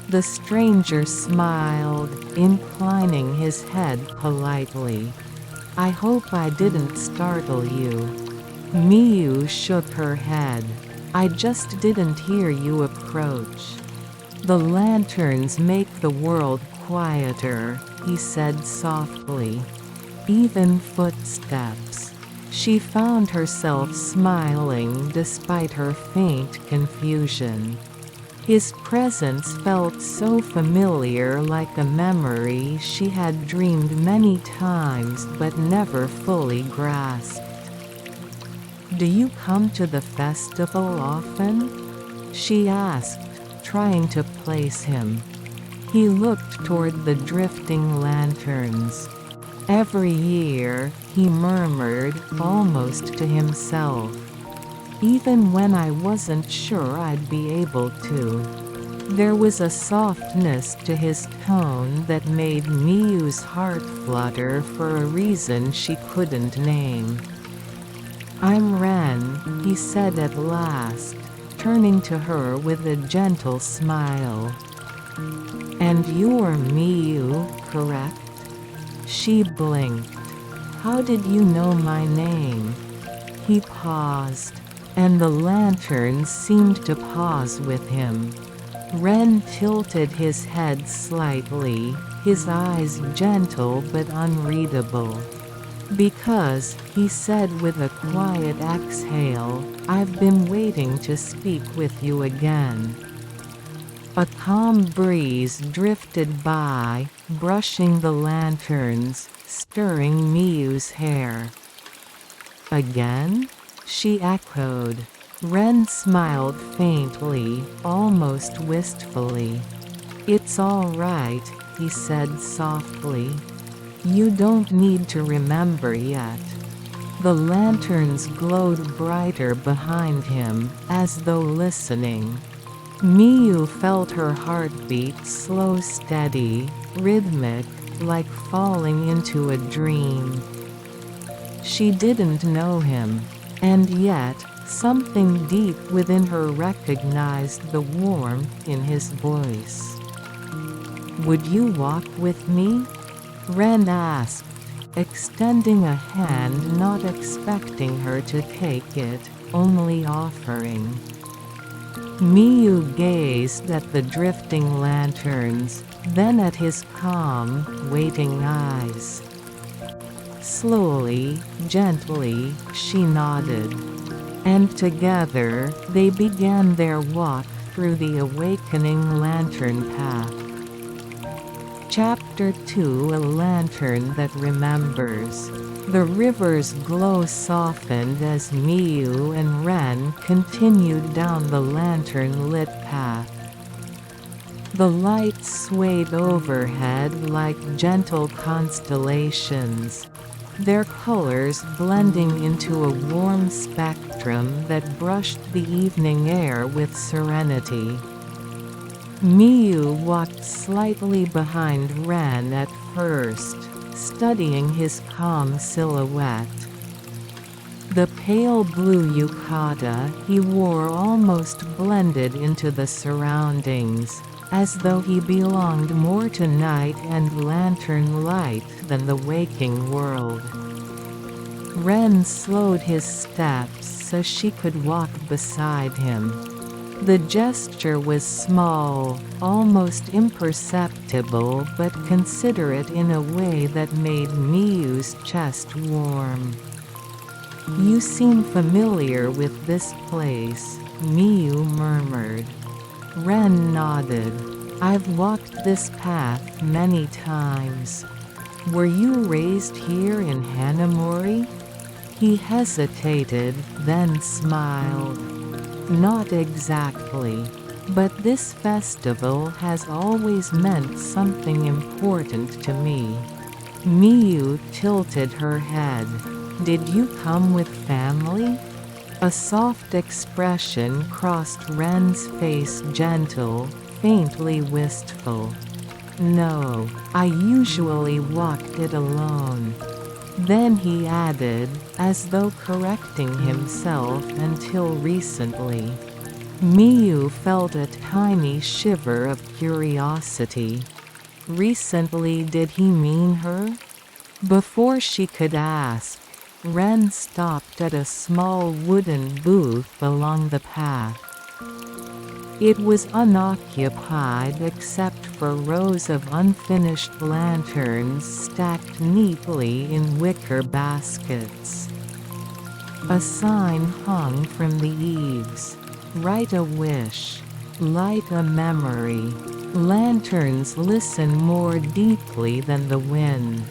The stranger smiled, inclining his head politely. "I hope I didn't startle you." Miyu shook her head. "I just didn't hear you approach." "The lanterns make the world quieter," he said softly. "Even footsteps." She found herself smiling despite her faint confusion. His presence felt so familiar, like a memory she had dreamed many times but never fully grasped. "Do you come to the festival often?" she asked, trying to place him. He looked toward the drifting lanterns. "Every year," he murmured, almost to himself. "Even when I wasn't sure I'd be able to." There was a softness to his tone that made Miyu's heart flutter for a reason she couldn't name. "I'm Ren," he said at last, turning to her with a gentle smile. "And you're Miyu, correct?" She blinked. "How did you know my name?" He paused, and the lanterns seemed to pause with him. Ren tilted his head slightly, his eyes gentle but unreadable. "Because," he said with a quiet exhale, "I've been waiting to speak with you again." A calm breeze drifted by, brushing the lanterns, stirring Miyu's hair. "Again?" she echoed. Ren smiled faintly, almost wistfully. "It's all right," he said softly. "You don't need to remember yet." The lanterns glowed brighter behind him, as though listening. Miyu felt her heartbeat slow, steady, rhythmic, like falling into a dream. She didn't know him, and yet, something deep within her recognized the warmth in his voice. "Would you walk with me?" Ren asked, extending a hand, not expecting her to take it, only offering. Miyu gazed at the drifting lanterns, then at his calm, waiting eyes. Slowly, gently, she nodded. And together, they began their walk through the awakening lantern path. Chapter 2: A Lantern That Remembers. The river's glow softened as Miyu and Ren continued down the lantern-lit path. The light swayed overhead like gentle constellations, their colors blending into a warm spectrum that brushed the evening air with serenity. Miyu walked slightly behind Ren at first, studying his calm silhouette. The pale blue yukata he wore almost blended into the surroundings, as though he belonged more to night and lantern light than the waking world. Ren slowed his steps so she could walk beside him. The gesture was small, almost imperceptible, but considerate in a way that made Miyu's chest warm. "You seem familiar with this place," Miyu murmured. Ren nodded. "I've walked this path many times." "Were you raised here in Hanamori?" He hesitated, then smiled. "Not exactly. But this festival has always meant something important to me." Miyu tilted her head. "Did you come with family?" A soft expression crossed Ren's face, gentle, faintly wistful. "No, I usually walked it alone." Then he added, as though correcting himself, "until recently." Miyu felt a tiny shiver of curiosity. Recently, did he mean her? Before she could ask, Ren stopped at a small wooden booth along the path. It was unoccupied except for rows of unfinished lanterns stacked neatly in wicker baskets. A sign hung from the eaves. "Write a wish. Light a memory." Lanterns listen more deeply than the wind.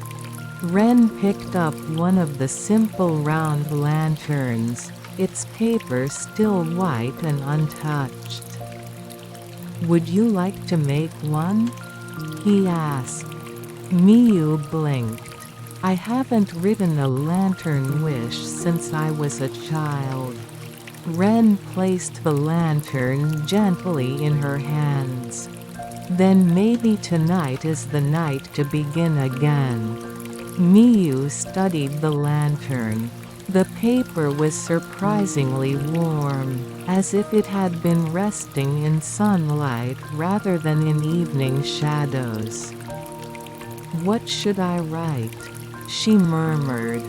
Ren picked up one of the simple round lanterns, its paper still white and untouched. "Would you like to make one?" he asked. Miyu blinked. "I haven't written a lantern wish since I was a child." Ren placed the lantern gently in her hands. "Then maybe tonight is the night to begin again." Miyu studied the lantern. The paper was surprisingly warm, as if it had been resting in sunlight rather than in evening shadows. "What should I write?" she murmured.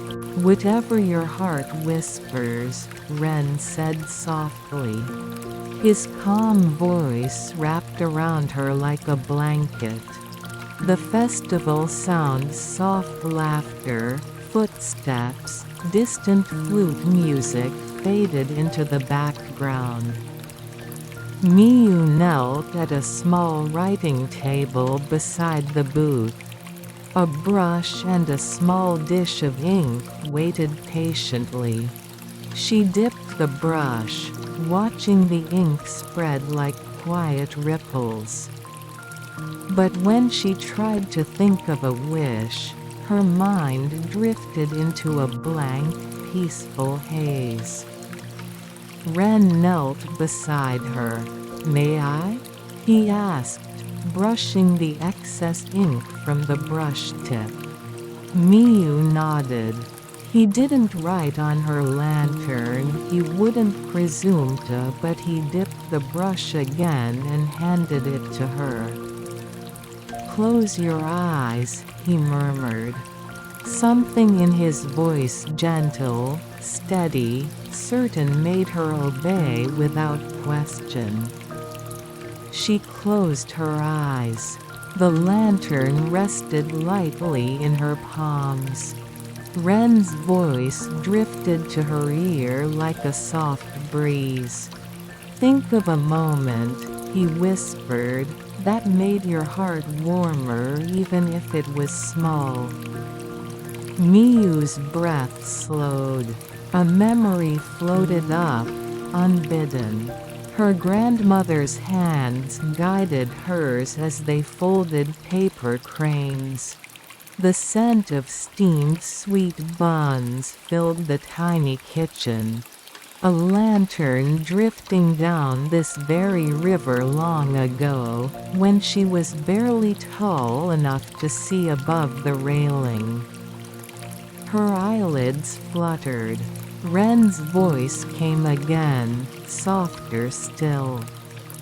"Whatever your heart whispers," Ren said softly. His calm voice wrapped around her like a blanket. The festival sounds, soft laughter, footsteps, distant flute music faded into the background. Miyu knelt at a small writing table beside the booth. A brush and a small dish of ink waited patiently. She dipped the brush, watching the ink spread like quiet ripples. But when she tried to think of a wish, her mind drifted into a blank, peaceful haze. Ren knelt beside her. "May I?" he asked, brushing the excess ink from the brush tip. Miyu nodded. He didn't write on her lantern, he wouldn't presume to, but he dipped the brush again and handed it to her. "Close your eyes," he murmured. Something in his voice, gentle, steady, certain, made her obey without question. She closed her eyes. The lantern rested lightly in her palms. Ren's voice drifted to her ear like a soft breeze. "Think of a moment," he whispered, that made your heart warmer even if it was small. Miyu's breath slowed. A memory floated up, unbidden. Her grandmother's hands guided hers as they folded paper cranes. The scent of steamed sweet buns filled the tiny kitchen. A lantern drifting down this very river long ago, when she was barely tall enough to see above the railing. Her eyelids fluttered. Ren's voice came again, softer still.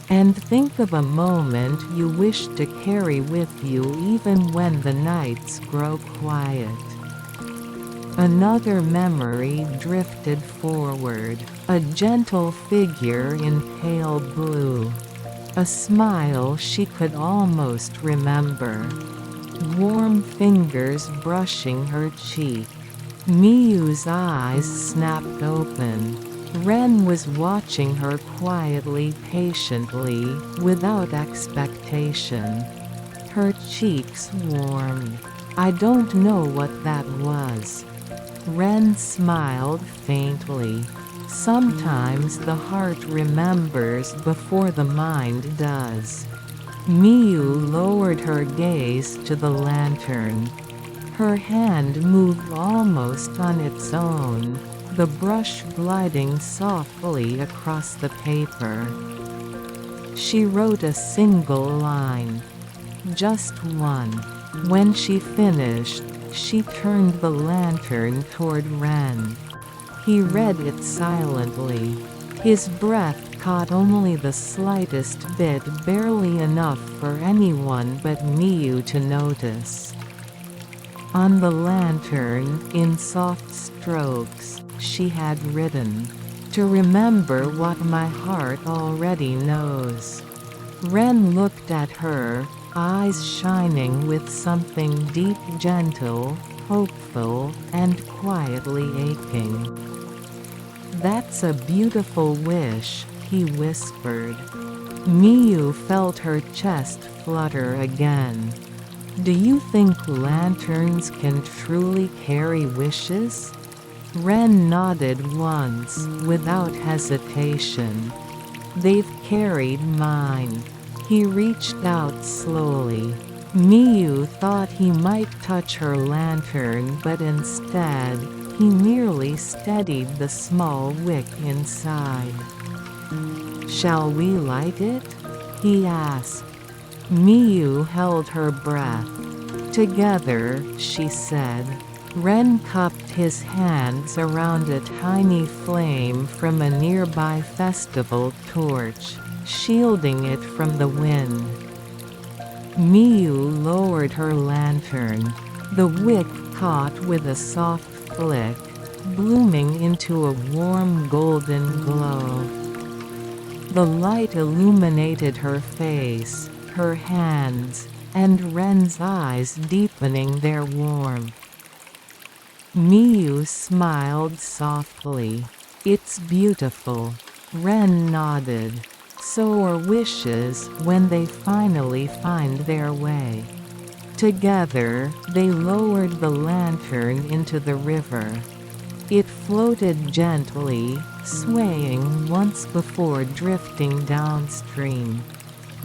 And think of a moment you wish to carry with you even when the nights grow quiet. Another memory drifted forward, a gentle figure in pale blue. A smile she could almost remember. Warm fingers brushing her cheek. Miyu's eyes snapped open. Ren was watching her quietly, patiently, without expectation. Her cheeks warmed. I don't know what that was. Ren smiled faintly. Sometimes the heart remembers before the mind does. Miyu lowered her gaze to the lantern. Her hand moved almost on its own, the brush gliding softly across the paper. She wrote a single line. Just one. When she finished, she turned the lantern toward Ren. He read it silently. His breath caught only the slightest bit, barely enough for anyone but Miyu to notice. On the lantern, in soft strokes, she had written, "To remember what my heart already knows." Ren looked at her, eyes shining with something deep, gentle, hopeful, and quietly aching. "That's a beautiful wish," he whispered. Miyu felt her chest flutter again. "Do you think lanterns can truly carry wishes?" Ren nodded once, without hesitation. "They've carried mine." He reached out slowly. Miyu thought he might touch her lantern, but instead, he merely steadied the small wick inside. "Shall we light it?" he asked. Miyu held her breath. "Together," she said. Ren cupped his hands around a tiny flame from a nearby festival torch, shielding it from the wind. Miyu lowered her lantern. The wick caught with a soft flick, blooming into a warm golden glow. The light illuminated her face, her hands, and Ren's eyes deepening their warmth. Miyu smiled softly. "It's beautiful." Ren nodded. "So are wishes when they finally find their way." Together, they lowered the lantern into the river. It floated gently, swaying once before drifting downstream.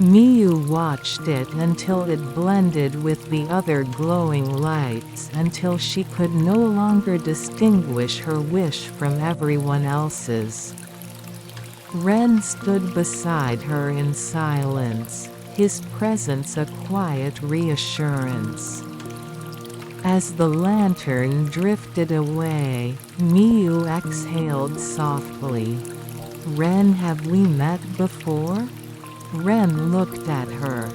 Miyu watched it until it blended with the other glowing lights, until she could no longer distinguish her wish from everyone else's. Ren stood beside her in silence, his presence a quiet reassurance. As the lantern drifted away, Miyu exhaled softly. "Ren, have we met before?" Ren looked at her.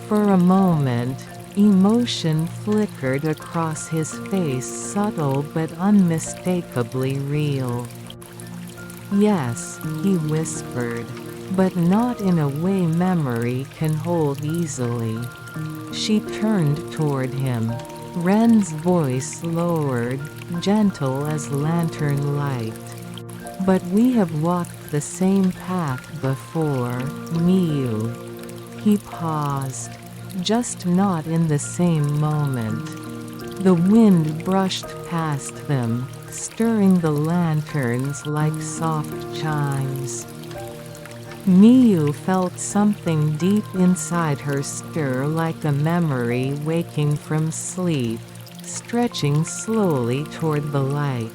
For a moment, emotion flickered across his face, subtle but unmistakably real. "Yes," he whispered, "but not in a way memory can hold easily." She turned toward him. Ren's voice lowered, gentle as lantern light. "But we have walked the same path before, Miyu." He paused, just not in the same moment. The wind brushed past them, stirring the lanterns like soft chimes. Miyu felt something deep inside her stir, like a memory waking from sleep, stretching slowly toward the light.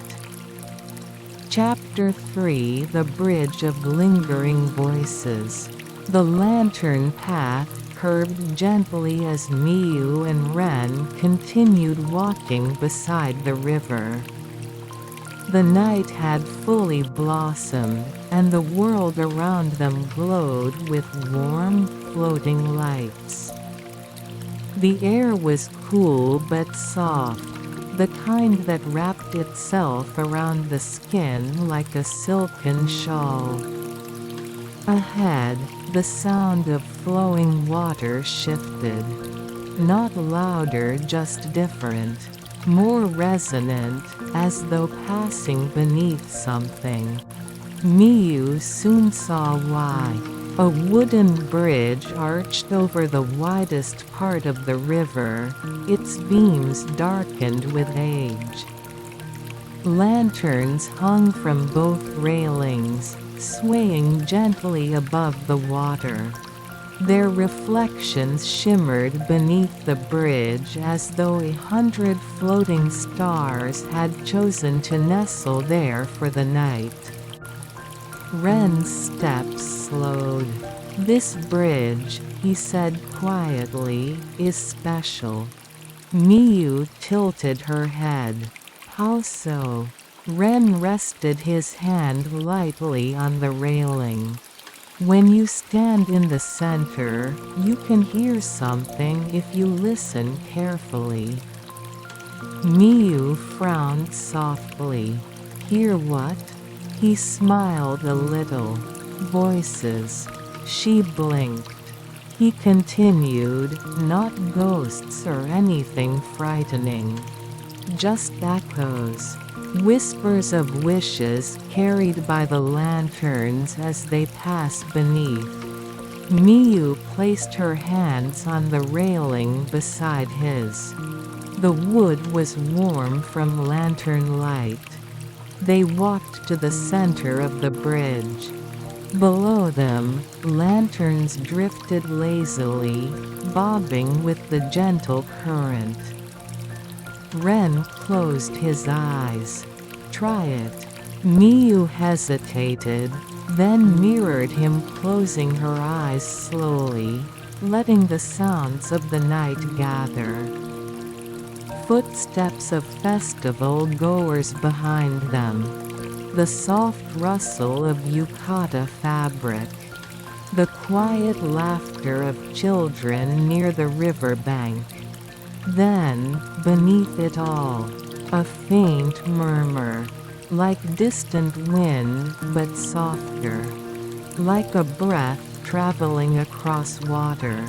Chapter 3: The Bridge of Lingering Voices. The lantern path curved gently as Miyu and Ren continued walking beside the river. The night had fully blossomed, and the world around them glowed with warm, floating lights. The air was cool but soft, the kind that wrapped itself around the skin like a silken shawl. Ahead, the sound of flowing water shifted. Not louder, just different. More resonant, as though passing beneath something. Miyu soon saw why. A wooden bridge arched over the widest part of the river, its beams darkened with age. Lanterns hung from both railings, swaying gently above the water. Their reflections shimmered beneath the bridge as though 100 floating stars had chosen to nestle there for the night. Ren's steps slowed. "This bridge," he said quietly, "is special." Miyu tilted her head. "How so?" Ren rested his hand lightly on the railing. "When you stand in the center, you can hear something if you listen carefully." Miyu frowned softly. "Hear what?" He smiled a little. "Voices." She blinked. He continued, "Not ghosts or anything frightening. Just echoes. Whispers of wishes carried by the lanterns as they pass beneath." Miyu placed her hands on the railing beside his. The wood was warm from lantern light. They walked to the center of the bridge. Below them, lanterns drifted lazily, bobbing with the gentle current. Ren closed his eyes. "Try it." Miyu hesitated, then mirrored him, closing her eyes slowly, letting the sounds of the night gather. Footsteps of festival-goers behind them. The soft rustle of yukata fabric. The quiet laughter of children near the riverbank. Then, beneath it all, a faint murmur, like distant wind but softer. Like a breath traveling across water.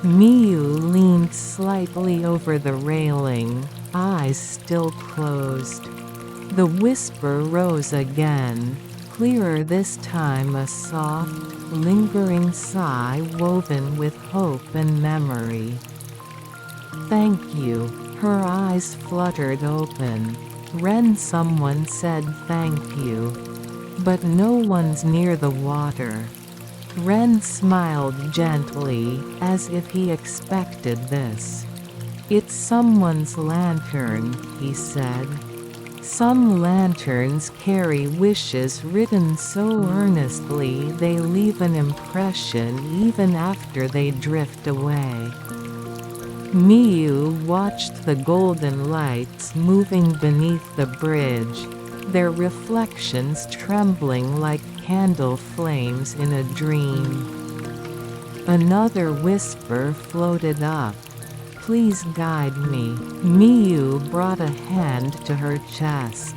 Miyu leaned slightly over the railing, eyes still closed. The whisper rose again, clearer this time, a soft, lingering sigh woven with hope and memory. "Thank you." Her eyes fluttered open. "Ren, someone said thank you. But no one's near the water." Ren smiled gently, as if he expected this. "It's someone's lantern," he said. "Some lanterns carry wishes written so earnestly they leave an impression even after they drift away." Miyu watched the golden lights moving beneath the bridge, their reflections trembling like candle flames in a dream. Another whisper floated up. "Please guide me." Miyu brought a hand to her chest.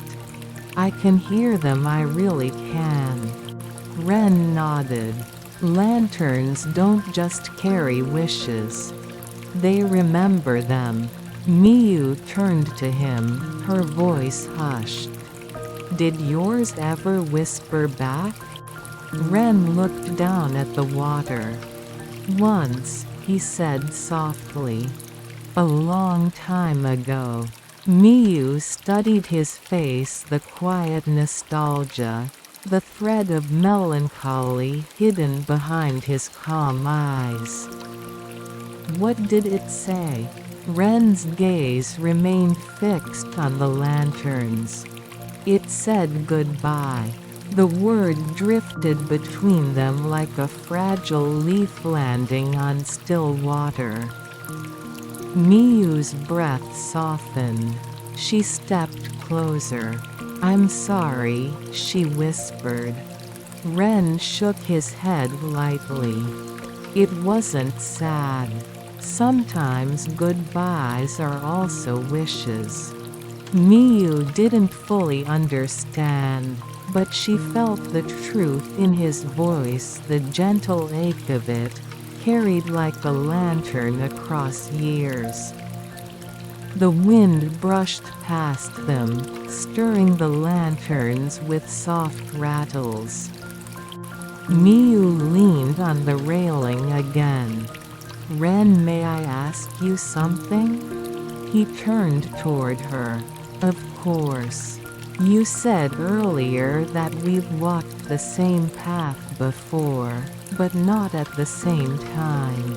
"I can hear them, I really can." Ren nodded. "Lanterns don't just carry wishes. They remember them." Miyu turned to him, her voice hushed. "Did yours ever whisper back?" Ren looked down at the water. "Once," he said softly. "A long time ago." Miyu studied his face, the quiet nostalgia, the thread of melancholy hidden behind his calm eyes. "What did it say?" Ren's gaze remained fixed on the lanterns. "It said goodbye." The word drifted between them like a fragile leaf landing on still water. Miyu's breath softened. She stepped closer. "I'm sorry," she whispered. Ren shook his head lightly. It wasn't sad. Sometimes goodbyes are also wishes. Miyu didn't fully understand, but she felt the truth in his voice, the gentle ache of it, carried like a lantern across years. The wind brushed past them, stirring the lanterns with soft rattles. Miyu leaned on the railing again. "Ren, may I ask you something?" He turned toward her. "Of course. You said earlier that we've walked the same path before, but not at the same time."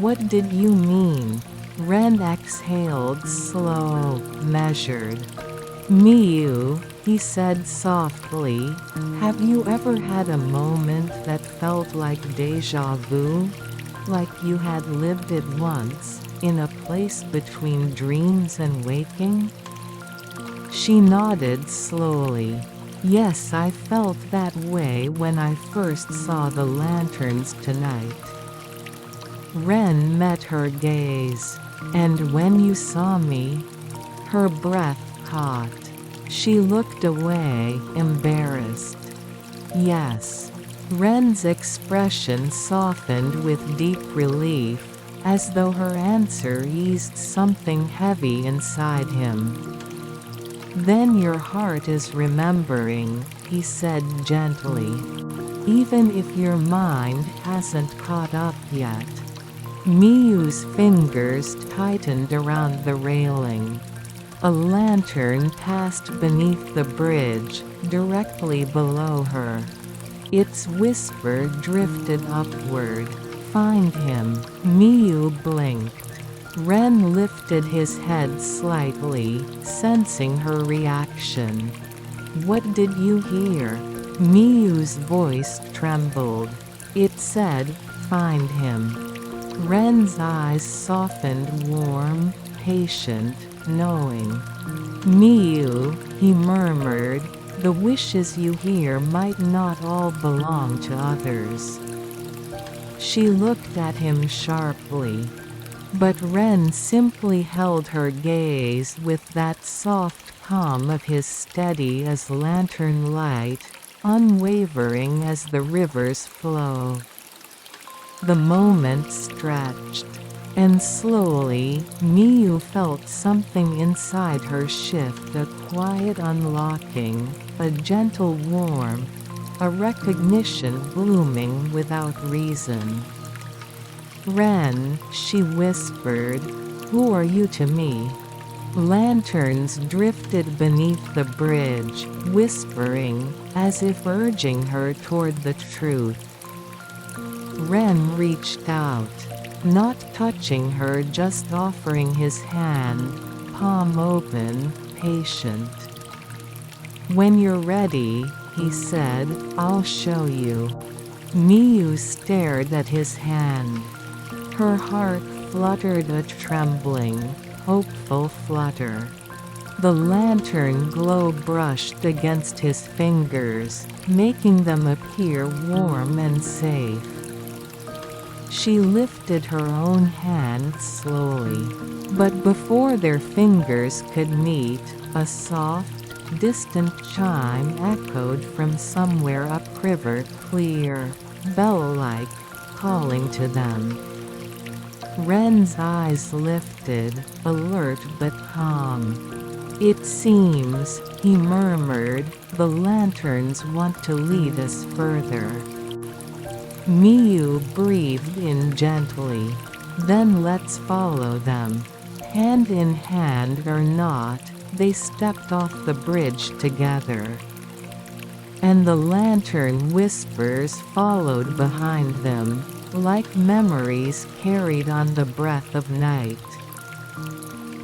"What did you mean?" Ren exhaled, slow, measured. "Miyu," he said softly, "have you ever had a moment that felt like déjà vu? Like you had lived it once, in a place between dreams and waking?" She nodded slowly. "Yes, I felt that way when I first saw the lanterns tonight." Ren met her gaze. "And when you saw me?" Her breath caught. She looked away, embarrassed. "Yes." Ren's expression softened with deep relief, as though her answer eased something heavy inside him. "Then your heart is remembering," he said gently. "Even if your mind hasn't caught up yet." Miyu's fingers tightened around the railing. A lantern passed beneath the bridge, directly below her. Its whisper drifted upward. "Find him." Miyu blinked. Ren lifted his head slightly, sensing her reaction. "What did you hear?" Miyu's voice trembled. It said, "Find him." Ren's eyes softened, warm, patient, knowing. "Miyu," he murmured, "the wishes you hear might not all belong to others." She looked at him sharply. But Ren simply held her gaze with that soft calm of his, steady as lantern light, unwavering as the river's flow. The moment stretched. And slowly, Miyu felt something inside her shift, a quiet unlocking, a gentle warmth, a recognition blooming without reason. "Ren," she whispered, "who are you to me?" Lanterns drifted beneath the bridge, whispering, as if urging her toward the truth. Ren reached out. Not touching her, just offering his hand, palm open, patient. "When you're ready," he said, "I'll show you." Miyu stared at his hand. Her heart fluttered, a trembling, hopeful flutter. The lantern glow brushed against his fingers, making them appear warm and safe. She lifted her own hand slowly. But before their fingers could meet, a soft, distant chime echoed from somewhere upriver, clear, bell-like, calling to them. Ren's eyes lifted, alert but calm. "It seems," he murmured, "the lanterns want to lead us further." Miyu breathed in gently. Then let's follow them. Hand in hand or not, they stepped off the bridge together. And the lantern whispers followed behind them, like memories carried on the breath of night.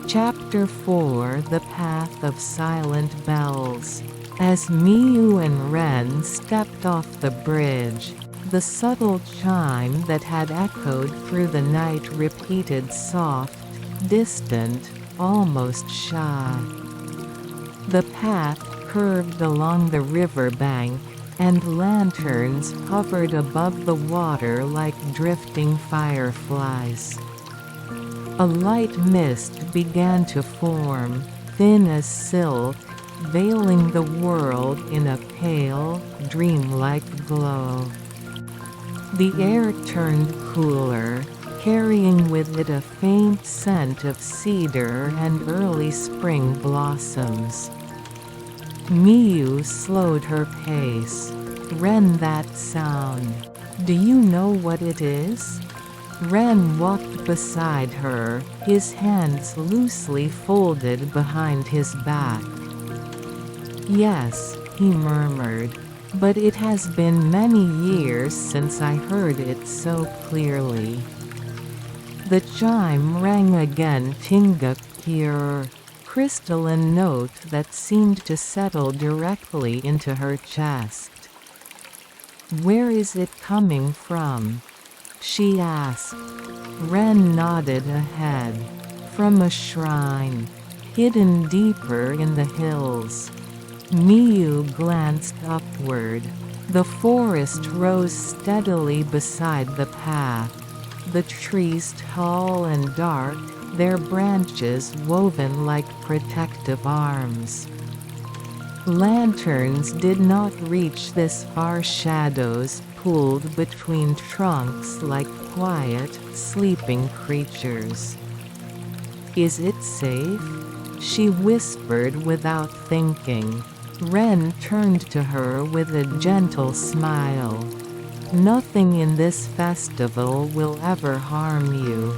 Chapter 4: The Path of Silent Bells. As Miyu and Ren stepped off the bridge, the subtle chime that had echoed through the night repeated soft, distant, almost shy. The path curved along the river bank, and lanterns hovered above the water like drifting fireflies. A light mist began to form, thin as silk, veiling the world in a pale, dreamlike glow. The air turned cooler, carrying with it a faint scent of cedar and early spring blossoms. Miyu slowed her pace. Ren, that sound. Do you know what it is? Ren walked beside her, his hands loosely folded behind his back. Yes, he murmured. But it has been many years since I heard it so clearly. The chime rang again, tinga pure, crystalline note that seemed to settle directly into her chest. Where is it coming from? She asked. Ren nodded ahead. From a shrine, hidden deeper in the hills. Miyu glanced upward. The forest rose steadily beside the path, the trees tall and dark, their branches woven like protective arms. Lanterns did not reach this far, shadows pooled between trunks like quiet, sleeping creatures. Is it safe? She whispered without thinking. Ren turned to her with a gentle smile. Nothing in this festival will ever harm you.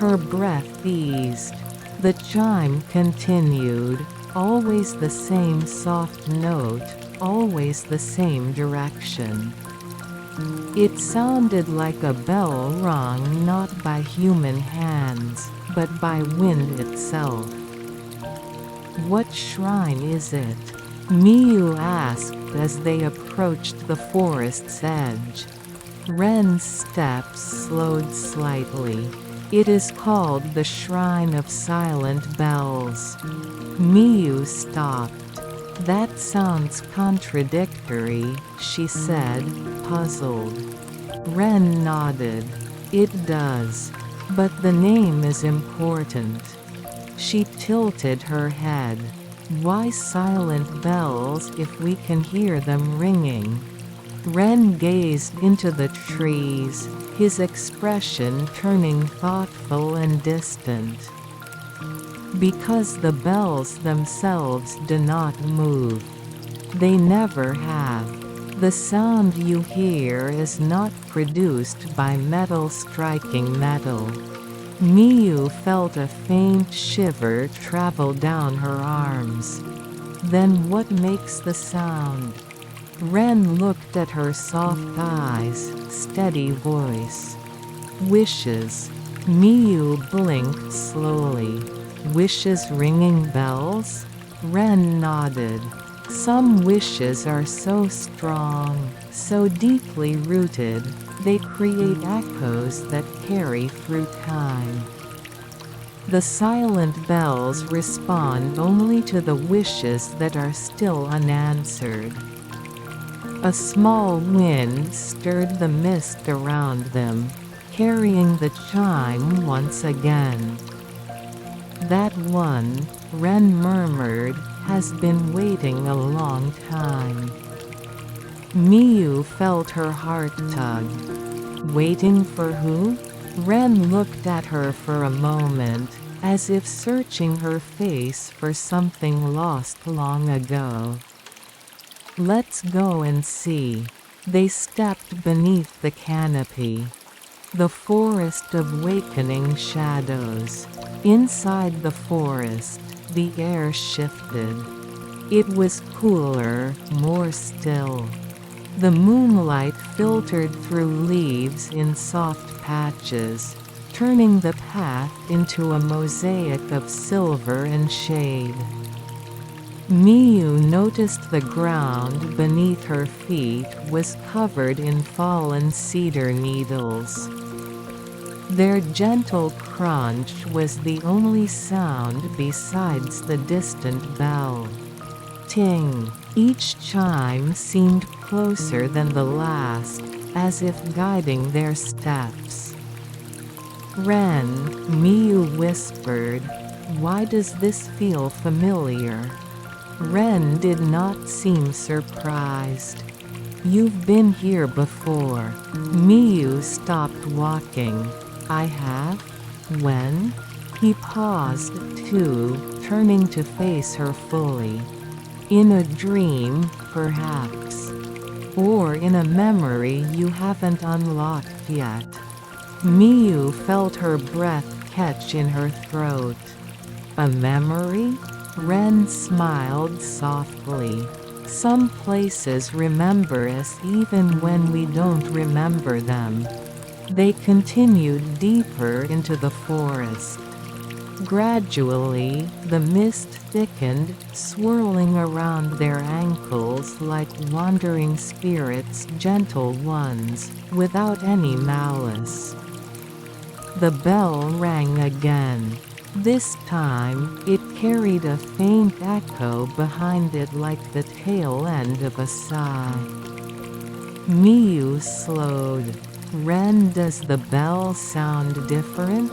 Her breath eased. The chime continued, always the same soft note, always the same direction. It sounded like a bell rung not by human hands, but by wind itself. What shrine is it? Miyu asked as they approached the forest's edge. Ren's steps slowed slightly. It is called the Shrine of Silent Bells. Miyu stopped. That sounds contradictory, she said, puzzled. Ren nodded. It does. But the name is important. She tilted her head. Why silent bells if we can hear them ringing? Ren gazed into the trees, his expression turning thoughtful and distant. Because the bells themselves do not move. They never have. The sound you hear is not produced by metal striking metal. Miyu felt a faint shiver travel down her arms. Then what makes the sound? Ren looked at her soft eyes, steady voice. Wishes. Miyu blinked slowly. Wishes ringing bells? Ren nodded. Some wishes are so strong, so deeply rooted, they create echoes that carry through time. The silent bells respond only to the wishes that are still unanswered. A small wind stirred the mist around them, carrying the chime once again. That one, Ren murmured, has been waiting a long time. Miyu felt her heart tug. Waiting for who? Ren looked at her for a moment, as if searching her face for something lost long ago. Let's go and see. They stepped beneath the canopy. The forest of wakening shadows. Inside the forest, the air shifted. It was cooler, more still. The moonlight filtered through leaves in soft patches, turning the path into a mosaic of silver and shade. Miyu noticed the ground beneath her feet was covered in fallen cedar needles. Their gentle crunch was the only sound besides the distant bell. Ting! Each chime seemed closer than the last, as if guiding their steps. "Ren," Miyu whispered, "why does this feel familiar?" Ren did not seem surprised. "You've been here before." Miyu stopped walking. "I have? When?" He paused too, turning to face her fully. "In a dream, perhaps. Or in a memory you haven't unlocked yet." Miyu felt her breath catch in her throat. "A memory?" Ren smiled softly. "Some places remember us even when we don't remember them." They continued deeper into the forest. Gradually, the mist thickened, swirling around their ankles like wandering spirits, gentle ones, without any malice. The bell rang again. This time, it carried a faint echo behind it like the tail end of a sigh. Miyu slowed. "Ren, does the bell sound different?"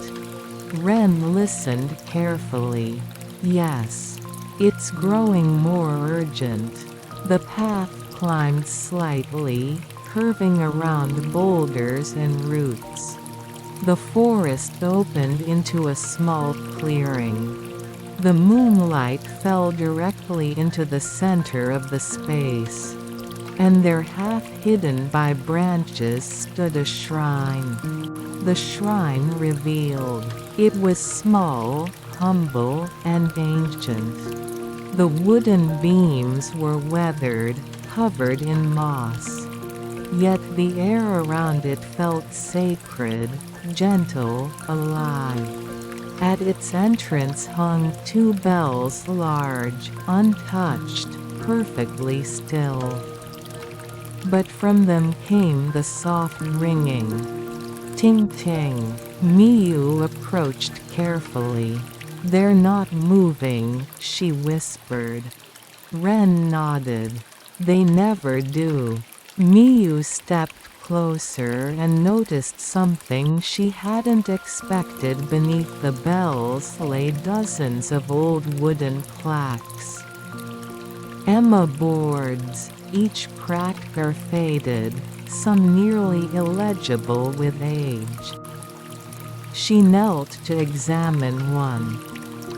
Ren listened carefully. "Yes. It's growing more urgent." The path climbed slightly, curving around boulders and roots. The forest opened into a small clearing. The moonlight fell directly into the center of the space. And there, half hidden by branches, stood a shrine. The shrine revealed. It was small, humble, and ancient. The wooden beams were weathered, covered in moss. Yet the air around it felt sacred, gentle, alive. At its entrance hung two bells, large, untouched, perfectly still. But from them came the soft ringing. Ting-ting. Miyu approached carefully. "They're not moving," she whispered. Ren nodded. "They never do." Miyu stepped closer and noticed something she hadn't expected. Beneath the bells lay dozens of old wooden plaques. Emma boards, each cracked or faded, some nearly illegible with age. She knelt to examine one.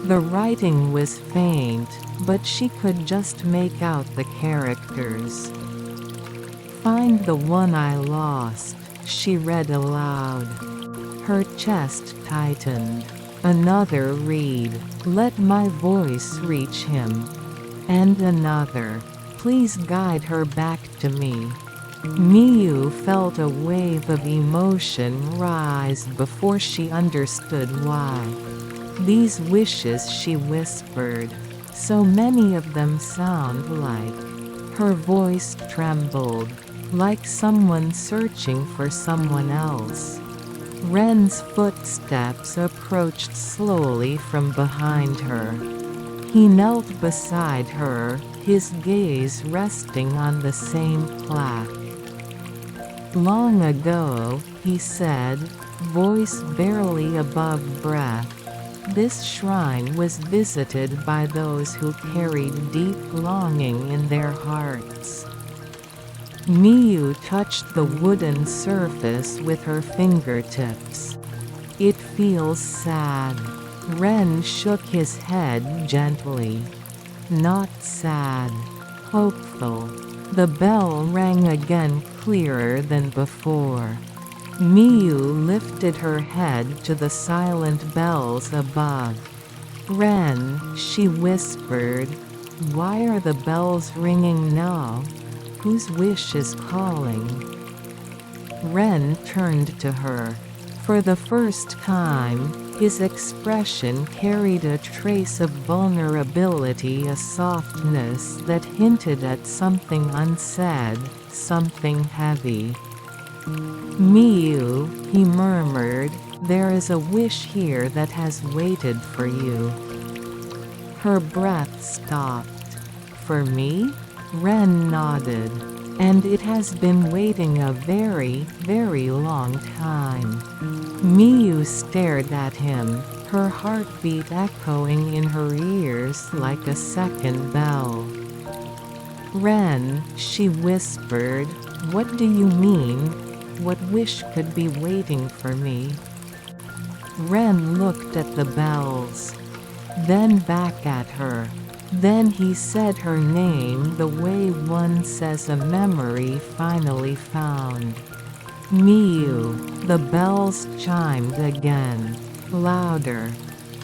The writing was faint, but she could just make out the characters. "Find the one I lost," she read aloud. Her chest tightened. Another read, "Let my voice reach him." And another, "Please guide her back to me." Miyu felt a wave of emotion rise before she understood why. "These wishes," she whispered. "So many of them sound like." Her voice trembled. Like someone searching for someone else. Ren's footsteps approached slowly from behind her. He knelt beside her, his gaze resting on the same plaque. "Long ago," he said, voice barely above breath, "this shrine was visited by those who carried deep longing in their hearts." Miyu touched the wooden surface with her fingertips. "It feels sad." Ren shook his head gently. "Not sad. Hopeful." The bell rang again clearer than before. Miyu lifted her head to the silent bells above. "Ren," she whispered, "why are the bells ringing now? Whose wish is calling?" Ren turned to her. For the first time, his expression carried a trace of vulnerability, a softness that hinted at something unsaid, something heavy. "Miyu," he murmured, "there is a wish here that has waited for you." Her breath stopped. "For me?" Ren nodded. "And it has been waiting a very, very long time." Miyu stared at him, her heartbeat echoing in her ears like a second bell. "Ren," she whispered, "what do you mean? What wish could be waiting for me?" Ren looked at the bells. Then back at her. Then he said her name the way one says a memory finally found. "Miyu." The bells chimed again. Louder.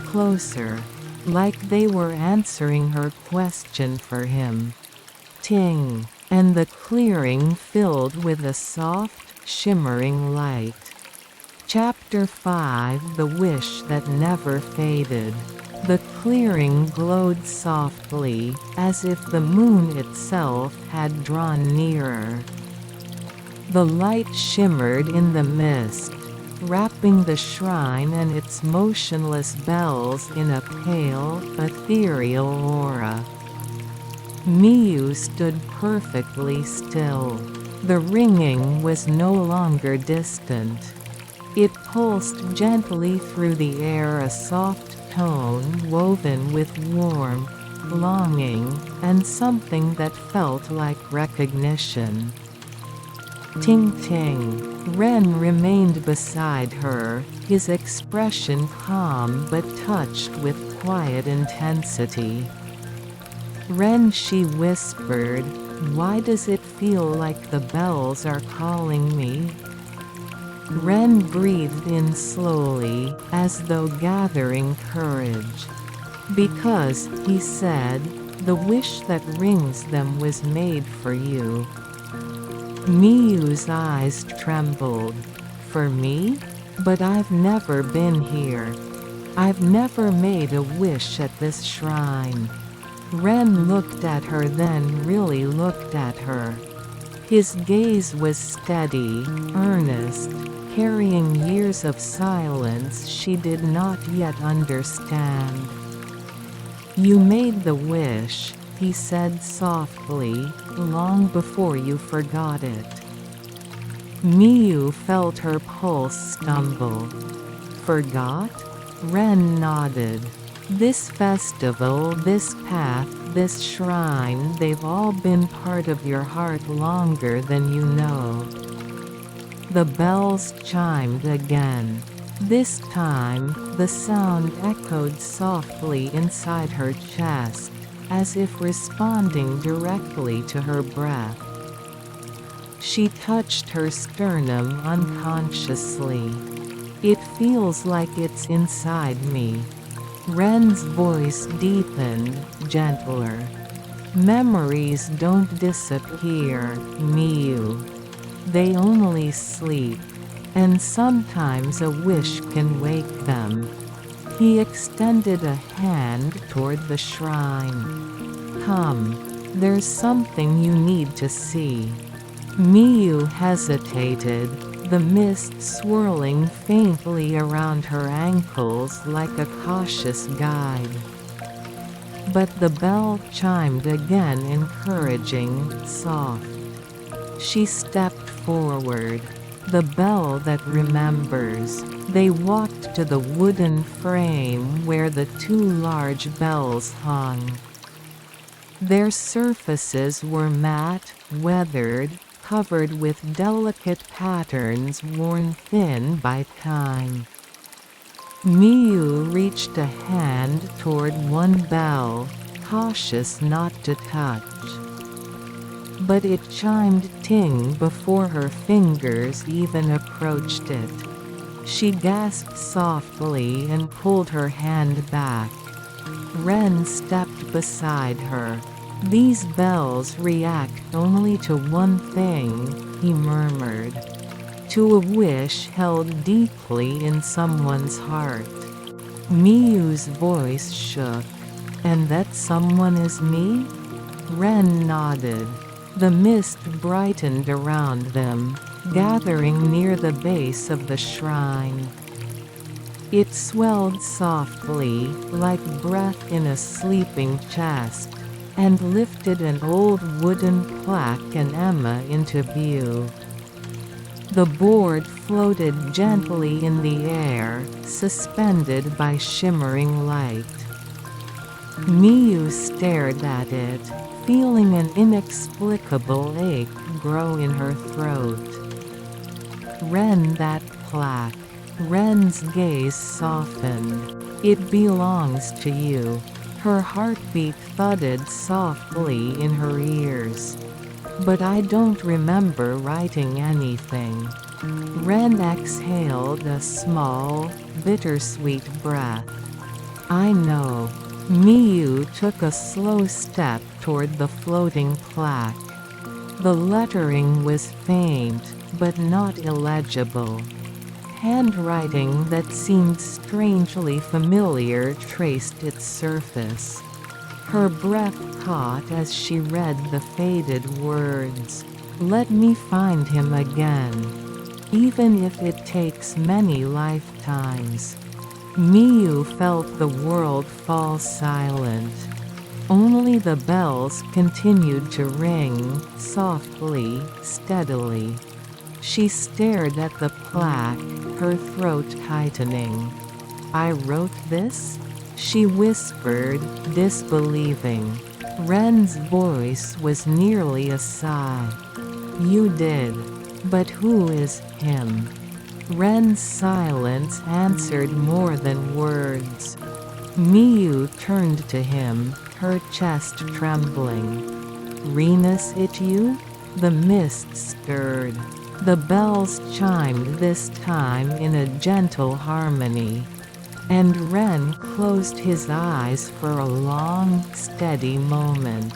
Closer. Like they were answering her question for him. Ting. And the clearing filled with a soft, shimmering light. Chapter 5: The Wish That Never Faded. The clearing glowed softly, as if the moon itself had drawn nearer. The light shimmered in the mist, wrapping the shrine and its motionless bells in a pale, ethereal aura. Miyu stood perfectly still. The ringing was no longer distant. It pulsed gently through the air, a soft tone woven with warmth, longing, and something that felt like recognition. Ting ting. Ren remained beside her, his expression calm but touched with quiet intensity. "Ren," she whispered, "why does it feel like the bells are calling me?" Ren breathed in slowly, as though gathering courage. "Because," he said, "the wish that rings them was made for you." Miyu's eyes trembled. "For me? But I've never been here. I've never made a wish at this shrine." Ren looked at her, then really looked at her. His gaze was steady, earnest, carrying years of silence she did not yet understand. "You made the wish," he said softly, "long before you forgot it." Miyu felt her pulse stumble. "Forgot?" Ren nodded. "This festival, this path, this shrine, they've all been part of your heart longer than you know." The bells chimed again. This time, the sound echoed softly inside her chest, as if responding directly to her breath. She touched her sternum unconsciously. "It feels like it's inside me." Ren's voice deepened, gentler. "Memories don't disappear, Miyu. They only sleep. And sometimes a wish can wake them." He extended a hand toward the shrine. "Come. There's something you need to see." Miyu hesitated, the mist swirling faintly around her ankles like a cautious guide. But the bell chimed again, encouraging, soft. She stepped forward. The bell that remembers. They walked to the wooden frame where the two large bells hung. Their surfaces were matte, weathered, covered with delicate patterns worn thin by time. Miyu reached a hand toward one bell, cautious not to touch. but it chimed ting before her fingers even approached it. She gasped softly and pulled her hand back. Ren stepped beside her. "These bells react only to one thing," he murmured. "To a wish held deeply in someone's heart." Miyu's voice shook. "And that someone is me?" Ren nodded. The mist brightened around them, gathering near the base of the shrine. It swelled softly, like breath in a sleeping chest, and lifted an old wooden plaque and Emma into view. The board floated gently in the air, suspended by shimmering light. Miyu stared at it, feeling an inexplicable ache grow in her throat. "Ren, that plaque." Ren's gaze softened. "It belongs to you." Her heartbeat thudded softly in her ears. "But I don't remember writing anything." Ren exhaled a small, bittersweet breath. "I know." Miyu took a slow step toward the floating plaque. The lettering was faint, but not illegible. Handwriting that seemed strangely familiar traced its surface. Her breath caught as she read the faded words. "Let me find him again. Even if it takes many lifetimes." Miyu felt the world fall silent. Only the bells continued to ring, softly, steadily. She stared at the plaque, her throat tightening. "I wrote this?" she whispered, disbelieving. Ren's voice was nearly a sigh. "You did. But who is him?" Ren's silence answered more than words. Miyu turned to him, her chest trembling. "Renus, it you?" The mist stirred. The bells chimed this time in a gentle harmony. And Ren closed his eyes for a long, steady moment.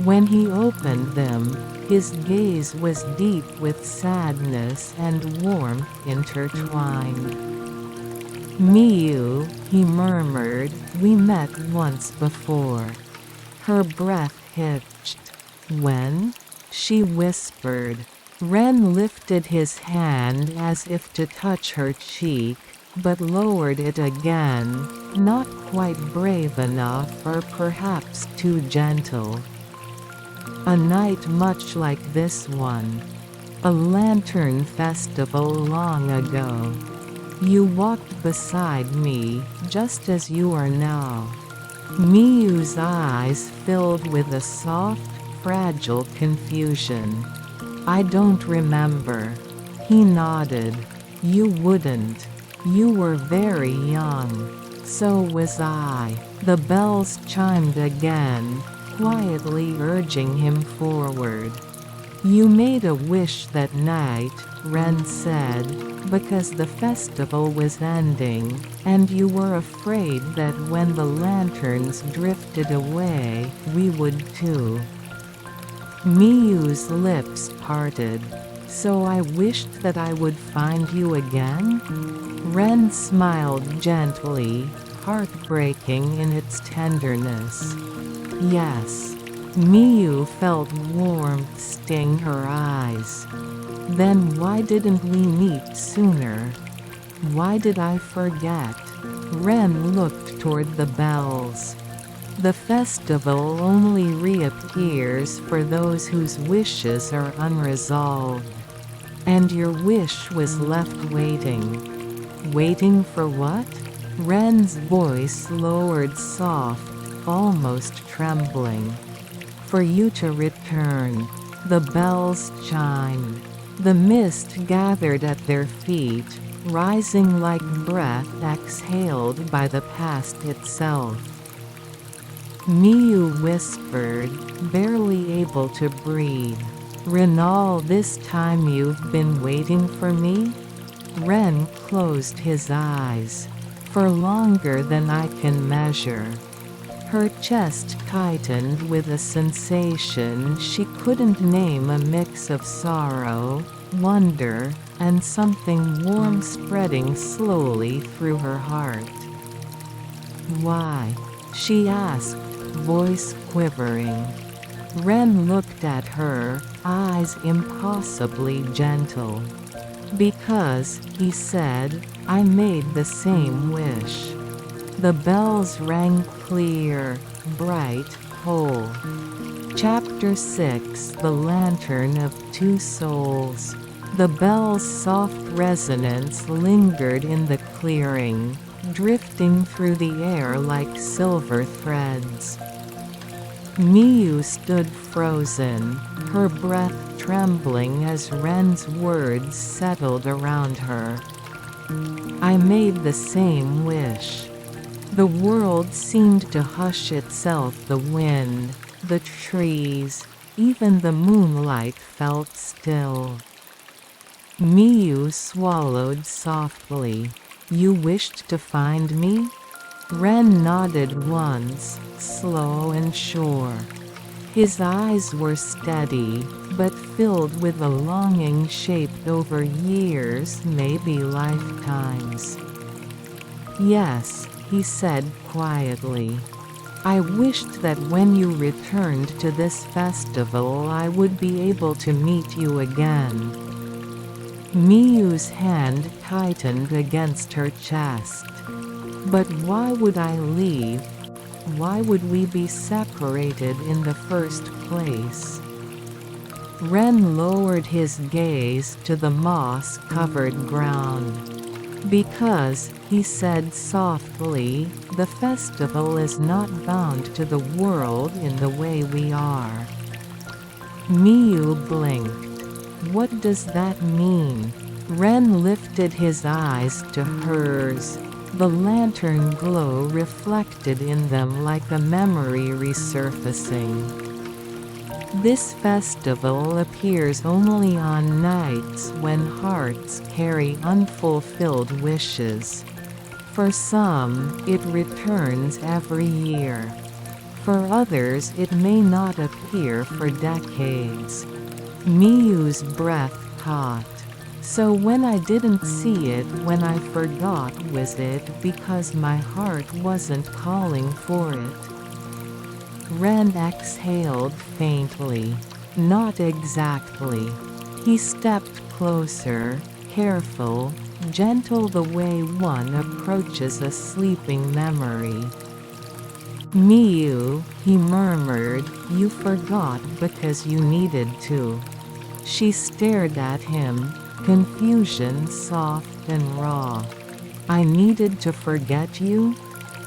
When he opened them, his gaze was deep with sadness and warmth intertwined. "Miyu," he murmured, "we met once before." Her breath hitched. "When?" she whispered. Ren lifted his hand as if to touch her cheek, but lowered it again, not quite brave enough or perhaps too gentle. "A night much like this one. A lantern festival long ago. You walked beside me, just as you are now." Miyu's eyes filled with a soft, fragile confusion. "I don't remember." He nodded. "You wouldn't. You were very young. So was I." The bells chimed again, quietly urging him forward. "You made a wish that night," Ren said, "because the festival was ending, and you were afraid that when the lanterns drifted away, we would too." Miyu's lips parted. "So I wished that I would find you again?" Ren smiled gently, heartbreaking in its tenderness. "Yes." Miyu felt warmth sting her eyes. "Then why didn't we meet sooner? Why did I forget?" Ren looked toward the bells. "The festival only reappears for those whose wishes are unresolved. And your wish was left waiting." "Waiting for what?" Ren's voice lowered soft, almost trembling. "For you to return." The bells chimed. The mist gathered at their feet, rising like breath exhaled by the past itself. Miyu whispered, barely able to breathe. Renal, this time you've been waiting for me? Ren closed his eyes. For longer than I can measure. Her chest tightened with a sensation she couldn't name, a mix of sorrow, wonder, and something warm spreading slowly through her heart. "Why?" she asked, voice quivering. Ren looked at her, eyes impossibly gentle. "Because," he said, "I made the same wish." The bells rang clear, bright, whole. Chapter 6: The Lantern of Two Souls. The bell's soft resonance lingered in the clearing, drifting through the air like silver threads. Miyu stood frozen, her breath trembling as Ren's words settled around her. "I made the same wish." The world seemed to hush itself, the wind, the trees, even the moonlight felt still. Miyu swallowed softly. "You wished to find me?" Ren nodded once, slow and sure. His eyes were steady, but filled with a longing shaped over years, maybe lifetimes. "Yes," he said quietly. "I wished that when you returned to this festival I would be able to meet you again." Miyu's hand tightened against her chest. "But why would I leave? Why would we be separated in the first place?" Ren lowered his gaze to the moss-covered ground. "Because," he said softly, "the festival is not bound to the world in the way we are." Miyu blinked. "What does that mean?" Ren lifted his eyes to hers. The lantern glow reflected in them like a memory resurfacing. "This festival appears only on nights when hearts carry unfulfilled wishes. For some, it returns every year. For others it may not appear for decades." Miyu's breath caught. "So when I didn't see it, when I forgot, was it because my heart wasn't calling for it?" Ren exhaled faintly. "Not exactly." He stepped closer, careful, gentle, the way one approaches a sleeping memory. "Miyu," he murmured, "you forgot because you needed to." She stared at him, confusion soft and raw. "I needed to forget you?"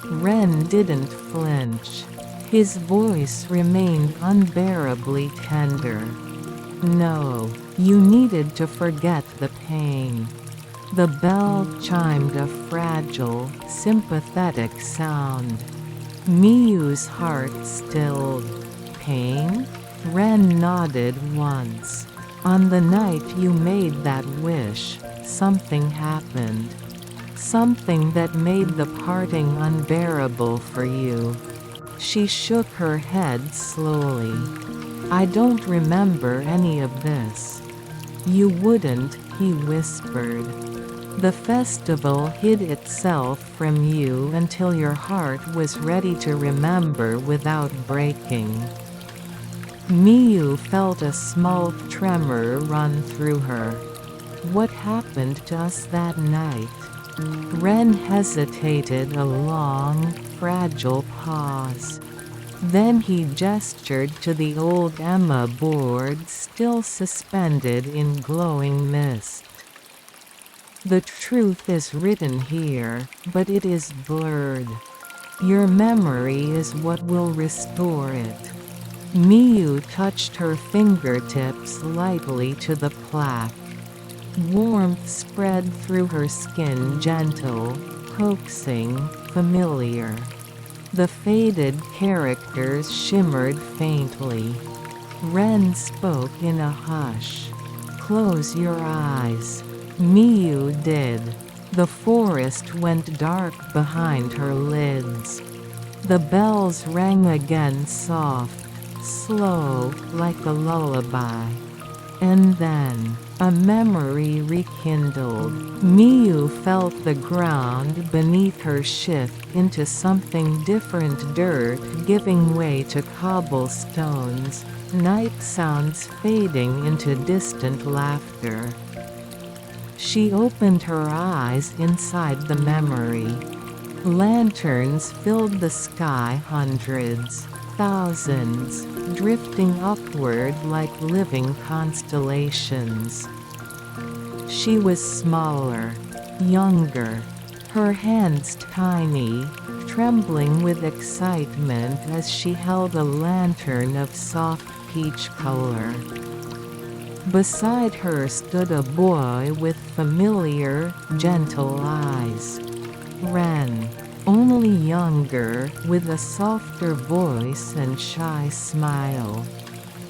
Ren didn't flinch. His voice remained unbearably tender. "No, you needed to forget the pain." The bell chimed a fragile, sympathetic sound. Miyu's heart stilled. "Pain?" Ren nodded once. "On the night you made that wish, something happened. Something that made the parting unbearable for you." She shook her head slowly. "I don't remember any of this." "You wouldn't," he whispered. "The festival hid itself from you until your heart was ready to remember without breaking." Miyu felt a small tremor run through her. "What happened to us that night?" Ren hesitated a long, fragile pause. Then he gestured to the old Emma board still suspended in glowing mist. "The truth is written here, but it is blurred. Your memory is what will restore it." Miyu touched her fingertips lightly to the plaque. Warmth spread through her skin, gentle, coaxing, familiar. The faded characters shimmered faintly. Ren spoke in a hush. "Close your eyes." Miyu did. The forest went dark behind her lids. The bells rang again, soft, slow, like a lullaby. And then, a memory rekindled. Miyu felt the ground beneath her shift into something different, dirt giving way to cobblestones, night sounds fading into distant laughter. She opened her eyes inside the memory. Lanterns filled the sky, hundreds, thousands, drifting upward like living constellations. She was smaller, younger, her hands tiny, trembling with excitement as she held a lantern of soft peach color. Beside her stood a boy with familiar, gentle eyes. Ren, only younger, with a softer voice and shy smile.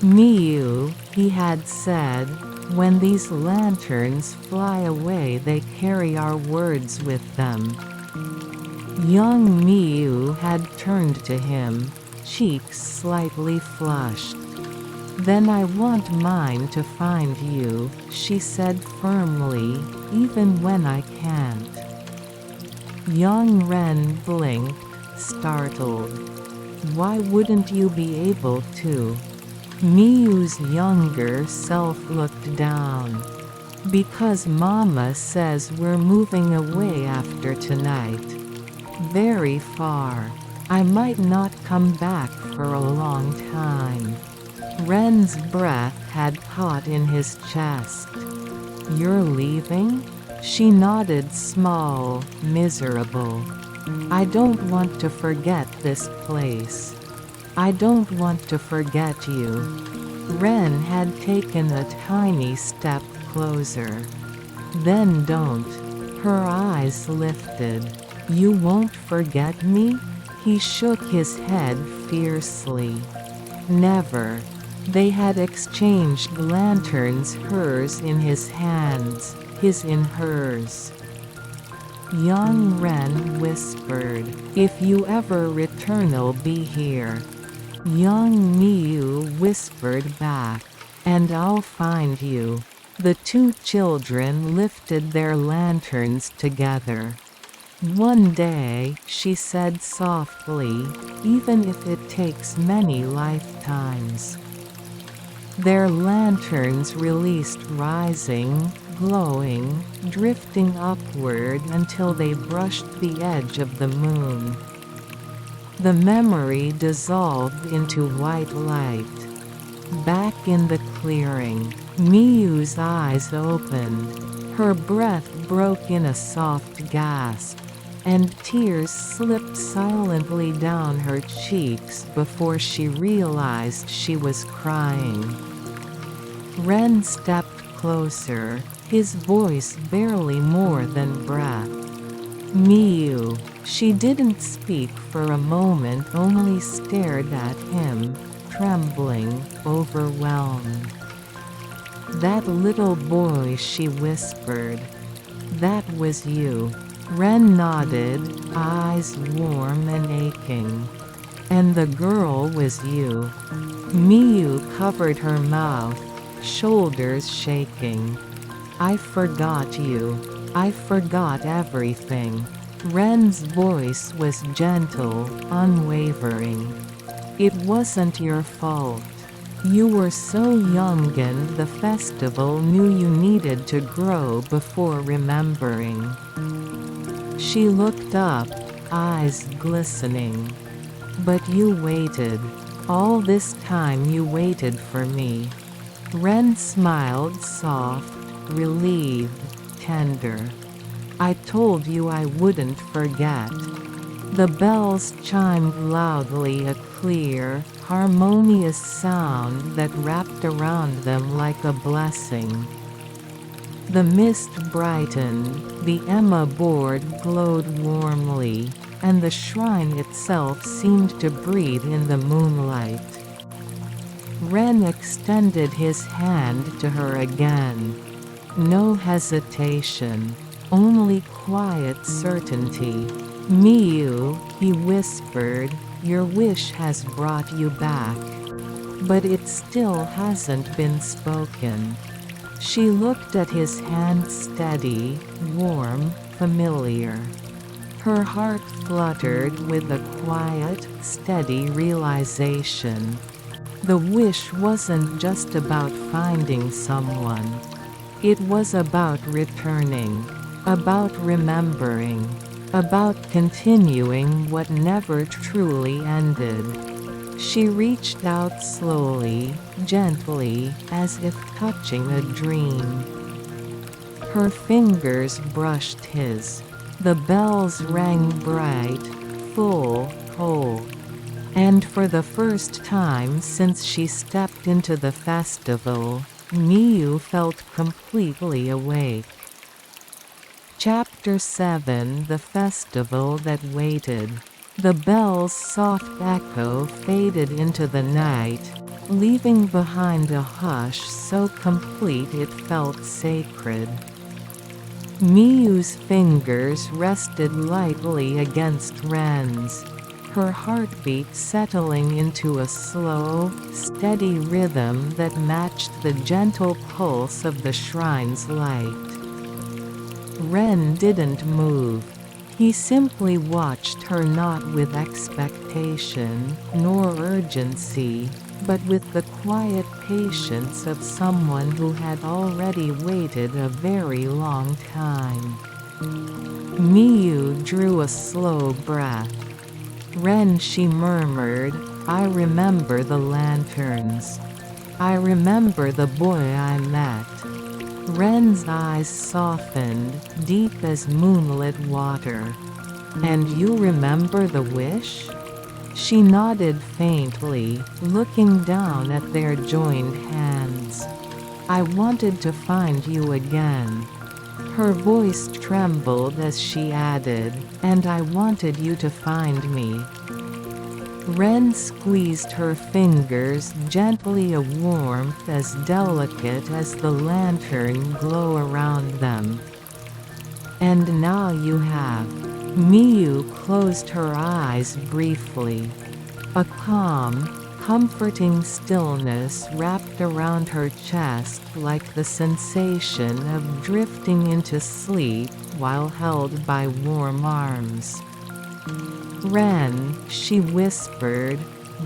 "Miyu," he had said, "when these lanterns fly away they carry our words with them." Young Miyu had turned to him, cheeks slightly flushed. "Then I want mine to find you," she said firmly, "even when I can't." Young Ren blinked, startled. "Why wouldn't you be able to?" Miyu's younger self looked down. "Because Mama says we're moving away after tonight. Very far. I might not come back for a long time." Ren's breath had caught in his chest. "You're leaving?" She nodded, small, miserable. "I don't want to forget this place. I don't want to forget you." Ren had taken a tiny step closer. "Then don't." Her eyes lifted. "You won't forget me?" He shook his head fiercely. "Never." They had exchanged lanterns, hers in his hands, his in hers. Young Ren whispered, "If you ever return I'll be here." Young Miyu whispered back, "And I'll find you." The two children lifted their lanterns together. "One day," she said softly, "even if it takes many lifetimes." Their lanterns released, rising, glowing, drifting upward until they brushed the edge of the moon. The memory dissolved into white light. Back in the clearing, Miyu's eyes opened. Her breath broke in a soft gasp, and tears slipped silently down her cheeks before she realized she was crying. Ren stepped closer, his voice barely more than breath. "Miyu." She didn't speak for a moment, only stared at him, trembling, overwhelmed. "That little boy," she whispered. "That was you." Ren nodded, eyes warm and aching. "And the girl was you." Miyu covered her mouth, shoulders shaking. "I forgot you. I forgot everything." Ren's voice was gentle, unwavering. "It wasn't your fault. You were so young and the festival knew you needed to grow before remembering." She looked up, eyes glistening. "But you waited. All this time you waited for me." Ren smiled, soft, relieved, tender. "I told you I wouldn't forget." The bells chimed loudly, a clear, harmonious sound that wrapped around them like a blessing. The mist brightened, the Emma board glowed warmly. and the shrine itself seemed to breathe in the moonlight. Ren extended his hand to her again. No hesitation. Only quiet certainty. "Miyu," he whispered, "your wish has brought you back. But it still hasn't been spoken." She looked at his hand, steady, warm, familiar. Her heart fluttered with a quiet, steady realization. The wish wasn't just about finding someone. It was about returning. About remembering. About continuing what never truly ended. She reached out slowly, gently, as if touching a dream. Her fingers brushed his. The bells rang bright, full, whole. And for the first time since she stepped into the festival, Miyu felt completely awake. Chapter 7: The Festival That Waited. The bell's soft echo faded into the night, leaving behind a hush so complete it felt sacred. Miyu's fingers rested lightly against Ren's, her heartbeat settling into a slow, steady rhythm that matched the gentle pulse of the shrine's light. Ren didn't move. He simply watched her, not with expectation, nor urgency, but with the quiet patience of someone who had already waited a very long time. Miyu drew a slow breath. "Ren," she murmured, "I remember the lanterns. I remember the boy I met." Ren's eyes softened, deep as moonlit water. "And you remember the wish?" She nodded faintly, looking down at their joined hands. "I wanted to find you again." Her voice trembled as she added, "And I wanted you to find me." Ren squeezed her fingers gently, a warmth as delicate as the lantern glow around them. "And now you have." Miyu closed her eyes briefly. A calm, comforting stillness wrapped around her chest, like the sensation of drifting into sleep while held by warm arms. "Ren," she whispered,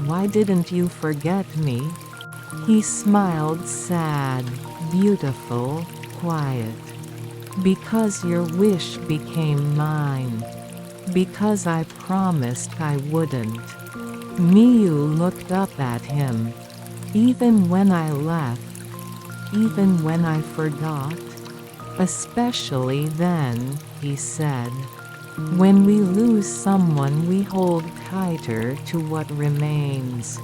"why didn't you forget me?" He smiled, sad, beautiful, quiet. "Because your wish became mine. Because I promised I wouldn't." Miyu looked up at him. "Even when I left? Even when I forgot?" "Especially then," he said. "When we lose someone we hold tighter to what remains."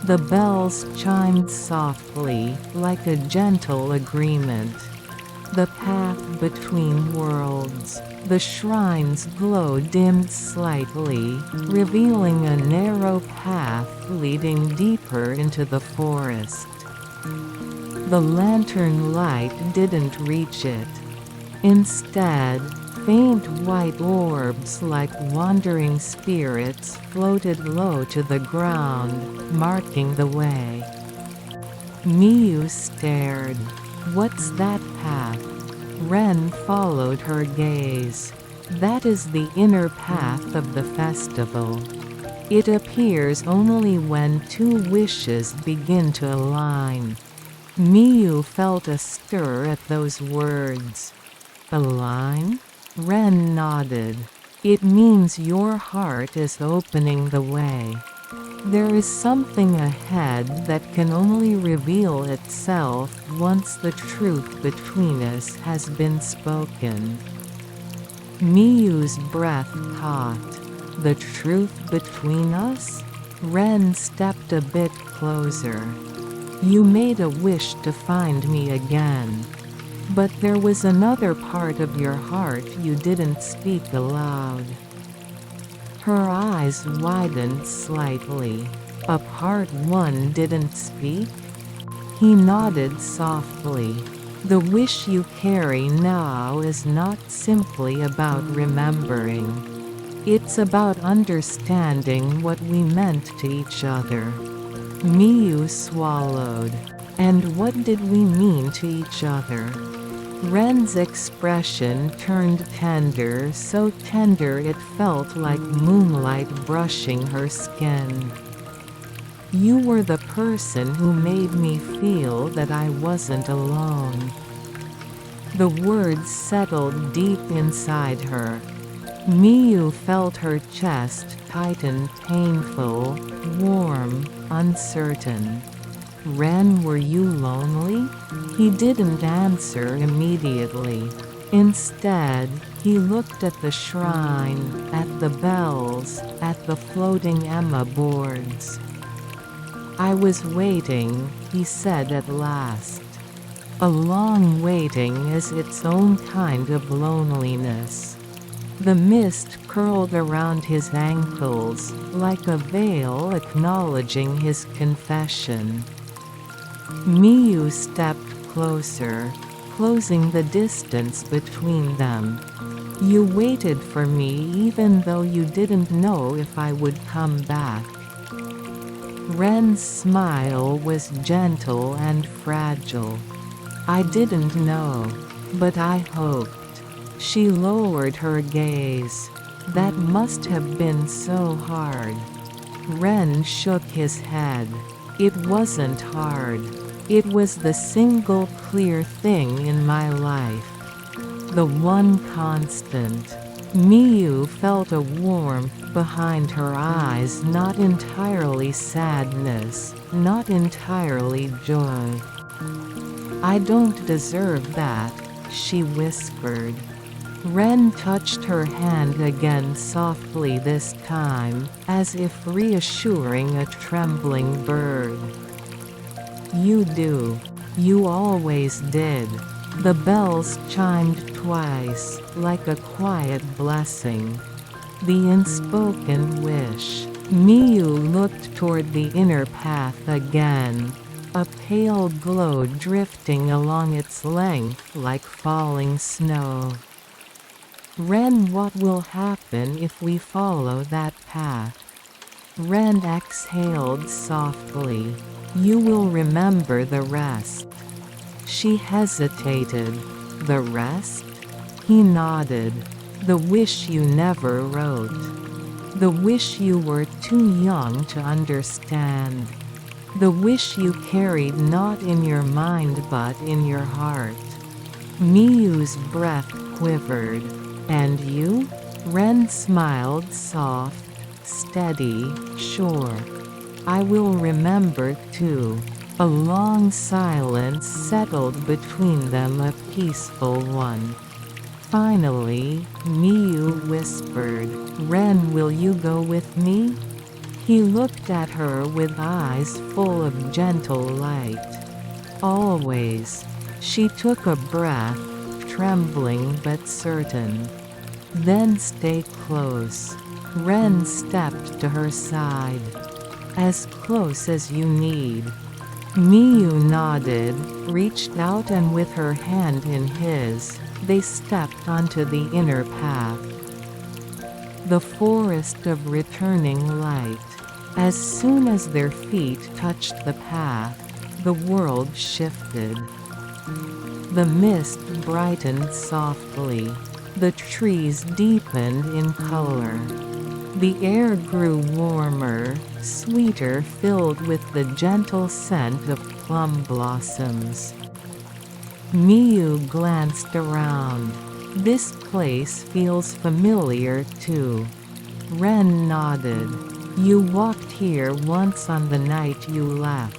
The bells chimed softly, like a gentle agreement. The path between worlds. The shrine's glow dimmed slightly, revealing a narrow path leading deeper into the forest. The lantern light didn't reach it. Instead, faint white orbs like wandering spirits floated low to the ground, marking the way. Miyu stared. "What's that path?" Ren followed her gaze. "That is the inner path of the festival. It appears only when two wishes begin to align." Miyu felt a stir at those words. "Align?" Ren nodded. "It means your heart is opening the way. There is something ahead that can only reveal itself once the truth between us has been spoken." Miyu's breath caught. "The truth between us?" Ren stepped a bit closer. "You made a wish to find me again. But there was another part of your heart you didn't speak aloud." Her eyes widened slightly. A part one didn't speak? He nodded softly. The wish you carry now is not simply about remembering. It's about understanding what we meant to each other. Miyu swallowed. And what did we mean to each other? Ren's expression turned tender, so tender it felt like moonlight brushing her skin. You were the person who made me feel that I wasn't alone. The words settled deep inside her. Miyu felt her chest tighten, painful, warm, uncertain. Ren, were you lonely? He didn't answer immediately. Instead, he looked at the shrine, at the bells, at the floating Emma boards. I was waiting, he said at last. A long waiting is its own kind of loneliness. The mist curled around his ankles, like a veil acknowledging his confession. Miyu stepped closer, closing the distance between them. You waited for me even though you didn't know if I would come back. Ren's smile was gentle and fragile. I didn't know, but I hoped. She lowered her gaze. That must have been so hard. Ren shook his head. It wasn't hard. It was the single clear thing in my life. The one constant. Miyu felt a warmth behind her eyes, not entirely sadness, not entirely joy. I don't deserve that, she whispered. Ren touched her hand again softly this time, as if reassuring a trembling bird. You do. You always did. The bells chimed twice, like a quiet blessing. The unspoken wish. Miyu looked toward the inner path again, a pale glow drifting along its length like falling snow. Ren, what will happen if we follow that path? Ren exhaled softly. You will remember the rest. She hesitated. The rest? He nodded. The wish you never wrote. The wish you were too young to understand. The wish you carried not in your mind but in your heart. Miyu's breath quivered. And you? Ren smiled soft, steady, sure. I will remember too. A long silence settled between them, a peaceful one. Finally, Miyu whispered, Ren, will you go with me? He looked at her with eyes full of gentle light. Always. She took a breath, trembling but certain. Then stay close. Ren stepped to her side. As close as you need. Miyu nodded, reached out, and with her hand in his, they stepped onto the inner path. The forest of returning light. As soon as their feet touched the path, the world shifted. The mist brightened softly. The trees deepened in color. The air grew warmer, sweeter, filled with the gentle scent of plum blossoms. Miyu glanced around. This place feels familiar too. Ren nodded. You walked here once on the night you left.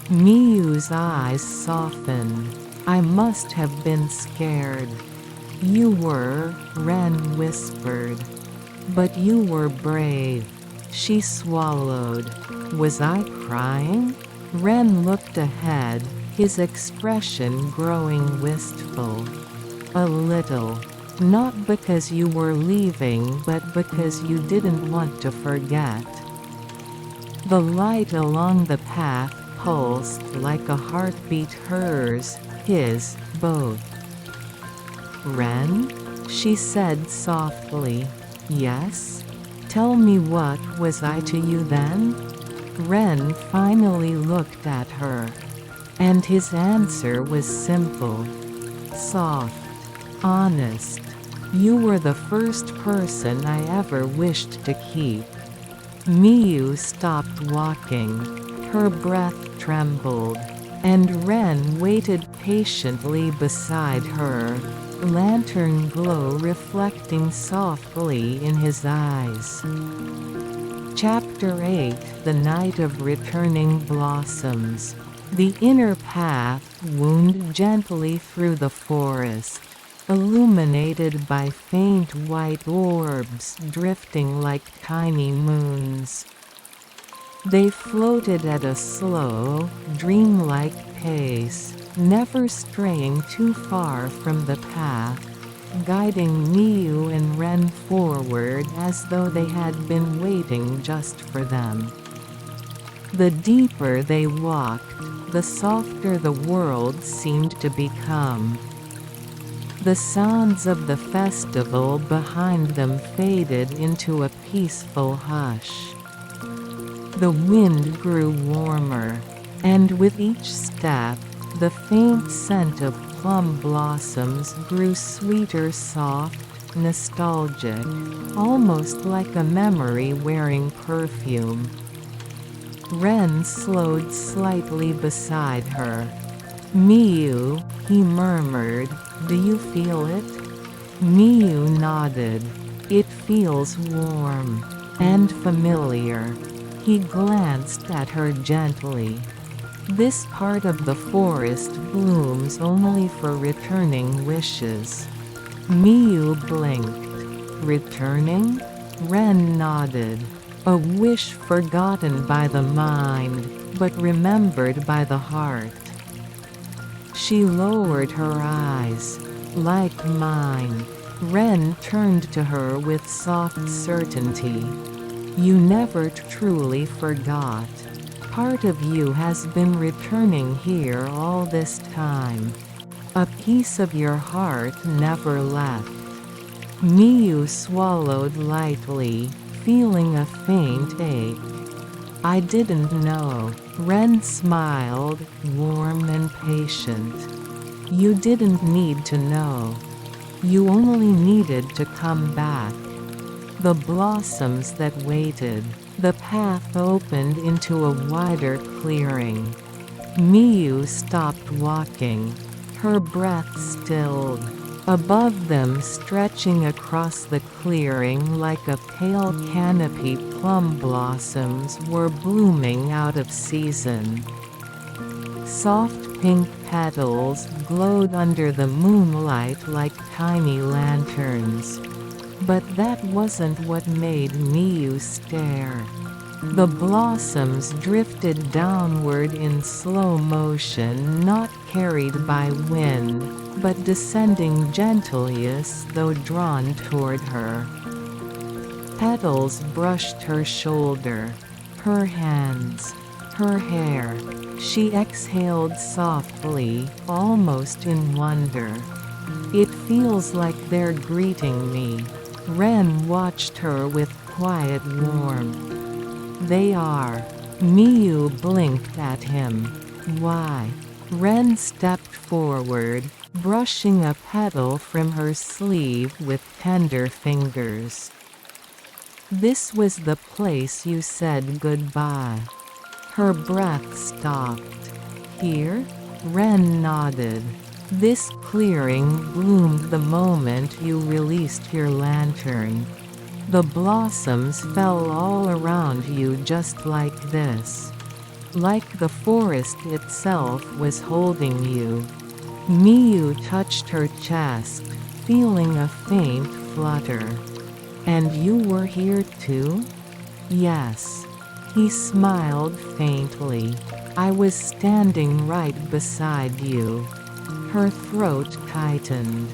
Miyu's eyes softened. I must have been scared. You were, Ren whispered. But you were brave. She swallowed. Was I crying? Ren looked ahead, his expression growing wistful. A little. Not because you were leaving but because you didn't want to forget. The light along the path pulsed like a heartbeat, hers, his, both. "Ren?" she said softly. "Yes? Tell me, what was I to you then?" Ren finally looked at her. And his answer was simple. Soft. Honest. "You were the first person I ever wished to keep." Miyu stopped walking. Her breath trembled. And Ren waited patiently beside her, lantern glow reflecting softly in his eyes. Chapter 8: The Night of Returning Blossoms. The inner path wound gently through the forest, illuminated by faint white orbs drifting like tiny moons. They floated at a slow, dreamlike pace, never straying too far from the path, guiding Miyu and Ren forward as though they had been waiting just for them. The deeper they walked, the softer the world seemed to become. The sounds of the festival behind them faded into a peaceful hush. The wind grew warmer, and with each step, the faint scent of plum blossoms grew sweeter, soft, nostalgic, almost like a memory wearing perfume. Ren slowed slightly beside her. "Miyu," he murmured, "do you feel it?" Miyu nodded. "It feels warm. And familiar." He glanced at her gently. "This part of the forest blooms only for returning wishes." Miyu blinked. "Returning?" Ren nodded. "A wish forgotten by the mind, but remembered by the heart." She lowered her eyes. "Like mine." Ren turned to her with soft certainty. "You never truly forgot. Part of you has been returning here all this time. A piece of your heart never left." Miyu swallowed lightly, feeling a faint ache. "I didn't know." Ren smiled, warm and patient. "You didn't need to know. You only needed to come back." The blossoms that waited. The path opened into a wider clearing. Miyu stopped walking. Her breath stilled. Above them, stretching across the clearing like a pale canopy, plum blossoms were blooming out of season. Soft pink petals glowed under the moonlight like tiny lanterns. But that wasn't what made Miyu stare. The blossoms drifted downward in slow motion, not carried by wind, but descending gently as though drawn toward her. Petals brushed her shoulder, her hands, her hair. She exhaled softly, almost in wonder. "It feels like they're greeting me." Ren watched her with quiet warmth. "They are." Miyu blinked at him. "Why?" Ren stepped forward, brushing a petal from her sleeve with tender fingers. "This was the place you said goodbye." Her breath stopped. "Here?" Ren nodded. "This clearing bloomed the moment you released your lantern. The blossoms fell all around you just like this. Like the forest itself was holding you." Miyu touched her chest, feeling a faint flutter. "And you were here too?" "Yes." He smiled faintly. "I was standing right beside you." Her throat tightened.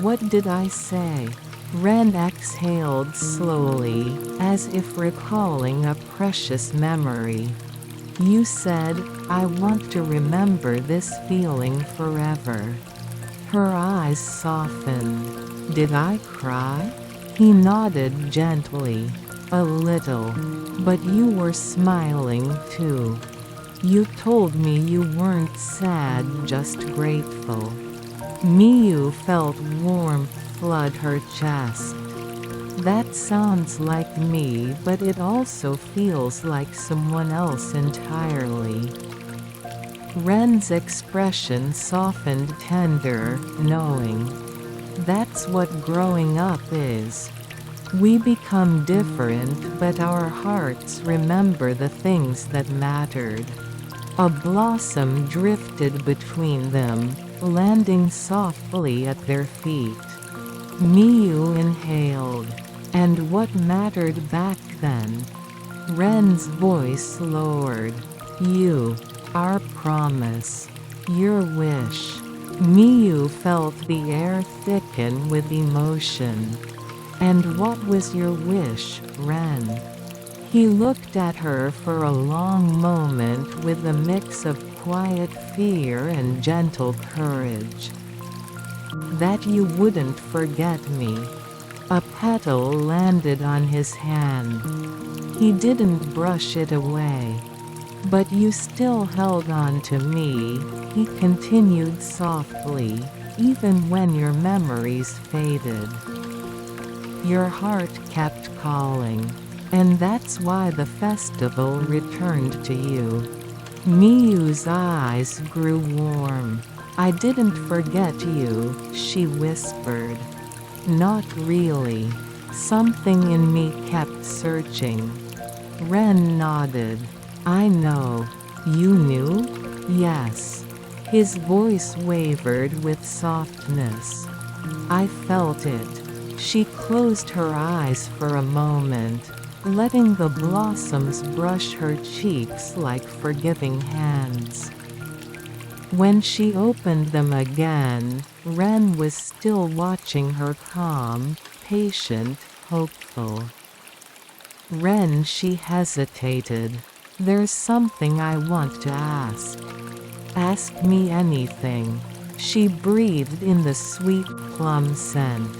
What did I say? Ren exhaled slowly, as if recalling a precious memory. You said, I want to remember this feeling forever. Her eyes softened. Did I cry? He nodded gently. A little. But you were smiling too. You told me you weren't sad, just grateful. Miyu felt warmth flood her chest. That sounds like me, but it also feels like someone else entirely. Ren's expression softened, tender, knowing. That's what growing up is. We become different, but our hearts remember the things that mattered. A blossom drifted between them, landing softly at their feet. Miyu inhaled. And what mattered back then? Ren's voice lowered. You. Our promise. Your wish. Miyu felt the air thicken with emotion. And what was your wish, Ren? He looked at her for a long moment with a mix of quiet fear and gentle courage. That you wouldn't forget me. A petal landed on his hand. He didn't brush it away. But you still held on to me, he continued softly, even when your memories faded. Your heart kept calling. And that's why the festival returned to you. Miyu's eyes grew warm. I didn't forget you, she whispered. Not really. Something in me kept searching. Ren nodded. I know. You knew? Yes. His voice wavered with softness. I felt it. She closed her eyes for a moment, letting the blossoms brush her cheeks like forgiving hands. When she opened them again, Ren was still watching her calm, patient, hopeful. Ren, she hesitated. There's something I want to ask. Ask me anything. She breathed in the sweet plum scent.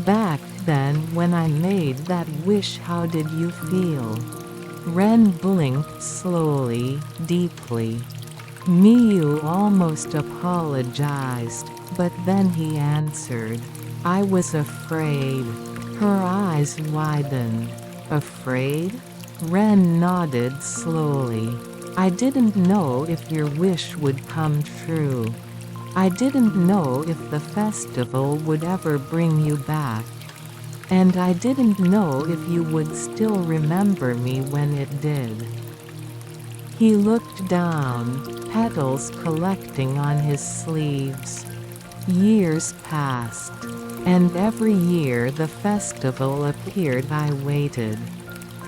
Back then when I made that wish, how did you feel? Ren blinked slowly, deeply. Miyu almost apologized, but then he answered. I was afraid. Her eyes widened. Afraid? Ren nodded slowly. I didn't know if your wish would come true. I didn't know if the festival would ever bring you back. And I didn't know if you would still remember me when it did. He looked down, petals collecting on his sleeves. Years passed. And every year the festival appeared. I waited.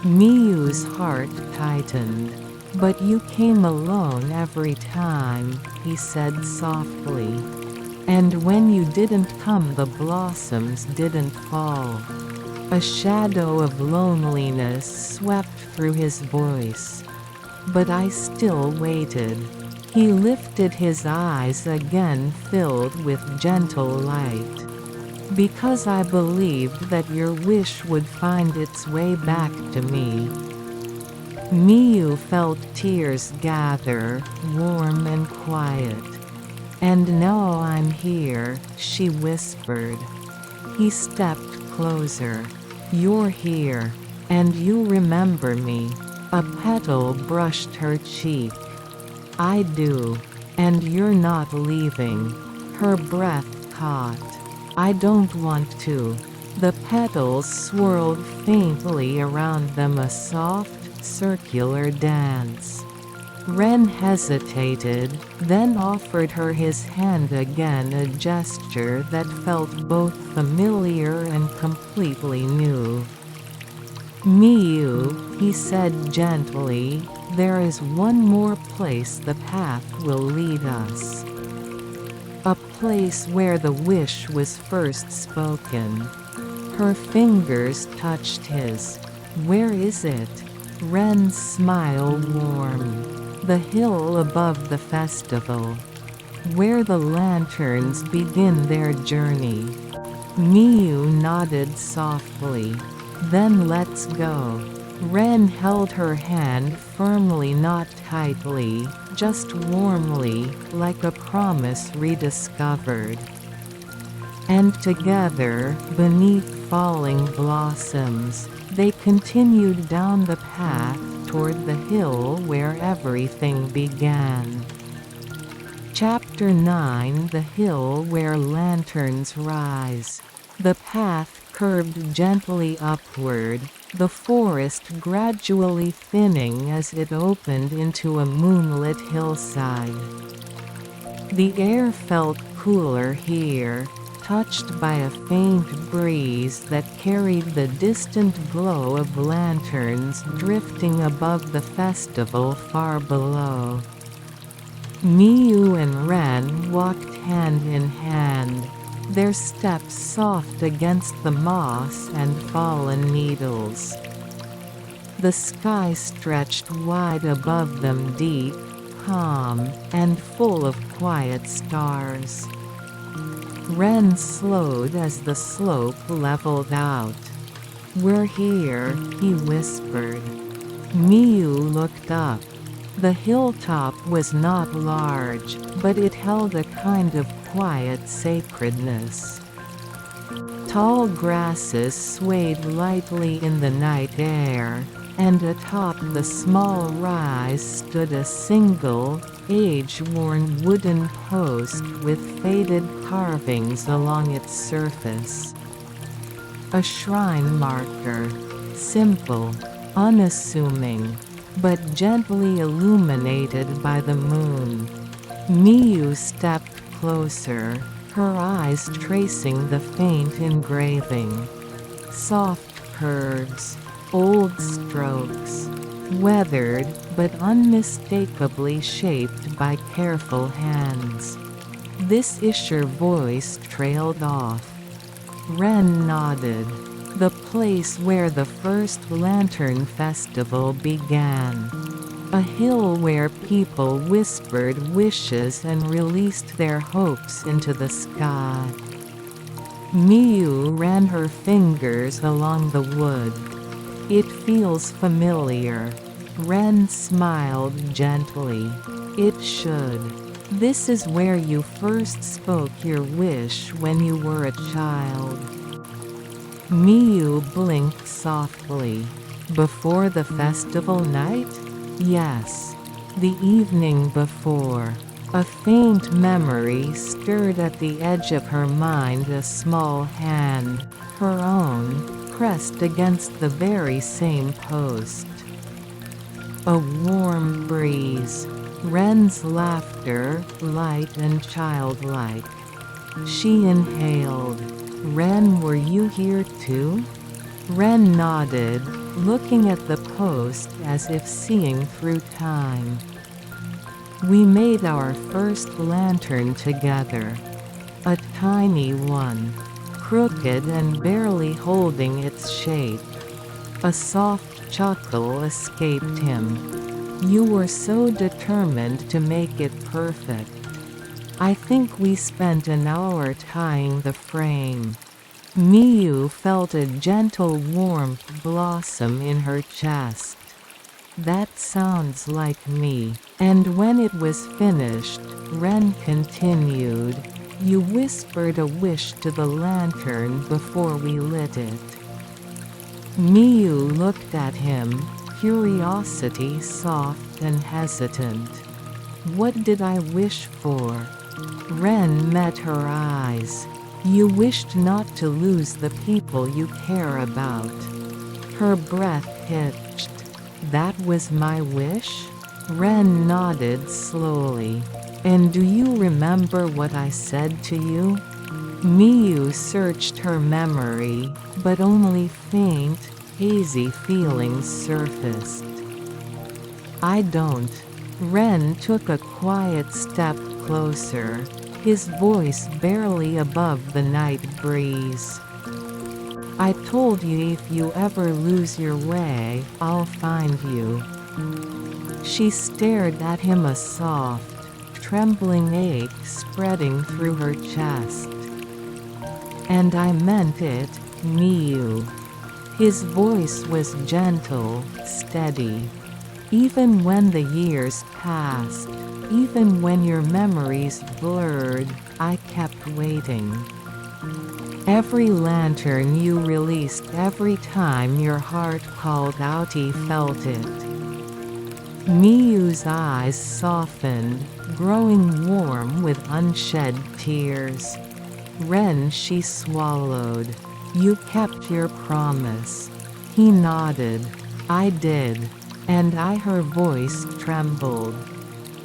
Miyu's heart tightened. But you came alone every time, he said softly. And when you didn't come, the blossoms didn't fall. A shadow of loneliness swept through his voice. But I still waited. He lifted his eyes again, filled with gentle light. Because I believed that your wish would find its way back to me. Miyu felt tears gather, warm and quiet. And now I'm here, she whispered. He stepped closer. You're here. And you remember me. A petal brushed her cheek. I do. And you're not leaving. Her breath caught. I don't want to. The petals swirled faintly around them, a soft, circular dance. Ren hesitated, then offered her his hand again, a gesture that felt both familiar and completely new. Miyu, he said gently, there is one more place the path will lead us. A place where the wish was first spoken. Her fingers touched his. Where is it? Ren's smile warmed. The hill above the festival. Where the lanterns begin their journey. Miyu nodded softly. Then let's go. Ren held her hand firmly, not tightly, just warmly, like a promise rediscovered. And together, beneath falling blossoms, they continued down the path toward the hill where everything began. Chapter 9: The Hill Where Lanterns Rise. The path curved gently upward, the forest gradually thinning as it opened into a moonlit hillside. The air felt cooler here, touched by a faint breeze that carried the distant glow of lanterns drifting above the festival far below. Miyu and Ren walked hand in hand, their steps soft against the moss and fallen needles. The sky stretched wide above them, deep, calm, and full of quiet stars. Ren slowed as the slope leveled out. "We're here," he whispered. Miyu looked up. The hilltop was not large, but it held a kind of quiet sacredness. Tall grasses swayed lightly in the night air, and atop the small rise stood a single, age-worn wooden post with faded carvings along its surface. A shrine marker, simple, unassuming, but gently illuminated by the moon. Miyu stepped closer, her eyes tracing the faint engraving. Soft curves, old strokes, weathered but unmistakably shaped by careful hands. This Isher voice trailed off. Ren nodded. The place where the first lantern festival began. A hill where people whispered wishes and released their hopes into the sky. Miyu ran her fingers along the wood. "It feels familiar." Ren smiled gently. "It should. This is where you first spoke your wish when you were a child." Miyu blinked softly. "Before the festival night?" "Yes. The evening before." A faint memory stirred at the edge of her mind, a small hand, her own, pressed against the very same post. A warm breeze. Ren's laughter, light and childlike. She inhaled. "Ren, were you here too?" Ren nodded, looking at the post as if seeing through time. "We made our first lantern together. A tiny one, crooked and barely holding its shape." A soft chuckle escaped him. "You were so determined to make it perfect. I think we spent an hour tying the frame." Miyu felt a gentle warmth blossom in her chest. "That sounds like me." And when it was finished, Ren continued, "You whispered a wish to the lantern before we lit it." Miyu looked at him, curiosity soft and hesitant. "What did I wish for?" Ren met her eyes. "You wished not to lose the people you care about." Her breath hitched. "That was my wish?" Ren nodded slowly. "And do you remember what I said to you?" Miyu searched her memory, but only faint, hazy feelings surfaced. "I don't." Ren took a quiet step closer. his voice barely above the night breeze. "I told you if you ever lose your way, I'll find you." She stared at him, a soft, trembling ache spreading through her chest. "And I meant it, Miyu." His voice was gentle, steady. "Even when the years passed, even when your memories blurred, I kept waiting. Every lantern you released, every time your heart called out, he felt it." Miyu's eyes softened, growing warm with unshed tears. "Ren," she swallowed. "You kept your promise." He nodded. "I did." And her voice trembled.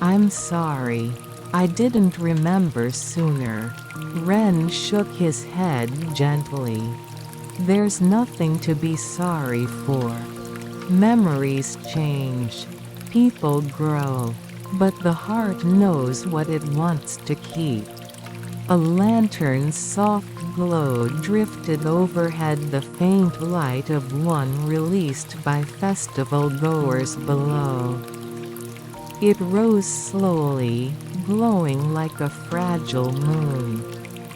"I'm sorry. I didn't remember sooner." Ren shook his head gently. "There's nothing to be sorry for. Memories change. People grow. But the heart knows what it wants to keep." A lantern's soft glow drifted overhead, the faint light of one released by festival-goers below. It rose slowly, glowing like a fragile moon.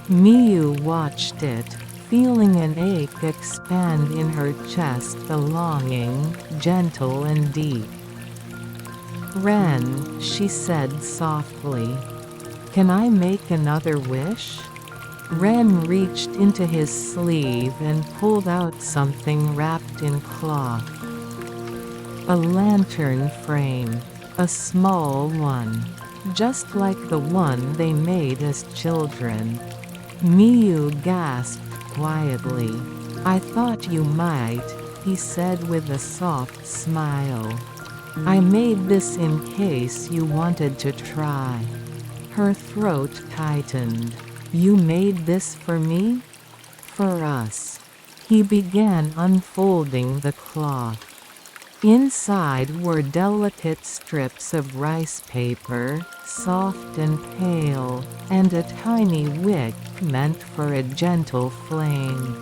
Miyu watched it, feeling an ache expand in her chest, a longing, gentle and deep. "Ren," she said softly, "can I make another wish?" Ren reached into his sleeve and pulled out something wrapped in cloth. A lantern frame. A small one. Just like the one they made as children. Miyu gasped quietly. "I thought you might," he said with a soft smile. "I made this in case you wanted to try." Her throat tightened. "You made this for me?" "For us." He began unfolding the cloth. Inside were delicate strips of rice paper, soft and pale, and a tiny wick meant for a gentle flame.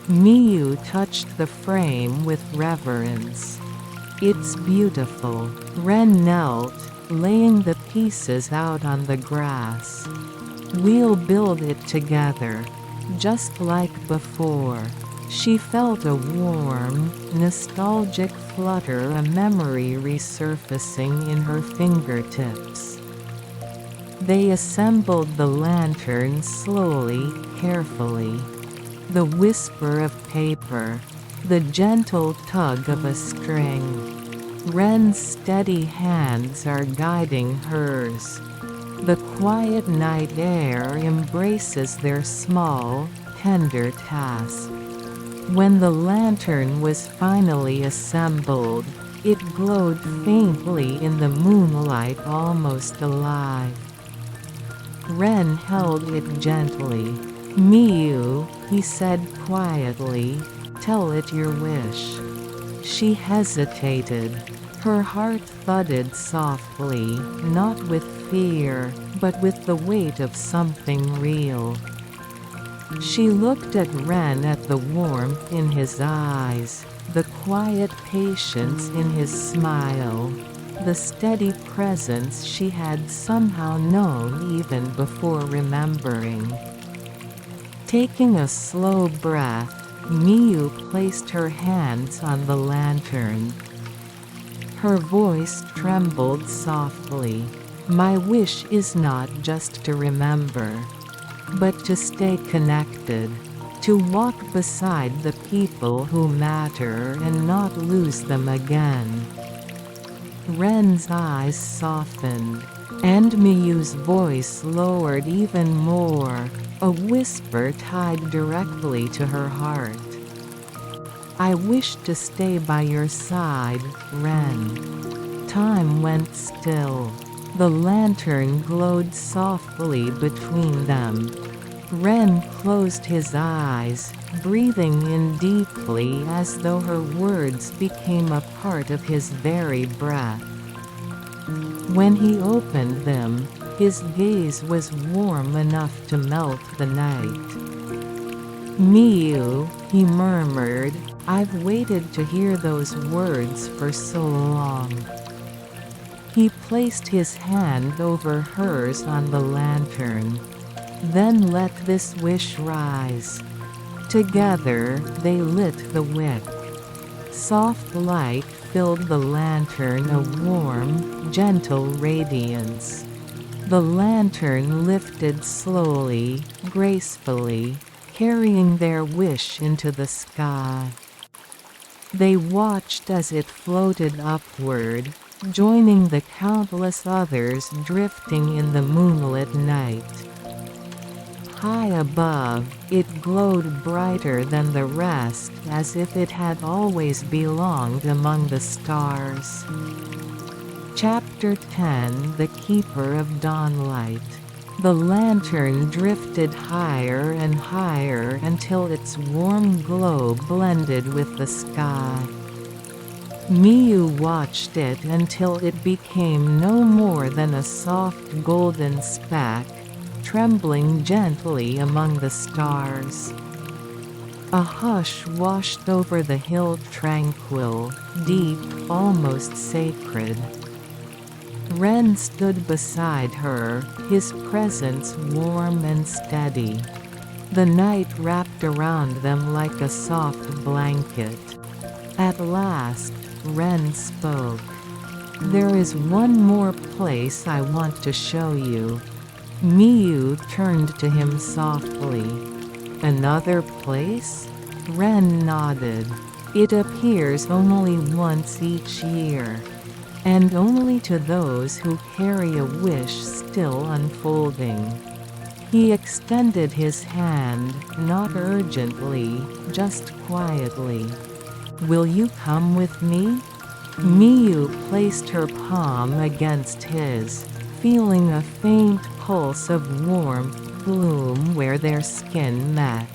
Miyu touched the frame with reverence. "It's beautiful." Ren knelt, laying the pieces out on the grass. "We'll build it together. Just like before." She felt a warm, nostalgic flutter, a memory resurfacing in her fingertips. They assembled the lantern slowly, carefully. The whisper of paper. The gentle tug of a string. Ren's steady hands are guiding hers. The quiet night air embraces their small, tender task. When the lantern was finally assembled, it glowed faintly in the moonlight, almost alive. Ren held it gently. "Miyu," he said quietly, "tell it your wish." She hesitated. Her heart thudded softly, not with fear, but with the weight of something real. She looked at Ren, at the warmth in his eyes, the quiet patience in his smile, the steady presence she had somehow known even before remembering. Taking a slow breath, Miyu placed her hands on the lantern. Her voice trembled softly. "My wish is not just to remember, but to stay connected, to walk beside the people who matter and not lose them again." Ren's eyes softened, and Miyu's voice lowered even more, a whisper tied directly to her heart. "I wish to stay by your side, Ren." Time went still. The lantern glowed softly between them. Ren closed his eyes, breathing in deeply as though her words became a part of his very breath. When he opened them, His gaze was warm enough to melt the night. "Miyu," he murmured, "I've waited to hear those words for so long." He placed his hand over hers on the lantern. "Then let this wish rise." Together, they lit the wick. Soft light filled the lantern, a warm, gentle radiance. The lantern lifted slowly, gracefully, carrying their wish into the sky. They watched as it floated upward, joining the countless others drifting in the moonlit night. High above, it glowed brighter than the rest, as if it had always belonged among the stars. Chapter 10: The Keeper of Dawnlight. The lantern drifted higher and higher until its warm glow blended with the sky. Miyu watched it until it became no more than a soft golden speck, trembling gently among the stars. A hush washed over the hill, tranquil, deep, almost sacred. Ren stood beside her, his presence warm and steady. The night wrapped around them like a soft blanket. At last, Ren spoke. "There is one more place I want to show you." Miyu turned to him softly. "Another place?" Ren nodded. "It appears only once each year. And only to those who carry a wish still unfolding." He extended his hand, not urgently, just quietly. "Will you come with me?" Miyu placed her palm against his, feeling a faint pulse of warmth bloom where their skin met.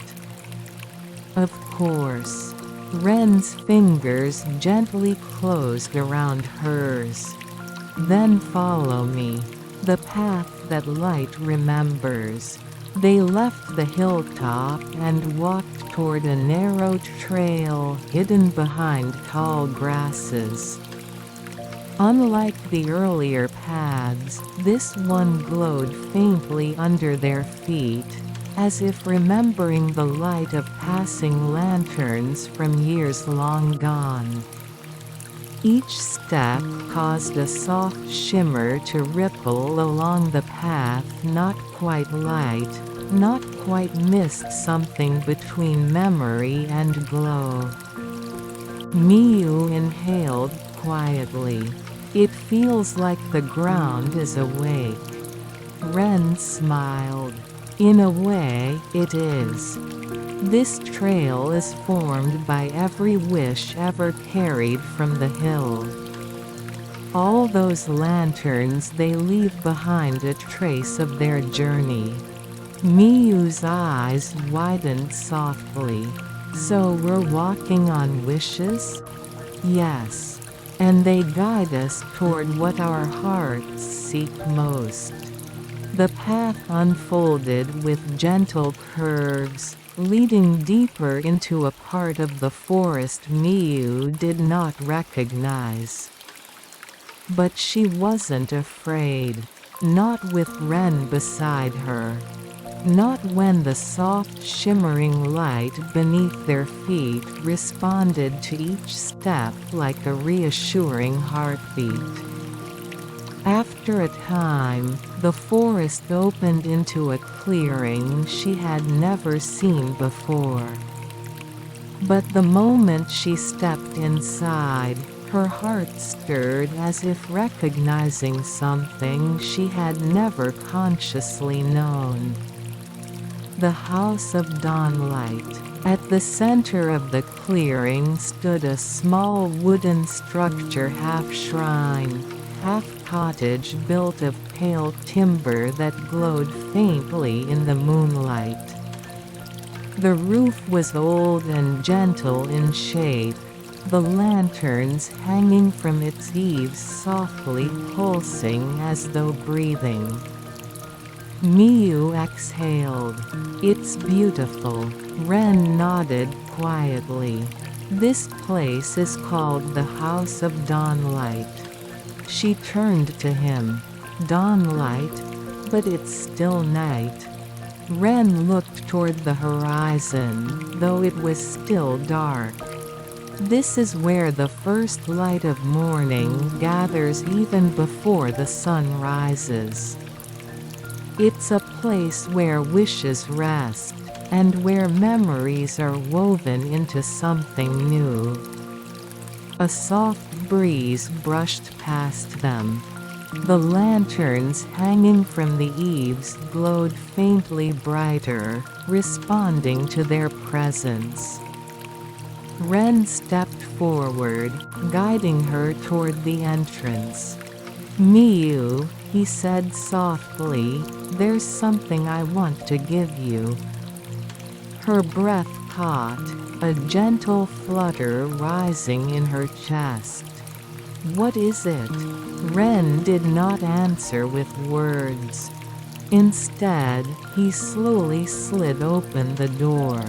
"Of course." Ren's fingers gently closed around hers. "Then follow me. The path that light remembers." They left the hilltop and walked toward a narrow trail hidden behind tall grasses. Unlike the earlier paths, this one glowed faintly under their feet, as if remembering the light of passing lanterns from years long gone. Each step caused a soft shimmer to ripple along the path, not quite light, not quite mist, something between memory and glow. Miyu inhaled quietly. "It feels like the ground is awake." Ren smiled. "In a way, it is. This trail is formed by every wish ever carried from the hill. All those lanterns, they leave behind a trace of their journey." Miyu's eyes widened softly. "So we're walking on wishes?" "Yes. And they guide us toward what our hearts seek most." The path unfolded with gentle curves, leading deeper into a part of the forest Miyu did not recognize. But she wasn't afraid. Not with Ren beside her. Not when the soft shimmering light beneath their feet responded to each step like a reassuring heartbeat. After a time, the forest opened into a clearing she had never seen before. But the moment she stepped inside, her heart stirred as if recognizing something she had never consciously known. The House of Dawnlight. At the center of the clearing stood a small wooden structure, half shrine, half cottage, built of pale timber that glowed faintly in the moonlight. The roof was old and gentle in shape, the lanterns hanging from its eaves softly pulsing as though breathing. Miyu exhaled. It's beautiful. Ren nodded quietly. This place is called the House of Dawnlight. She turned to him. Dawnlight? But it's still night. Ren looked toward the horizon, though it was still dark. This is where the first light of morning gathers even before the sun rises. It's a place where wishes rest, and where memories are woven into something new. A soft breeze brushed past them. The lanterns hanging from the eaves glowed faintly brighter, responding to their presence. Ren stepped forward, guiding her toward the entrance. "Miyu," he said softly, "there's something I want to give you." Her breath caught, a gentle flutter rising in her chest. "What is it?" Ren did not answer with words. Instead, he slowly slid open the door.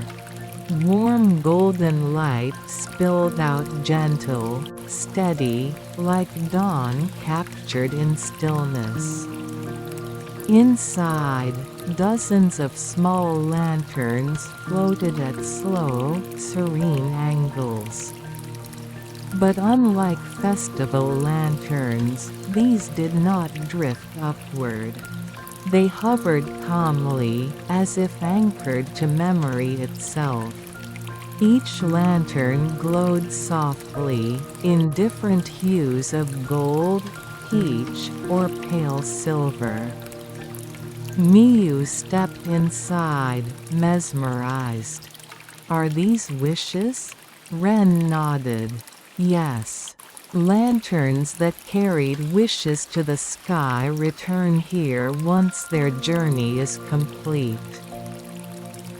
Warm golden light spilled out gentle, steady, like dawn captured in stillness. Inside, dozens of small lanterns floated at slow, serene angles. But unlike festival lanterns, these did not drift upward. They hovered calmly, as if anchored to memory itself. Each lantern glowed softly, in different hues of gold, peach, or pale silver. Miyu stepped inside, mesmerized. "Are these wishes?" Ren nodded. "Yes. Lanterns that carried wishes to the sky return here once their journey is complete.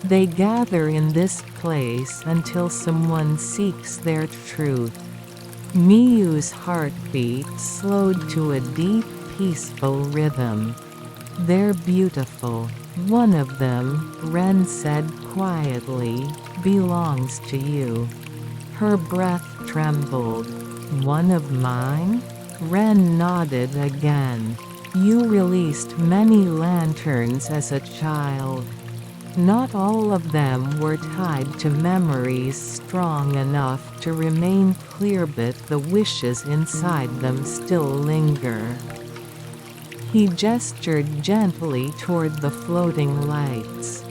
They gather in this place until someone seeks their truth." Miyu's heartbeat slowed to a deep, peaceful rhythm. "They're beautiful. One of them," Ren said quietly, "belongs to you." Her breath trembled. "One of mine?" Ren nodded again. "You released many lanterns as a child. Not all of them were tied to memories strong enough to remain clear, but the wishes inside them still linger." He gestured gently toward the floating lights.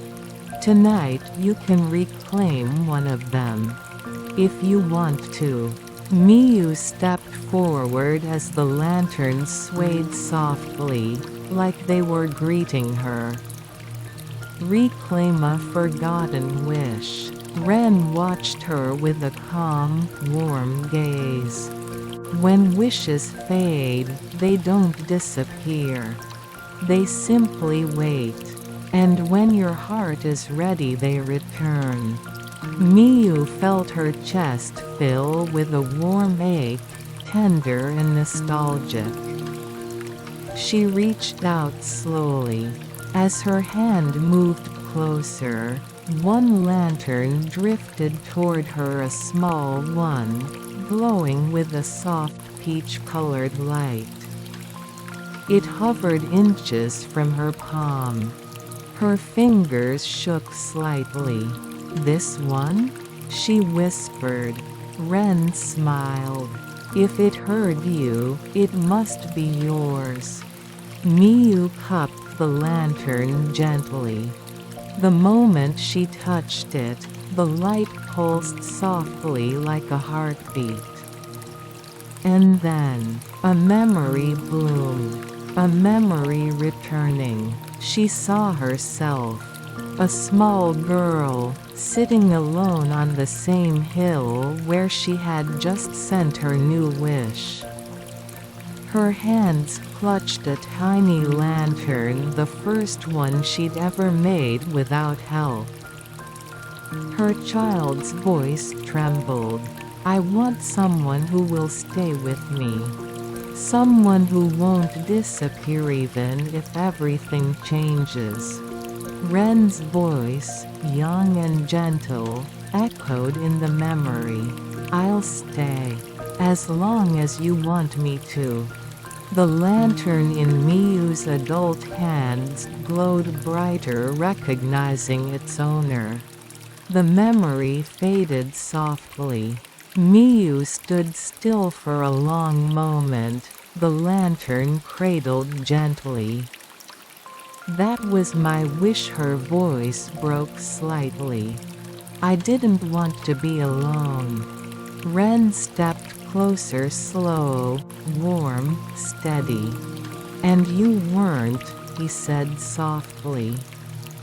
"Tonight you can reclaim one of them. If you want to." Miyu stepped forward as the lanterns swayed softly, like they were greeting her. "Reclaim a forgotten wish." Ren watched her with a calm, warm gaze. When wishes fade, they don't disappear. They simply wait. And when your heart is ready, they return. Miyu felt her chest fill with a warm ache, tender and nostalgic. She reached out slowly. As her hand moved closer, one lantern drifted toward her, a small one, glowing with a soft peach-colored light. It hovered inches from her palm. Her fingers shook slightly. "This one?" she whispered. Ren smiled. "If it heard you, it must be yours." Miyu cupped the lantern gently. The moment she touched it, the light pulsed softly like a heartbeat. And then, a memory bloomed. A memory returning. She saw herself. A small girl, sitting alone on the same hill where she had just sent her new wish. Her hands clutched a tiny lantern, the first one she'd ever made without help. Her child's voice trembled. "I want someone who will stay with me. Someone who won't disappear even if everything changes. Ren's voice, young and gentle, echoed in the memory. I'll stay. As long as you want me to. The lantern in Miyu's adult hands glowed brighter, recognizing its owner. The memory faded softly. Miyu stood still for a long moment, the lantern cradled gently. That was my wish. Her voice broke slightly. I didn't want to be alone. Ren stepped closer, slow, warm, steady. And you weren't, he said softly.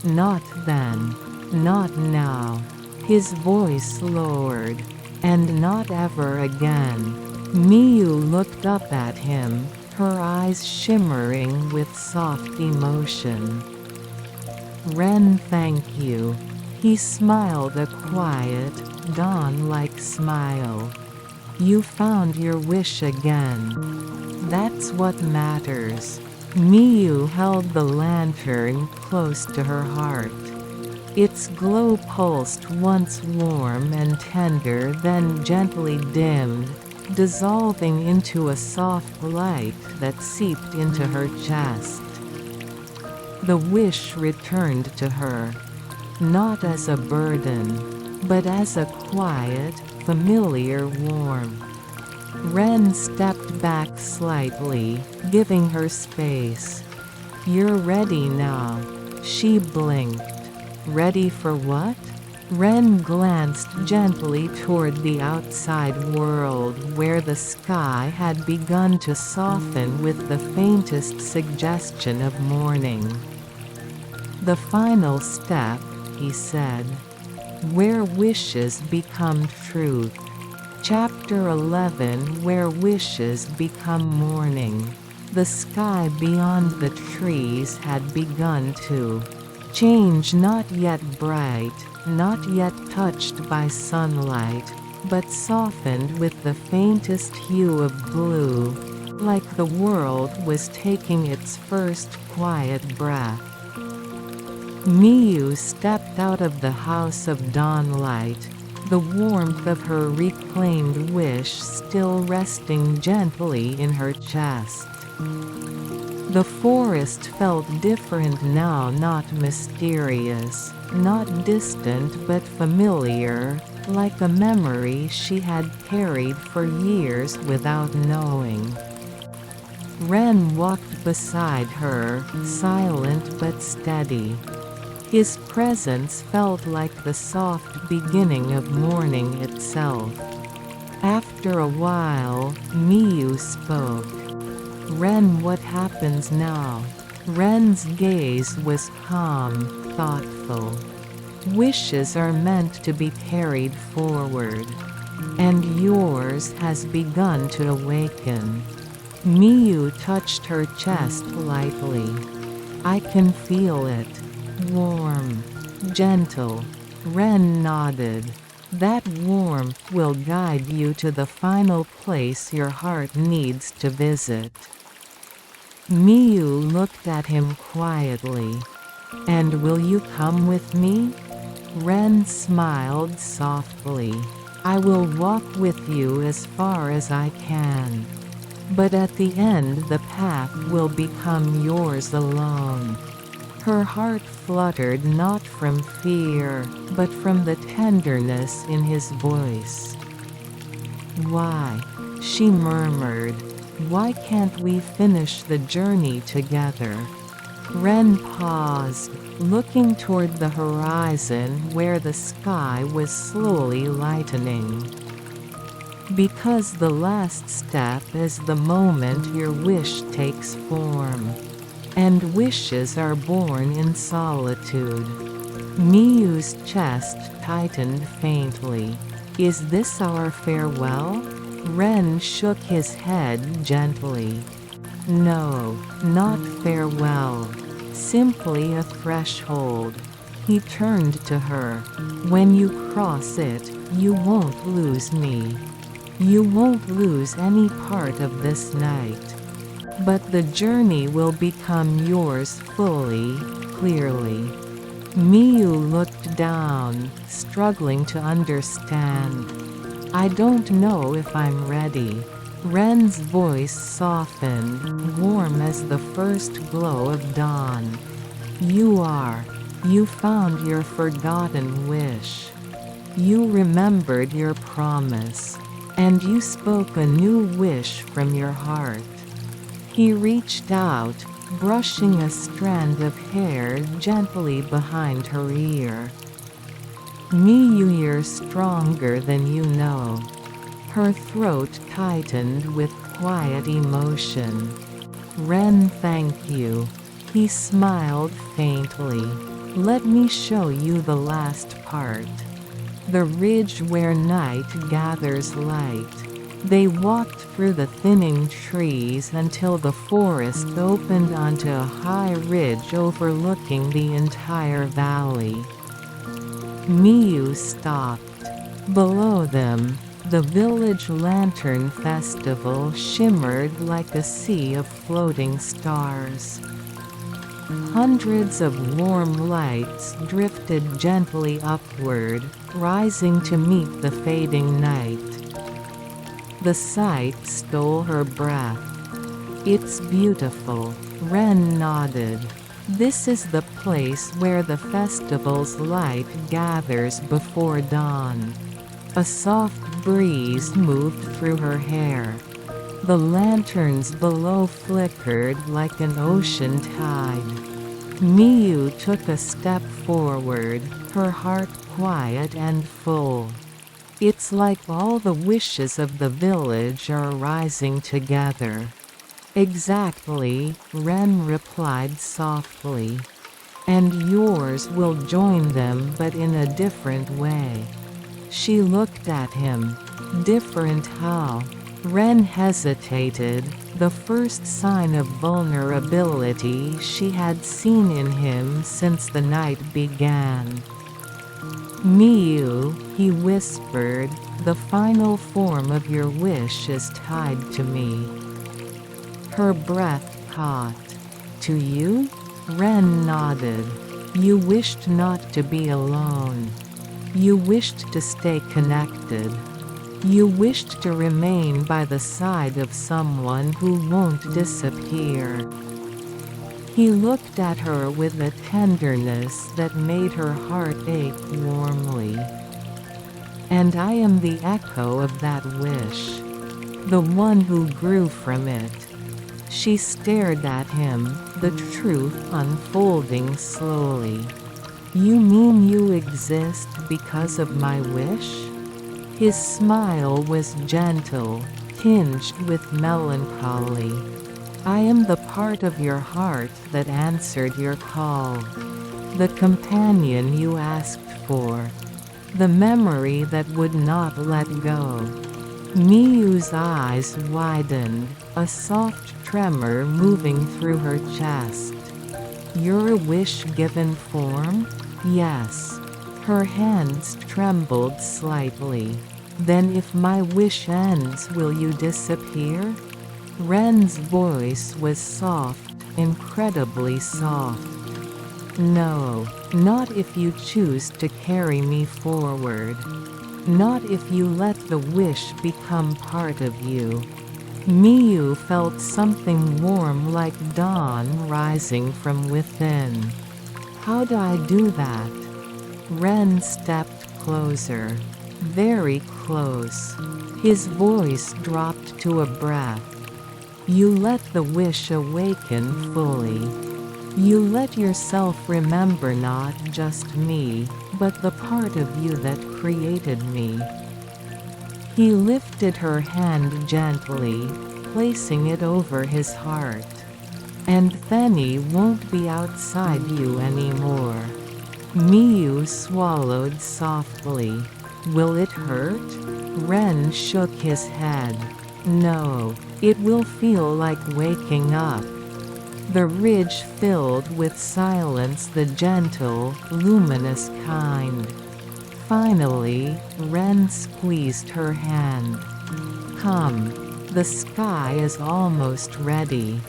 Not then. Not now. His voice lowered. And not ever again. Miyu looked up at him, her eyes shimmering with soft emotion. Ren, thank you. He smiled, a quiet, dawn-like smile. You found your wish again. That's what matters. Miyu held the lantern close to her heart. Its glow pulsed, once warm and tender, then gently dimmed, dissolving into a soft light that seeped into her chest. The wish returned to her. Not as a burden, but as a quiet, familiar warmth. Ren stepped back slightly, giving her space. You're ready now. She blinked. Ready for what? Ren glanced gently toward the outside world where the sky had begun to soften with the faintest suggestion of morning. The final step, he said. Where wishes become truth. Chapter 11, Where Wishes Become Morning. The sky beyond the trees had begun to change, not yet bright, not yet touched by sunlight, but softened with the faintest hue of blue, like the world was taking its first quiet breath. Miyu stepped out of the house of dawnlight, the warmth of her reclaimed wish still resting gently in her chest. The forest felt different now, not mysterious, not distant but familiar, like a memory she had carried for years without knowing. Ren walked beside her, silent but steady. His presence felt like the soft beginning of morning itself. After a while, Miyu spoke. Ren, what happens now? Ren's gaze was calm, thoughtful. Wishes are meant to be carried forward. And yours has begun to awaken. Miyu touched her chest lightly. I can feel it. Warm. Gentle. Ren nodded. That warmth will guide you to the final place your heart needs to visit. Miyu looked at him quietly. And will you come with me? Ren smiled softly. I will walk with you as far as I can. But at the end the path will become yours alone. Her heart fluttered, not from fear, but from the tenderness in his voice. Why? She murmured. Why can't we finish the journey together? Ren paused, looking toward the horizon where the sky was slowly lightening. Because the last step is the moment your wish takes form. And wishes are born in solitude. Miyu's chest tightened faintly. Is this our farewell? Ren shook his head gently. No, not farewell. Simply a threshold. He turned to her. When you cross it, you won't lose me. You won't lose any part of this night. But the journey will become yours fully, clearly. Miyu looked down, struggling to understand. I don't know if I'm ready. Ren's voice softened, warm as the first glow of dawn. You are. You found your forgotten wish. You remembered your promise. And you spoke a new wish from your heart. He reached out, brushing a strand of hair gently behind her ear. Miyu, you're stronger than you know. Her throat tightened with quiet emotion. Ren, thank you. He smiled faintly. Let me show you the last part. The ridge where night gathers light. They walked through the thinning trees until the forest opened onto a high ridge overlooking the entire valley. Miyu stopped. Below them, the village lantern festival shimmered like a sea of floating stars. Hundreds of warm lights drifted gently upward, rising to meet the fading night. The sight stole her breath. It's beautiful, Ren nodded. This is the place where the festival's light gathers before dawn. A soft breeze moved through her hair. The lanterns below flickered like an ocean tide. Miyu took a step forward, her heart quiet and full. It's like all the wishes of the village are rising together. Exactly, Ren replied softly. And yours will join them, but in a different way. She looked at him. Different how? Ren hesitated, the first sign of vulnerability she had seen in him since the night began. Miyu, he whispered, the final form of your wish is tied to me. Her breath caught. To you? Ren nodded. You wished not to be alone. You wished to stay connected. You wished to remain by the side of someone who won't disappear. He looked at her with a tenderness that made her heart ache warmly. And I am the echo of that wish. The one who grew from it. She stared at him, the truth unfolding slowly. You mean you exist because of my wish? His smile was gentle, tinged with melancholy. I am the part of your heart that answered your call. The companion you asked for. The memory that would not let go. Miyu's eyes widened, a soft tremor moving through her chest. Your wish given form? Yes. Her hands trembled slightly. Then if my wish ends, will you disappear? Ren's voice was soft, incredibly soft. No, not if you choose to carry me forward. Not if you let the wish become part of you. Miyu felt something warm like dawn rising from within. How'd I do that? Ren stepped closer. Very close. His voice dropped to a breath. You let the wish awaken fully. You let yourself remember not just me, but the part of you that created me. He lifted her hand gently, placing it over his heart. And Theni won't be outside you anymore. Miyu swallowed softly. Will it hurt? Ren shook his head. No, it will feel like waking up. The ridge filled with silence, the gentle, luminous kind. Finally, Ren squeezed her hand. Come. The sky is almost ready.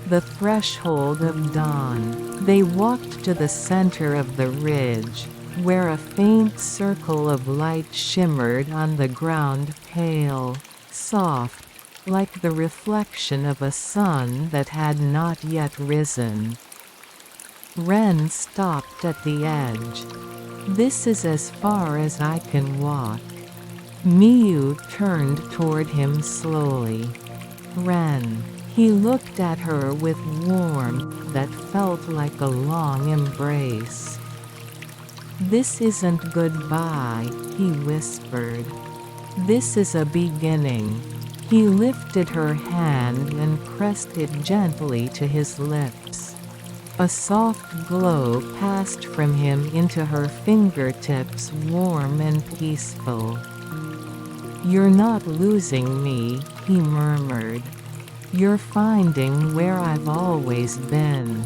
The threshold of dawn. They walked to the center of the ridge, where a faint circle of light shimmered on the ground, pale, soft, like the reflection of a sun that had not yet risen. Ren stopped at the edge. This is as far as I can walk. Miyu turned toward him slowly. Ren. He looked at her with warmth that felt like a long embrace. This isn't goodbye, he whispered. This is a beginning. He lifted her hand and pressed it gently to his lips. A soft glow passed from him into her fingertips, warm and peaceful. You're not losing me, he murmured. You're finding where I've always been.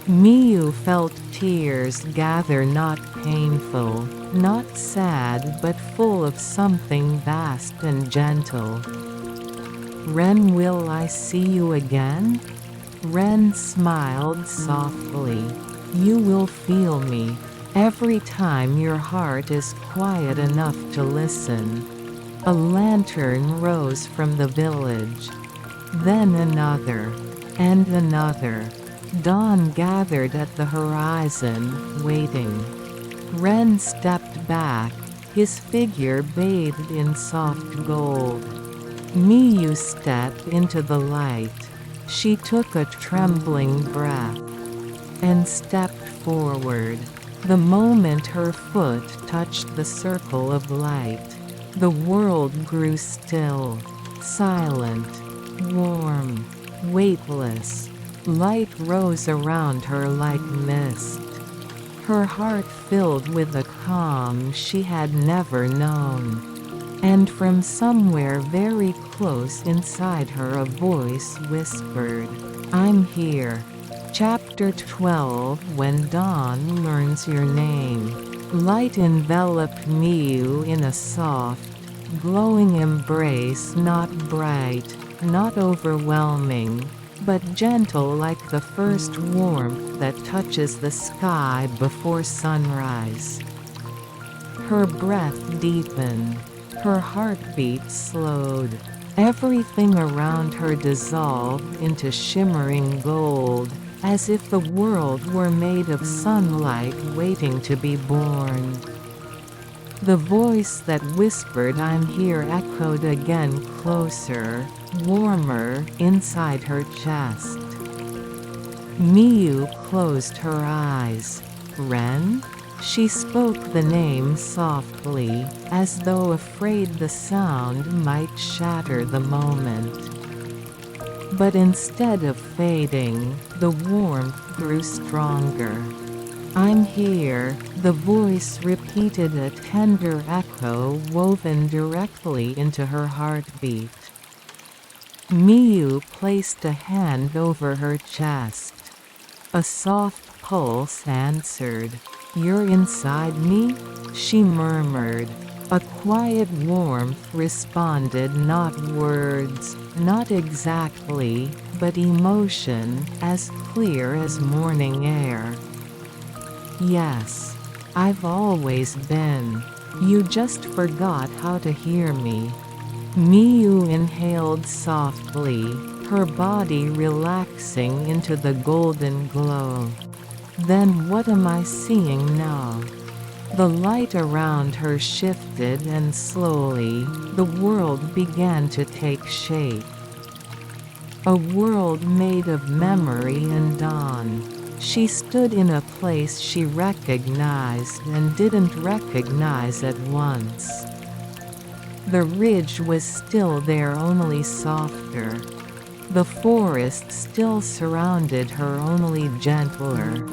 Miyu felt tears gather, not painful, not sad, but full of something vast and gentle. Ren, will I see you again? Ren smiled softly. You will feel me, every time your heart is quiet enough to listen. A lantern rose from the village. Then another. And another. Dawn gathered at the horizon, waiting. Ren stepped back, his figure bathed in soft gold. Miyu stepped into the light. She took a trembling breath and stepped forward. The moment her foot touched the circle of light, the world grew still, silent, warm, weightless. Light rose around her like mist. Her heart filled with a calm she had never known. And from somewhere very close inside her a voice whispered, I'm here. Chapter 12. When Dawn Learns Your Name. Light enveloped Miyu in a soft, glowing embrace, not bright, not overwhelming, but gentle like the first warmth that touches the sky before sunrise. Her breath deepened. Her heartbeat slowed. Everything around her dissolved into shimmering gold, as if the world were made of sunlight waiting to be born. The voice that whispered I'm here echoed again, closer, warmer, inside her chest. Miyu closed her eyes. Ren? She spoke the name softly, as though afraid the sound might shatter the moment. But instead of fading, the warmth grew stronger. I'm here, the voice repeated, a tender echo woven directly into her heartbeat. Miyu placed a hand over her chest. A soft pulse answered. You're inside me? She murmured. A quiet warmth responded, not words, not exactly, but emotion, as clear as morning air. Yes. I've always been. You just forgot how to hear me. Miyu inhaled softly, her body relaxing into the golden glow. Then what am I seeing now? The light around her shifted and slowly, the world began to take shape. A world made of memory and dawn. She stood in a place she recognized and didn't recognize at once. The ridge was still there, only softer. The forest still surrounded her, only gentler.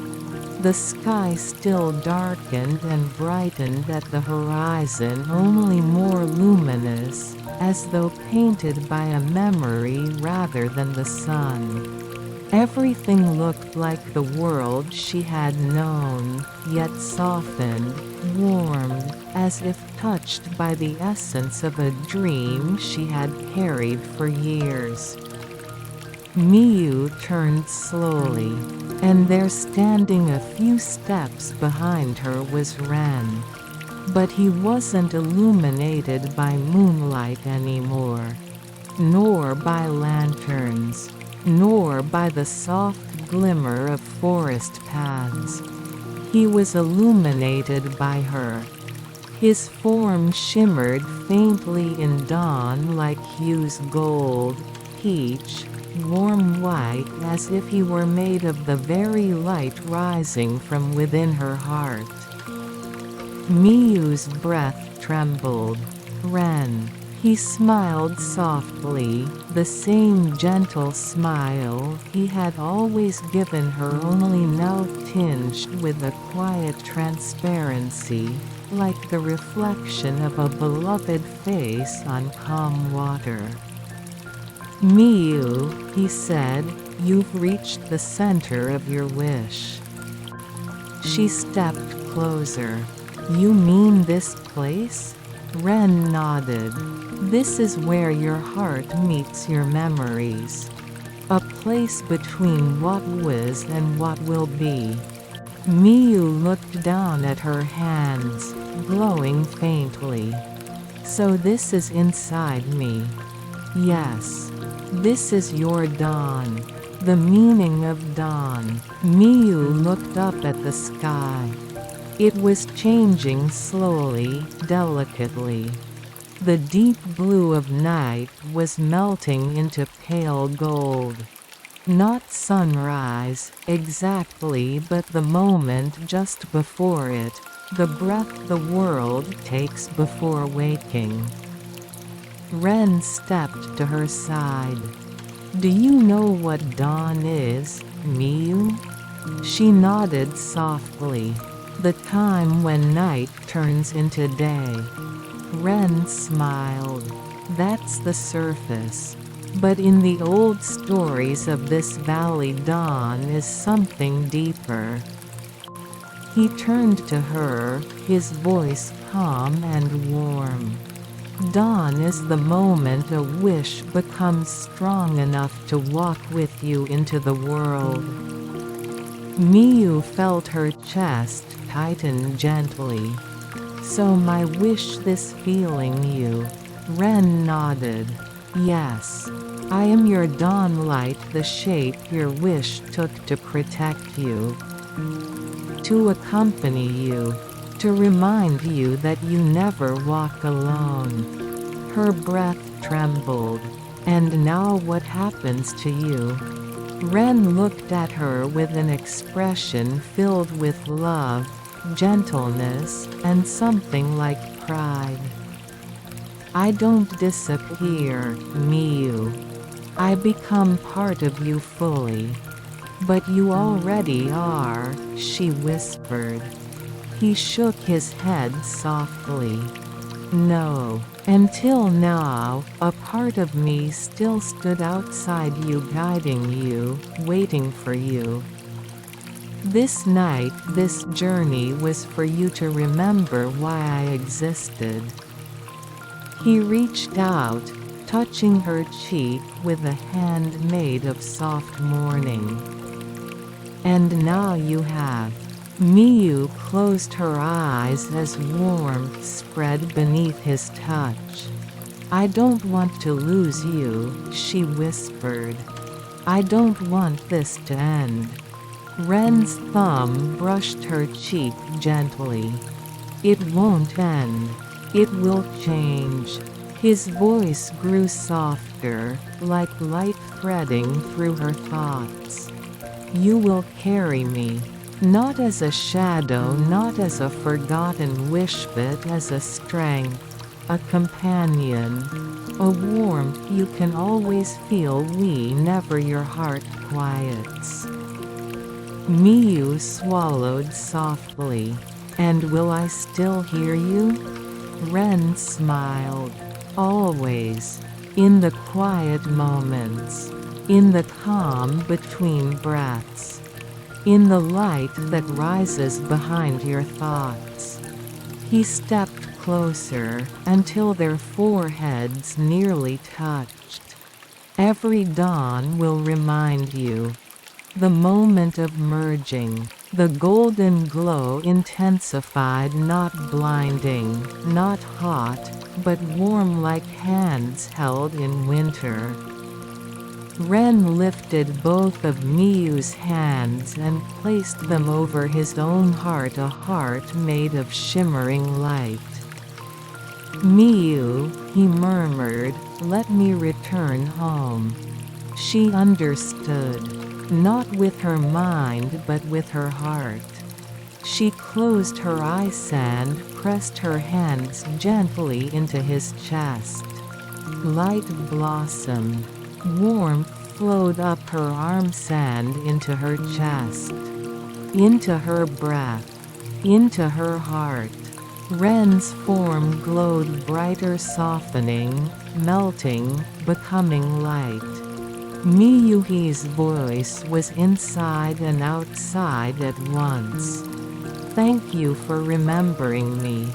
The sky still darkened and brightened at the horizon, only more luminous, as though painted by a memory rather than the sun. Everything looked like the world she had known, yet softened, warmed, as if touched by the essence of a dream she had carried for years. Miyu turned slowly, and there standing a few steps behind her was Ren. But he wasn't illuminated by moonlight anymore, nor by lanterns, nor by the soft glimmer of forest paths. He was illuminated by her. His form shimmered faintly in dawn like hues gold, peach, warm white, as if he were made of the very light rising from within her heart. Miyu's breath trembled. Ren. He smiled softly, the same gentle smile he had always given her, only now tinged with a quiet transparency, like the reflection of a beloved face on calm water. "Miyu," he said, "you've reached the center of your wish." She stepped closer. "You mean this place?" Ren nodded. "This is where your heart meets your memories. A place between what was and what will be." Miyu looked down at her hands, glowing faintly. "So this is inside me." "Yes. This is your dawn. The meaning of dawn." Miyu looked up at the sky. It was changing slowly, delicately. The deep blue of night was melting into pale gold. Not sunrise, exactly, but the moment just before it, the breath the world takes before waking. Ren stepped to her side. "Do you know what dawn is, Miyu?" She nodded softly. "The time when night turns into day." Ren smiled. "That's the surface. But in the old stories of this valley, dawn is something deeper." He turned to her, his voice calm and warm. "Dawn is the moment a wish becomes strong enough to walk with you into the world." Miyu felt her chest tighten gently. "So my wish, this feeling you?" Ren nodded. "Yes. I am your dawn light, the shape your wish took to protect you. To accompany you. To remind you that you never walk alone." Her breath trembled. "And now what happens to you?" Ren looked at her with an expression filled with love, gentleness, and something like pride. "I don't disappear, Miyu. I become part of you fully." "But you already are," she whispered. He shook his head softly. "No. Until now, a part of me still stood outside you, guiding you, waiting for you. This night, this journey was for you to remember why I existed." He reached out, touching her cheek with a hand made of soft mourning. "And now you have." Miyu closed her eyes as warmth spread beneath his touch. "I don't want to lose you," she whispered. "I don't want this to end." Ren's thumb brushed her cheek gently. "It won't end. It will change." His voice grew softer, like light threading through her thoughts. "You will carry me. Not as a shadow, not as a forgotten wish, but as a strength, a companion, a warmth you can always feel whenever your heart quiets." Miyu swallowed softly. "And will I still hear you?" Ren smiled. "Always. In the quiet moments." in the calm between breaths, in the light that rises behind your thoughts. He stepped closer, until their foreheads nearly touched. Every dawn will remind you. The moment of merging. The golden glow intensified, not blinding, not hot, but warm like hands held in winter. Ren lifted both of Miyu's hands and placed them over his own heart, a heart made of shimmering light. "Miyu," he murmured, "let me return home." She understood. Not with her mind but with her heart. She closed her eyes and pressed her hands gently into his chest. Light blossomed. Warmth flowed up her arms and into her chest. Into her breath. Into her heart. Ren's form glowed brighter, softening, melting, becoming light. Miyuhi's voice was inside and outside at once. "Thank you for remembering me."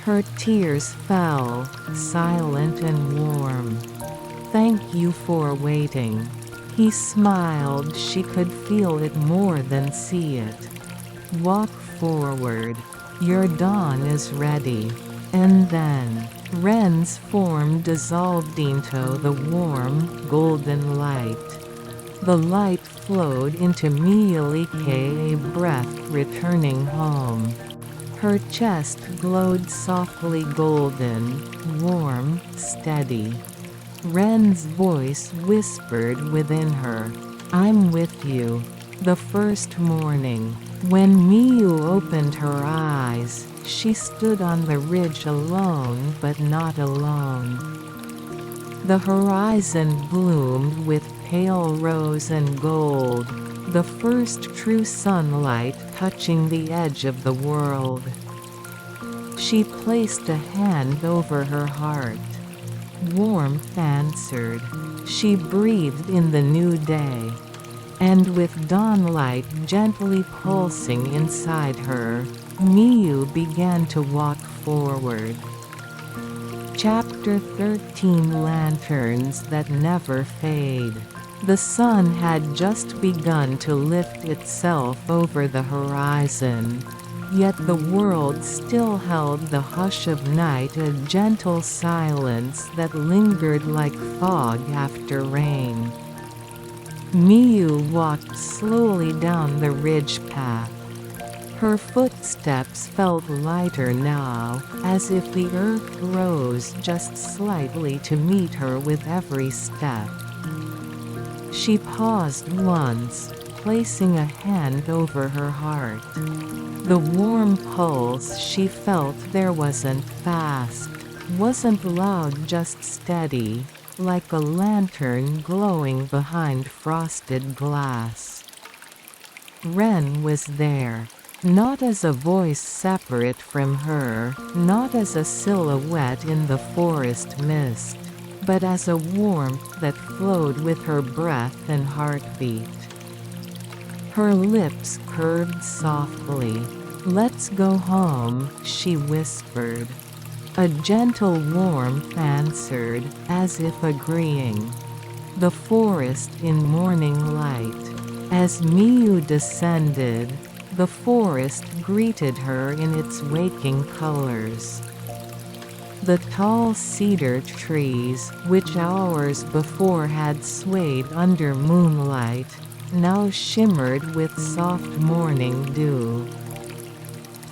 Her tears fell, silent and warm. "Thank you for waiting." He smiled. She could feel it more than see it. "Walk forward. Your dawn is ready." And then, Ren's form dissolved into the warm, golden light. The light flowed into Miyuike, a breath returning home. Her chest glowed softly golden, warm, steady. Ren's voice whispered within her, "I'm with you." The first morning, when Miyu opened her eyes, she stood on the ridge alone but not alone. The horizon bloomed with pale rose and gold, the first true sunlight touching the edge of the world. She placed a hand over her heart. Warmth answered. She breathed in the new day. And with dawnlight gently pulsing inside her, Miyu began to walk forward. Chapter 13. Lanterns that never fade. The sun had just begun to lift itself over the horizon. Yet the world still held the hush of night, a gentle silence that lingered like fog after rain. Miyu walked slowly down the ridge path. Her footsteps felt lighter now, as if the earth rose just slightly to meet her with every step. She paused once, placing a hand over her heart. The warm pulse she felt there wasn't fast, wasn't loud, just steady, like a lantern glowing behind frosted glass. Ren was there. Not as a voice separate from her, not as a silhouette in the forest mist, but as a warmth that flowed with her breath and heartbeat. Her lips curved softly. "Let's go home," she whispered. A gentle warmth answered, as if agreeing. The forest in morning light. As Miyu descended, the forest greeted her in its waking colors. The tall cedar trees, which hours before had swayed under moonlight, now shimmered with soft morning dew.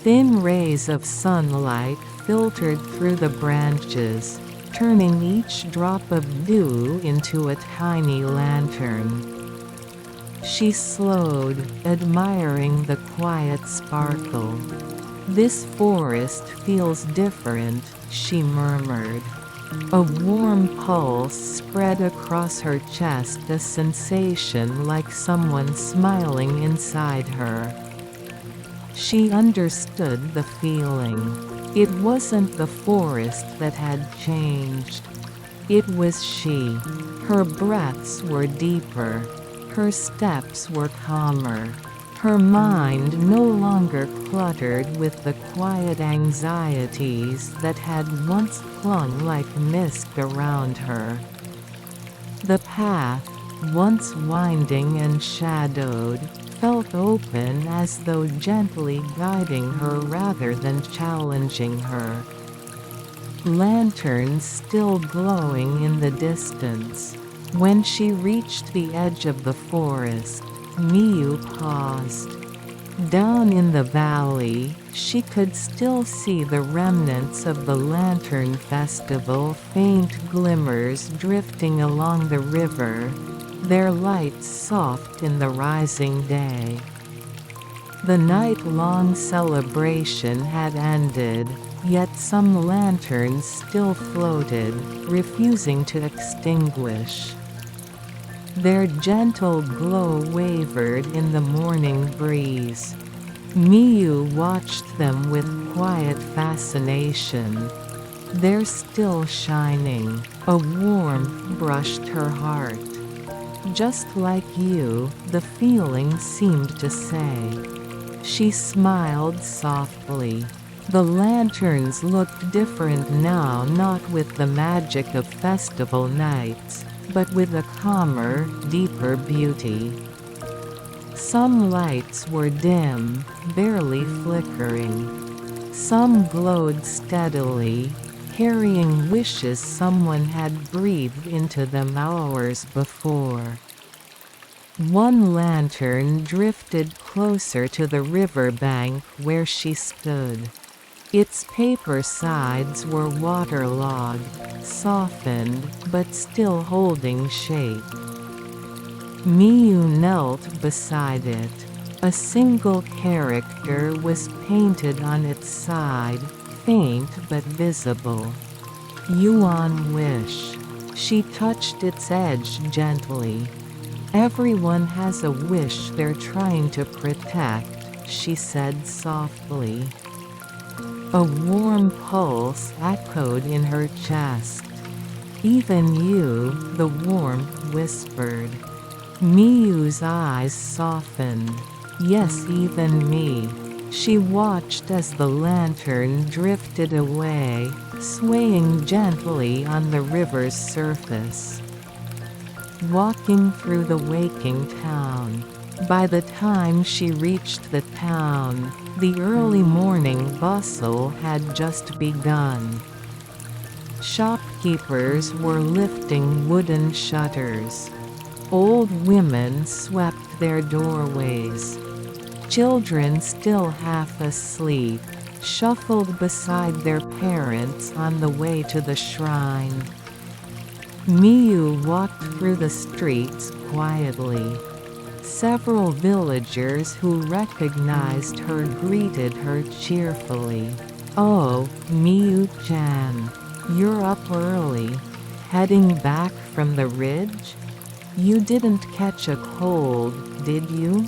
Thin rays of sunlight filtered through the branches, turning each drop of dew into a tiny lantern. She slowed, admiring the quiet sparkle. "This forest feels different," she murmured. A warm pulse spread across her chest, a sensation like someone smiling inside her. She understood the feeling. It wasn't the forest that had changed. It was she. Her breaths were deeper. Her steps were calmer. Her mind no longer cluttered with the quiet anxieties that had once clung like mist around her. The path, once winding and shadowed, felt open as though gently guiding her rather than challenging her. Lanterns still glowing in the distance. When she reached the edge of the forest, Miyu paused. Down in the valley, she could still see the remnants of the Lantern Festival, faint glimmers drifting along the river, their lights soft in the rising day. The night-long celebration had ended, yet some lanterns still floated, refusing to extinguish. Their gentle glow wavered in the morning breeze. Miyu watched them with quiet fascination. They're still shining. A warmth brushed her heart. Just like you, the feeling seemed to say. She smiled softly. The lanterns looked different now, not with the magic of festival nights, but with a calmer, deeper beauty. Some lights were dim, barely flickering. Some glowed steadily, carrying wishes someone had breathed into them hours before. One lantern drifted closer to the riverbank where she stood. Its paper sides were waterlogged, softened, but still holding shape. Miyu knelt beside it. A single character was painted on its side, faint but visible. Yuan Wish. She touched its edge gently. Everyone has a wish they're trying to protect, she said softly. A warm pulse echoed in her chest. Even you, the warmth whispered. Miyu's eyes softened. Yes, even me. She watched as the lantern drifted away, swaying gently on the river's surface. Walking through the waking town. By the time she reached the town, the early morning bustle had just begun. Shopkeepers were lifting wooden shutters. Old women swept their doorways. Children, still half asleep, shuffled beside their parents on the way to the shrine. Miyu walked through the streets quietly. Several villagers who recognized her greeted her cheerfully. "Oh, Miyu-chan, you're up early. Heading back from the ridge? You didn't catch a cold, did you?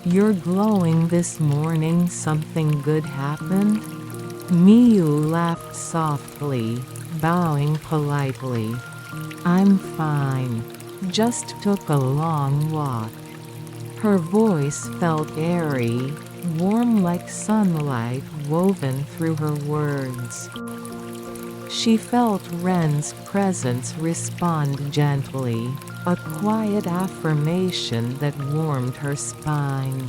You're glowing this morning. Something good happened?" Miyu laughed softly, bowing politely. "I'm fine. Just took a long walk." Her voice felt airy, warm like sunlight woven through her words. She felt Ren's presence respond gently, a quiet affirmation that warmed her spine.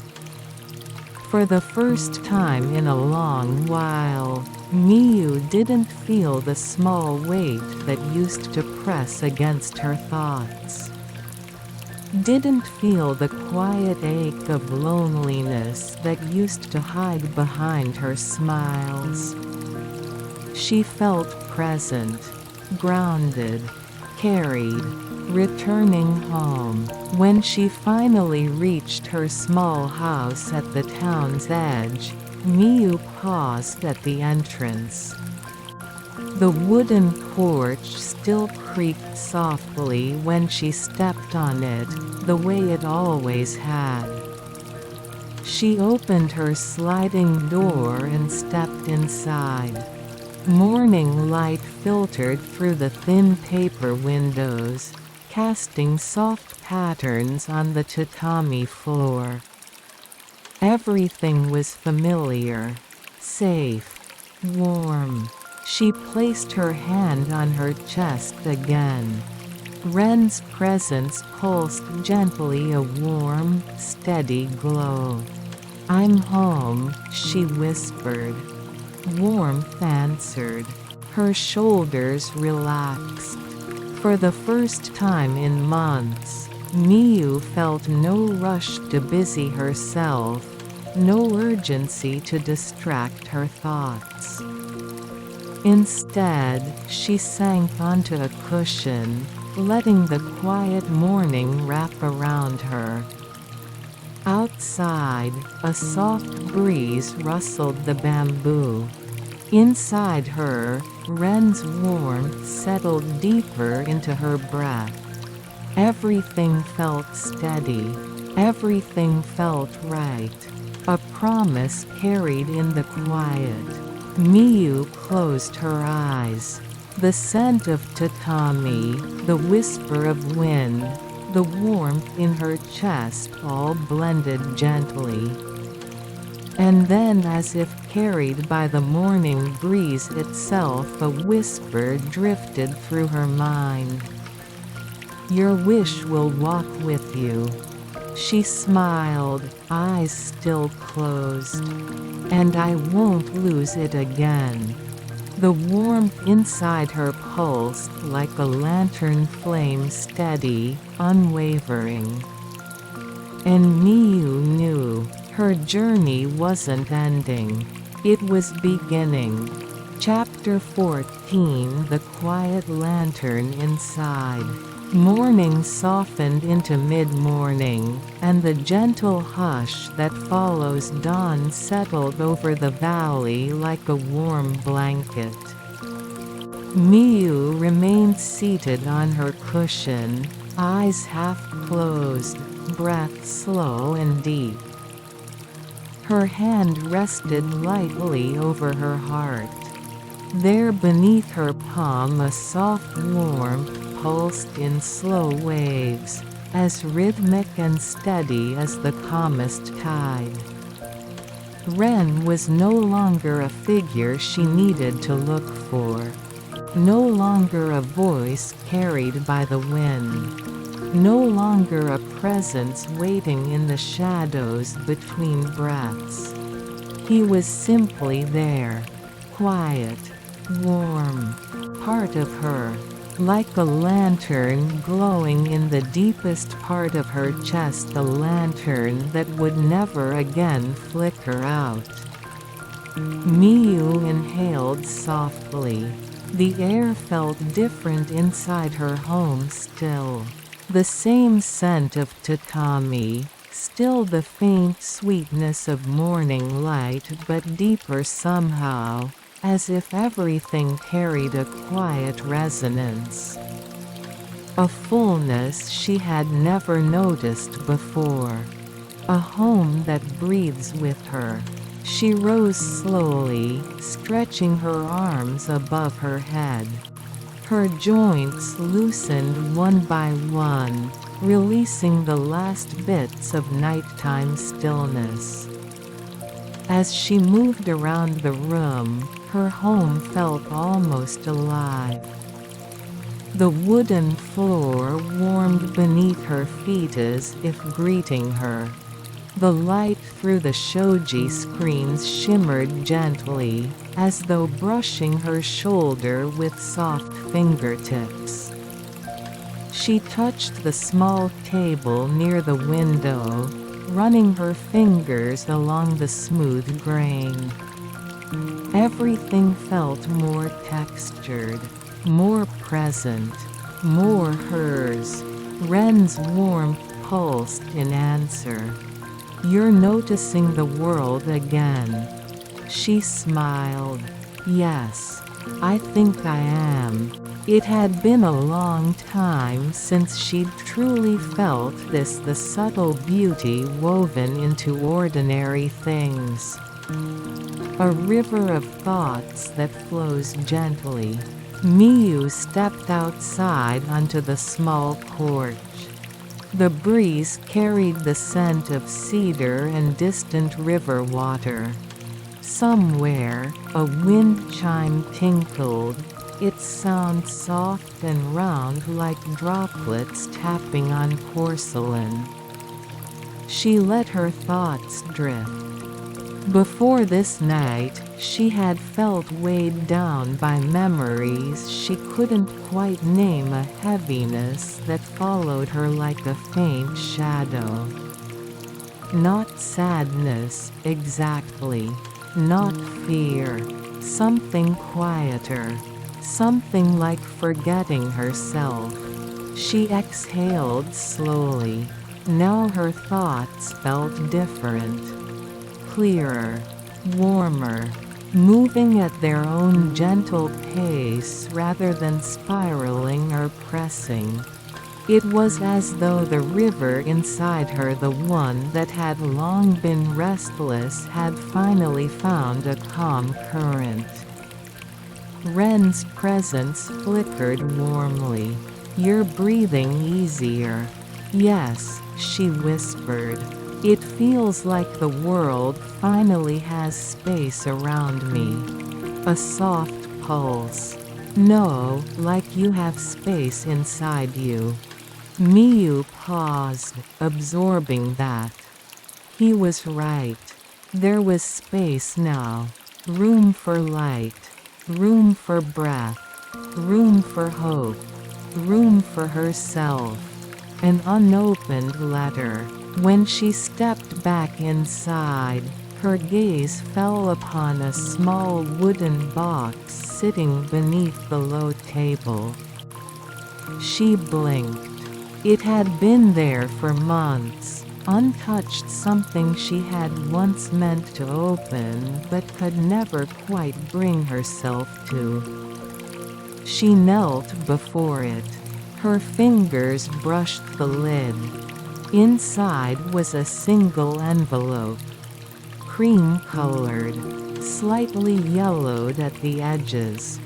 For the first time in a long while, Miyu didn't feel the small weight that used to press against her thoughts. Didn't feel the quiet ache of loneliness that used to hide behind her smiles. She felt present, grounded, carried, returning home. When she finally reached her small house at the town's edge, Miyu paused at the entrance. The wooden porch still creaked softly when she stepped on it, the way it always had. She opened her sliding door and stepped inside. Morning light filtered through the thin paper windows, casting soft patterns on the tatami floor. Everything was familiar, safe, warm. She placed her hand on her chest again. Ren's presence pulsed gently, a warm, steady glow. "I'm home," she whispered. Warmth answered. Her shoulders relaxed. For the first time in months, Miyu felt no rush to busy herself, no urgency to distract her thoughts. Instead, she sank onto a cushion, letting the quiet morning wrap around her. Outside, a soft breeze rustled the bamboo. Inside her, Ren's warmth settled deeper into her breath. Everything felt steady. Everything felt right. A promise carried in the quiet. Miyu closed her eyes. The scent of tatami, the whisper of wind, the warmth in her chest all blended gently. And then, as if carried by the morning breeze itself, a whisper drifted through her mind. "Your wish will walk with you." She smiled, eyes still closed. "And I won't lose it again." The warmth inside her pulsed like a lantern flame, steady, unwavering. And Miyu knew, her journey wasn't ending. It was beginning. Chapter 14: The Quiet Lantern Inside. Morning softened into mid-morning, and the gentle hush that follows dawn settled over the valley like a warm blanket. Miyu remained seated on her cushion, eyes half closed, breath slow and deep. Her hand rested lightly over her heart. There beneath her palm a soft warmth pulsed in slow waves, as rhythmic and steady as the calmest tide. Ren was no longer a figure she needed to look for. No longer a voice carried by the wind. No longer a presence waiting in the shadows between breaths. He was simply there, quiet, warm, part of her. Like a lantern glowing in the deepest part of her chest, a lantern that would never again flicker out. Miyu inhaled softly. The air felt different inside her home still. The same scent of tatami, still the faint sweetness of morning light, but deeper somehow, as if everything carried a quiet resonance. A fullness she had never noticed before. A home that breathes with her. She rose slowly, stretching her arms above her head. Her joints loosened one by one, releasing the last bits of nighttime stillness. As she moved around the room, her home felt almost alive. The wooden floor warmed beneath her feet as if greeting her. The light through the shoji screens shimmered gently, as though brushing her shoulder with soft fingertips. She touched the small table near the window, running her fingers along the smooth grain. Everything felt more textured, more present, more hers. Ren's warmth pulsed in answer. "You're noticing the world again." She smiled. "Yes, I think I am." It had been a long time since she'd truly felt this, the subtle beauty woven into ordinary things. A river of thoughts that flows gently. Miyu stepped outside onto the small porch. The breeze carried the scent of cedar and distant river water. Somewhere, a wind chime tinkled, its sound soft and round like droplets tapping on porcelain. She let her thoughts drift. Before this night, she had felt weighed down by memories she couldn't quite name, a heaviness that followed her like a faint shadow. Not sadness, exactly. Not fear. Something quieter. Something like forgetting herself. She exhaled slowly. Now her thoughts felt different. Clearer. Warmer. Moving at their own gentle pace rather than spiraling or pressing. It was as though the river inside her, the one that had long been restless, had finally found a calm current. Ren's presence flickered warmly. "You're breathing easier." "Yes," she whispered. "It feels like the world finally has space around me." A soft pulse. "No, like you have space inside you." Miyu paused, absorbing that. He was right. There was space now. Room for light. Room for breath. Room for hope. Room for herself. An unopened letter. When she stepped back inside, her gaze fell upon a small wooden box sitting beneath the low table. She blinked. It had been there for months, untouched, something she had once meant to open but could never quite bring herself to. She knelt before it. Her fingers brushed the lid. Inside was a single envelope. Cream-colored, slightly yellowed at the edges.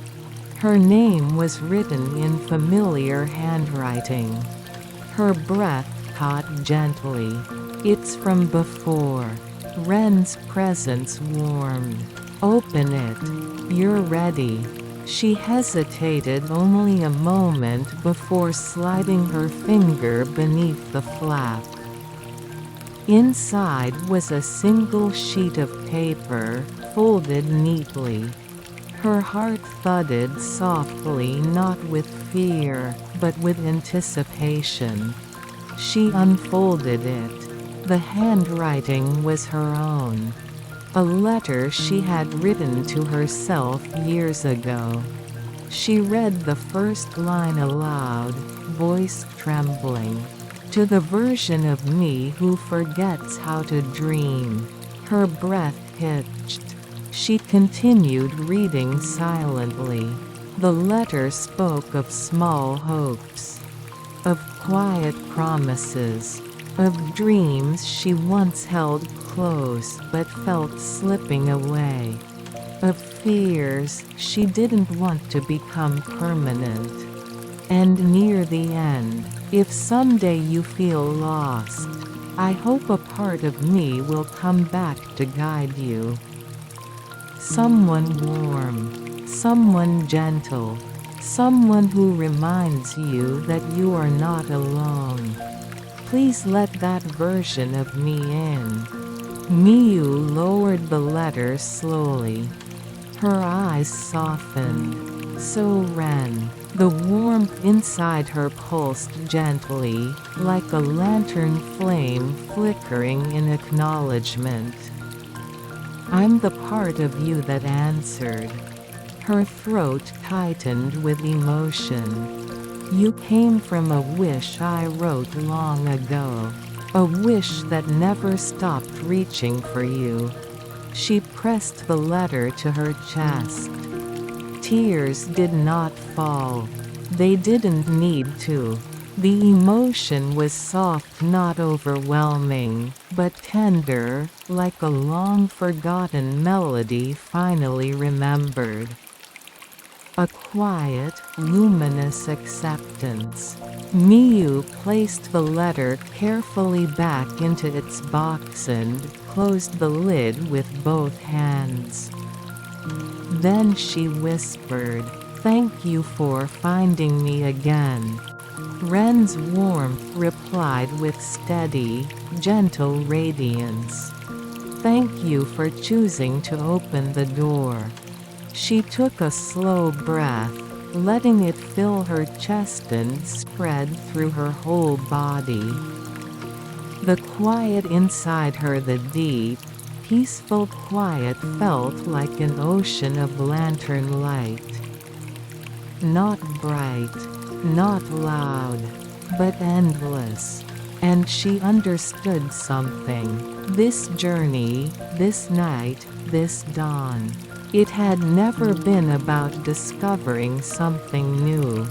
Her name was written in familiar handwriting. Her breath caught gently. "It's from before." Ren's presence warmed. "Open it. You're ready." She hesitated only a moment before sliding her finger beneath the flap. Inside was a single sheet of paper, folded neatly. Her heart thudded softly, not with fear, but with anticipation. She unfolded it. The handwriting was her own. A letter she had written to herself years ago. She read the first line aloud, voice trembling. "To the version of me who forgets how to dream." Her breath hitched. She continued reading silently. The letter spoke of small hopes, of quiet promises, of dreams she once held close but felt slipping away, of fears she didn't want to become permanent. And near the end, "If someday you feel lost, I hope a part of me will come back to guide you." Someone warm, someone gentle, someone who reminds you that you are not alone. Please let that version of me in. Miyu lowered the letter slowly. Her eyes softened. So Ren. The warmth inside her pulsed gently, like a lantern flame flickering in acknowledgement. "I'm the part of you that answered." Her throat tightened with emotion. "You came from a wish I wrote long ago. A wish that never stopped reaching for you." She pressed the letter to her chest. Tears did not fall. They didn't need to. The emotion was soft, not overwhelming, but tender, like a long-forgotten melody finally remembered. A quiet, luminous acceptance. Miyu placed the letter carefully back into its box and closed the lid with both hands. Then she whispered, "Thank you for finding me again." Ren's warmth replied with steady, gentle radiance. "Thank you for choosing to open the door." She took a slow breath, letting it fill her chest and spread through her whole body. The quiet inside her, the deep, peaceful quiet, felt like an ocean of lantern light. Not bright, not loud, but endless. And she understood something. This journey, this night, this dawn. It had never been about discovering something new.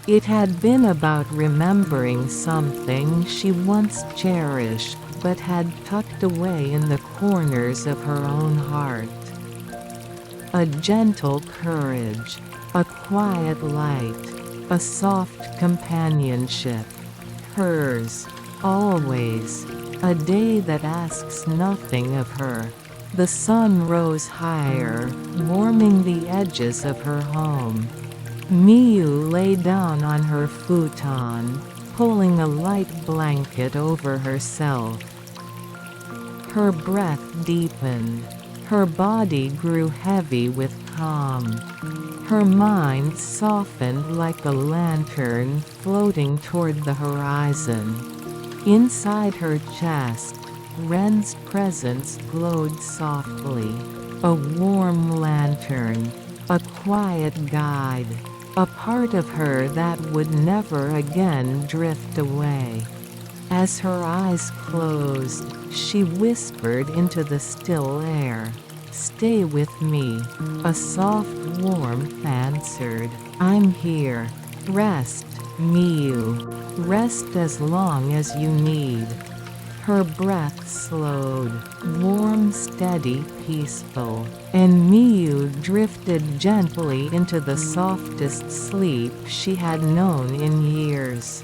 It had been about remembering something she once cherished but had tucked away in the corners of her own heart. A gentle courage, a quiet light, a soft companionship. Hers, always, a day that asks nothing of her. The sun rose higher, warming the edges of her home. Miyu lay down on her futon, pulling a light blanket over herself. Her breath deepened. Her body grew heavy with calm. Her mind softened like a lantern floating toward the horizon. Inside her chest, Ren's presence glowed softly. A warm lantern, a quiet guide, a part of her that would never again drift away. As her eyes closed, she whispered into the still air, "Stay with me." A soft warmth answered, "I'm here. Rest, Miyu. Rest as long as you need." Her breath slowed, warm, steady, peaceful, and Miyu drifted gently into the softest sleep she had known in years.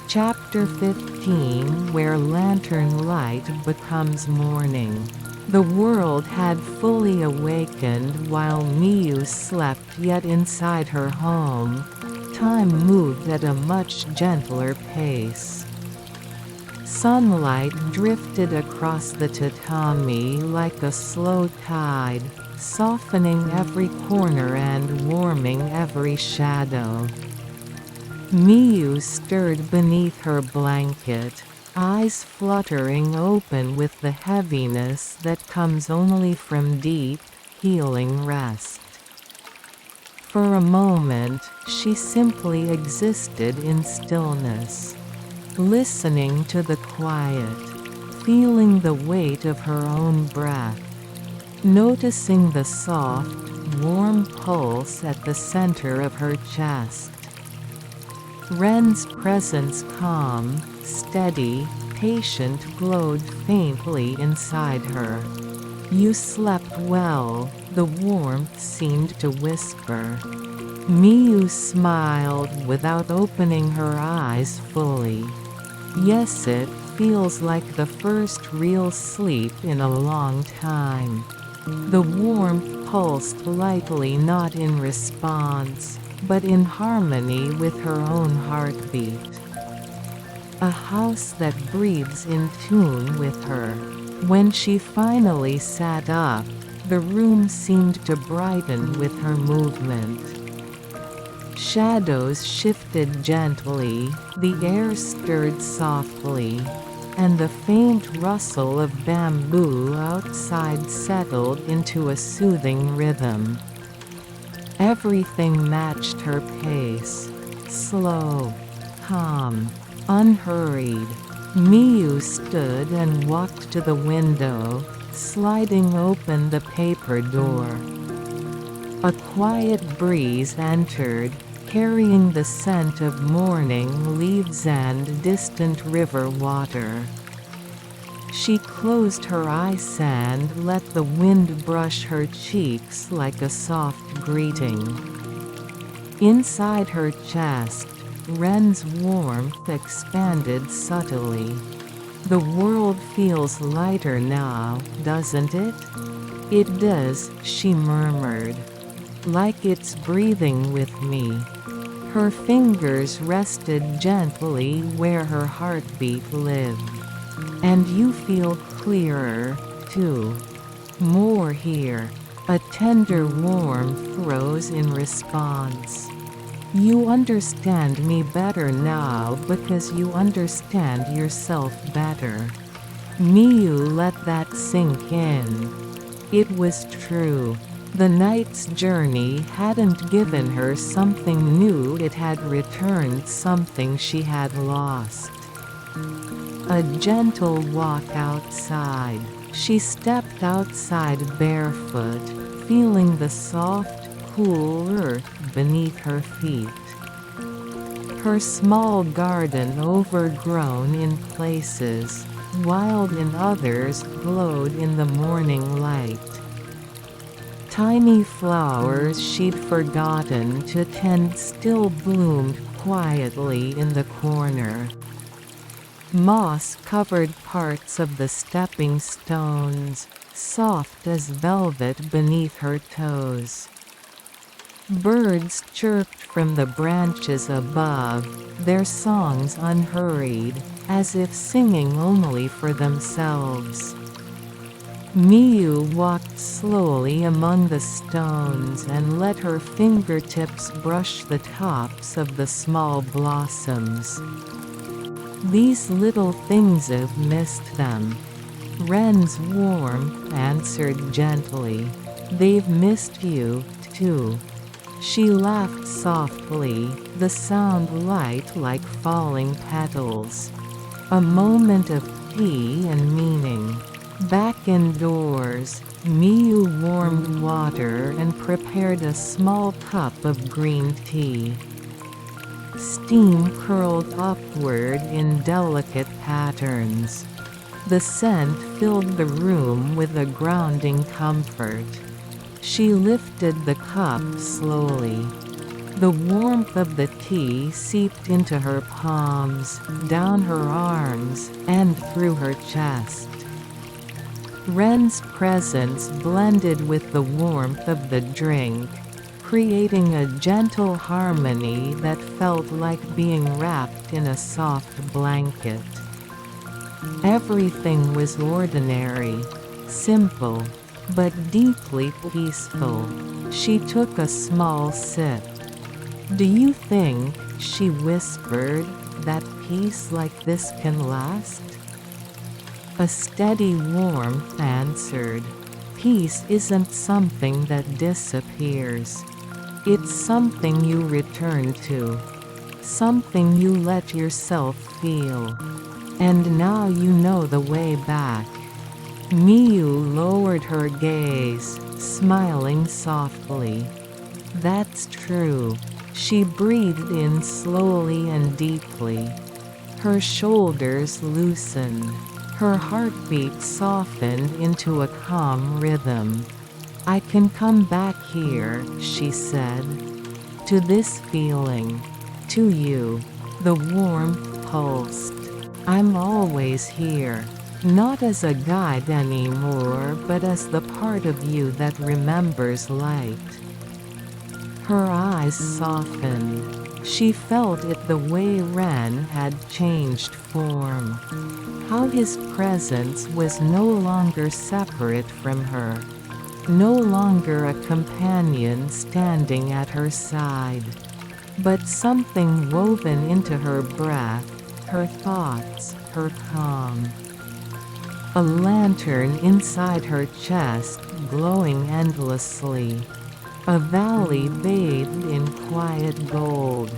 Chapter 15, Where Lantern Light Becomes Morning. The world had fully awakened while Miyu slept, yet inside her home, time moved at a much gentler pace. Sunlight drifted across the tatami like a slow tide, softening every corner and warming every shadow. Miyu stirred beneath her blanket, eyes fluttering open with the heaviness that comes only from deep, healing rest. For a moment, she simply existed in stillness, listening to the quiet, feeling the weight of her own breath, noticing the soft, warm pulse at the center of her chest. Ren's presence, calm, steady, patient, glowed faintly inside her. "You slept well," the warmth seemed to whisper. Miyu smiled without opening her eyes fully. "Yes, it feels like the first real sleep in a long time." The warmth pulsed lightly, not in response, but in harmony with her own heartbeat. A house that breathes in tune with her. When she finally sat up, the room seemed to brighten with her movement. Shadows shifted gently, the air stirred softly, and the faint rustle of bamboo outside settled into a soothing rhythm. Everything matched her pace, slow, calm, unhurried. Miyu stood and walked to the window, sliding open the paper door. A quiet breeze entered, carrying the scent of morning leaves and distant river water. She closed her eyes and let the wind brush her cheeks like a soft greeting. Inside her chest, Ren's warmth expanded subtly. "The world feels lighter now, doesn't it?" "It does," she murmured. "Like it's breathing with me." Her fingers rested gently where her heartbeat lived. "And you feel clearer, too. More here." A tender warmth rose in response. "You understand me better now because you understand yourself better." Miyu let that sink in. It was true. The night's journey hadn't given her something new, it had returned something she had lost. A gentle walk outside. She stepped outside barefoot, feeling the soft, cool earth beneath her feet. Her small garden, overgrown in places, wild in others, glowed in the morning light. Tiny flowers she'd forgotten to tend still bloomed quietly in the corner. Moss covered parts of the stepping stones, soft as velvet beneath her toes. Birds chirped from the branches above, their songs unhurried, as if singing only for themselves. Miyu walked slowly among the stones and let her fingertips brush the tops of the small blossoms. "These little things have missed them." Ren's warmth answered gently. "They've missed you, too." She laughed softly, the sound light like falling petals. A moment of tea and meaning. Back indoors, Miyu warmed water and prepared a small cup of green tea. Steam curled upward in delicate patterns. The scent filled the room with a grounding comfort. She lifted the cup slowly. The warmth of the tea seeped into her palms, down her arms, and through her chest. Ren's presence blended with the warmth of the drink, creating a gentle harmony that felt like being wrapped in a soft blanket. Everything was ordinary, simple, but deeply peaceful. She took a small sip. "Do you think," she whispered, "that peace like this can last?" A steady warmth answered. "Peace isn't something that disappears. It's something you return to. Something you let yourself feel. And now you know the way back." Miyu lowered her gaze, smiling softly. "That's true." She breathed in slowly and deeply. Her shoulders loosened. Her heartbeat softened into a calm rhythm. "I can come back here," she said. "To this feeling. To you." The warmth pulsed. "I'm always here. Not as a guide anymore, but as the part of you that remembers light." Her eyes softened. She felt it the way Ren had changed form. How his presence was no longer separate from her. No longer a companion standing at her side. But something woven into her breath, her thoughts, her calm. A lantern inside her chest glowing endlessly. A valley bathed in quiet gold.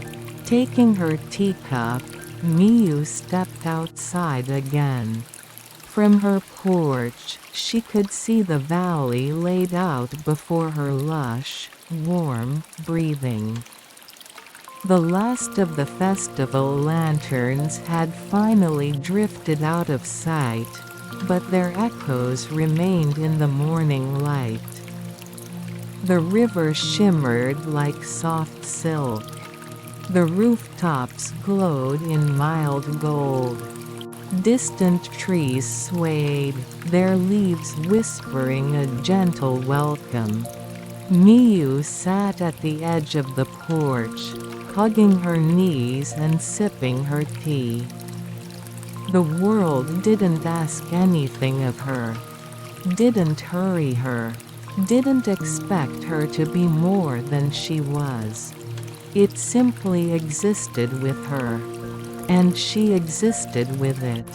Taking her teacup, Miyu stepped outside again. From her porch, she could see the valley laid out before her lush, warm breathing. The last of the festival lanterns had finally drifted out of sight, but their echoes remained in the morning light. The river shimmered like soft silk. The rooftops glowed in mild gold. Distant trees swayed, their leaves whispering a gentle welcome. Miyu sat at the edge of the porch, hugging her knees and sipping her tea. The world didn't ask anything of her, didn't hurry her, didn't expect her to be more than she was. It simply existed with her. And she existed with it.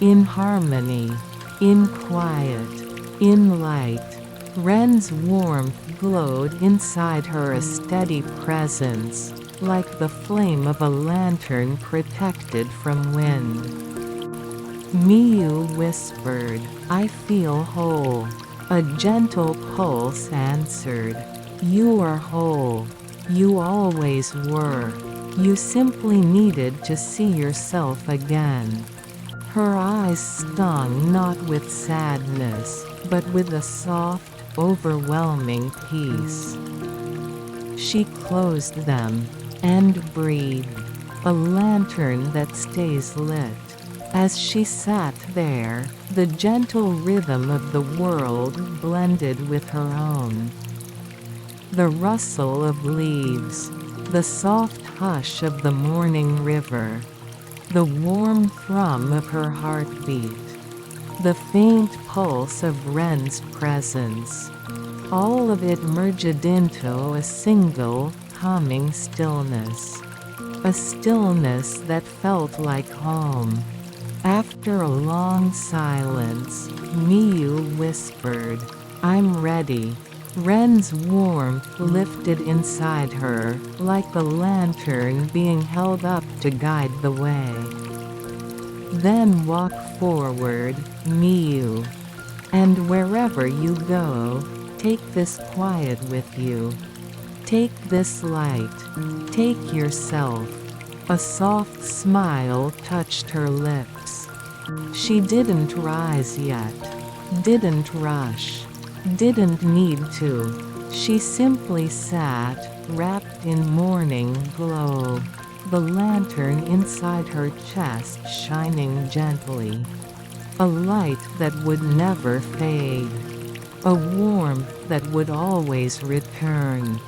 In harmony, in quiet, in light. Ren's warmth glowed inside her, a steady presence, like the flame of a lantern protected from wind. Miyu whispered, "I feel whole." A gentle pulse answered, "You are whole. You always were. You simply needed to see yourself again." Her eyes stung not with sadness, but with a soft, overwhelming peace. She closed them, and breathed, a lantern that stays lit. As she sat there, the gentle rhythm of the world blended with her own. The rustle of leaves, the soft hush of the morning river, the warm thrum of her heartbeat, the faint pulse of Ren's presence. All of it merged into a single, calming stillness. A stillness that felt like home. After a long silence, Miyu whispered, "I'm ready." Ren's warmth lifted inside her, like a lantern being held up to guide the way. "Then walk forward, Miyu. And wherever you go, take this quiet with you. Take this light. Take yourself." A soft smile touched her lips. She didn't rise yet. Didn't rush. Didn't need to. She simply sat, wrapped in morning glow, the lantern inside her chest shining gently. A light that would never fade. A warmth that would always return.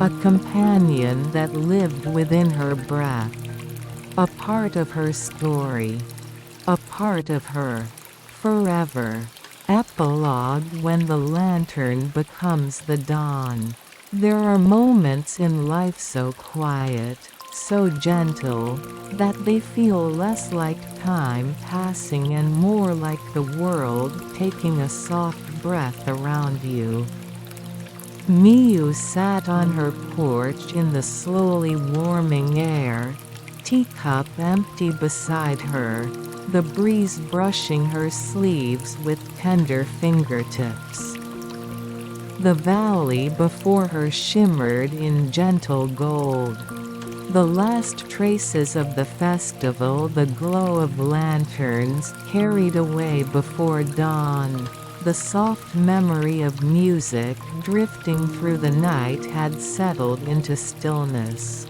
A companion that lived within her breath. A part of her story. A part of her. Forever. Epilogue. When the lantern becomes the dawn. There are moments in life so quiet, so gentle, that they feel less like time passing and more like the world taking a soft breath around you. Miyu sat on her porch in the slowly warming air, teacup empty beside her, the breeze brushing her sleeves with tender fingertips. The valley before her shimmered in gentle gold. The last traces of the festival, the glow of lanterns, carried away before dawn. The soft memory of music drifting through the night had settled into stillness.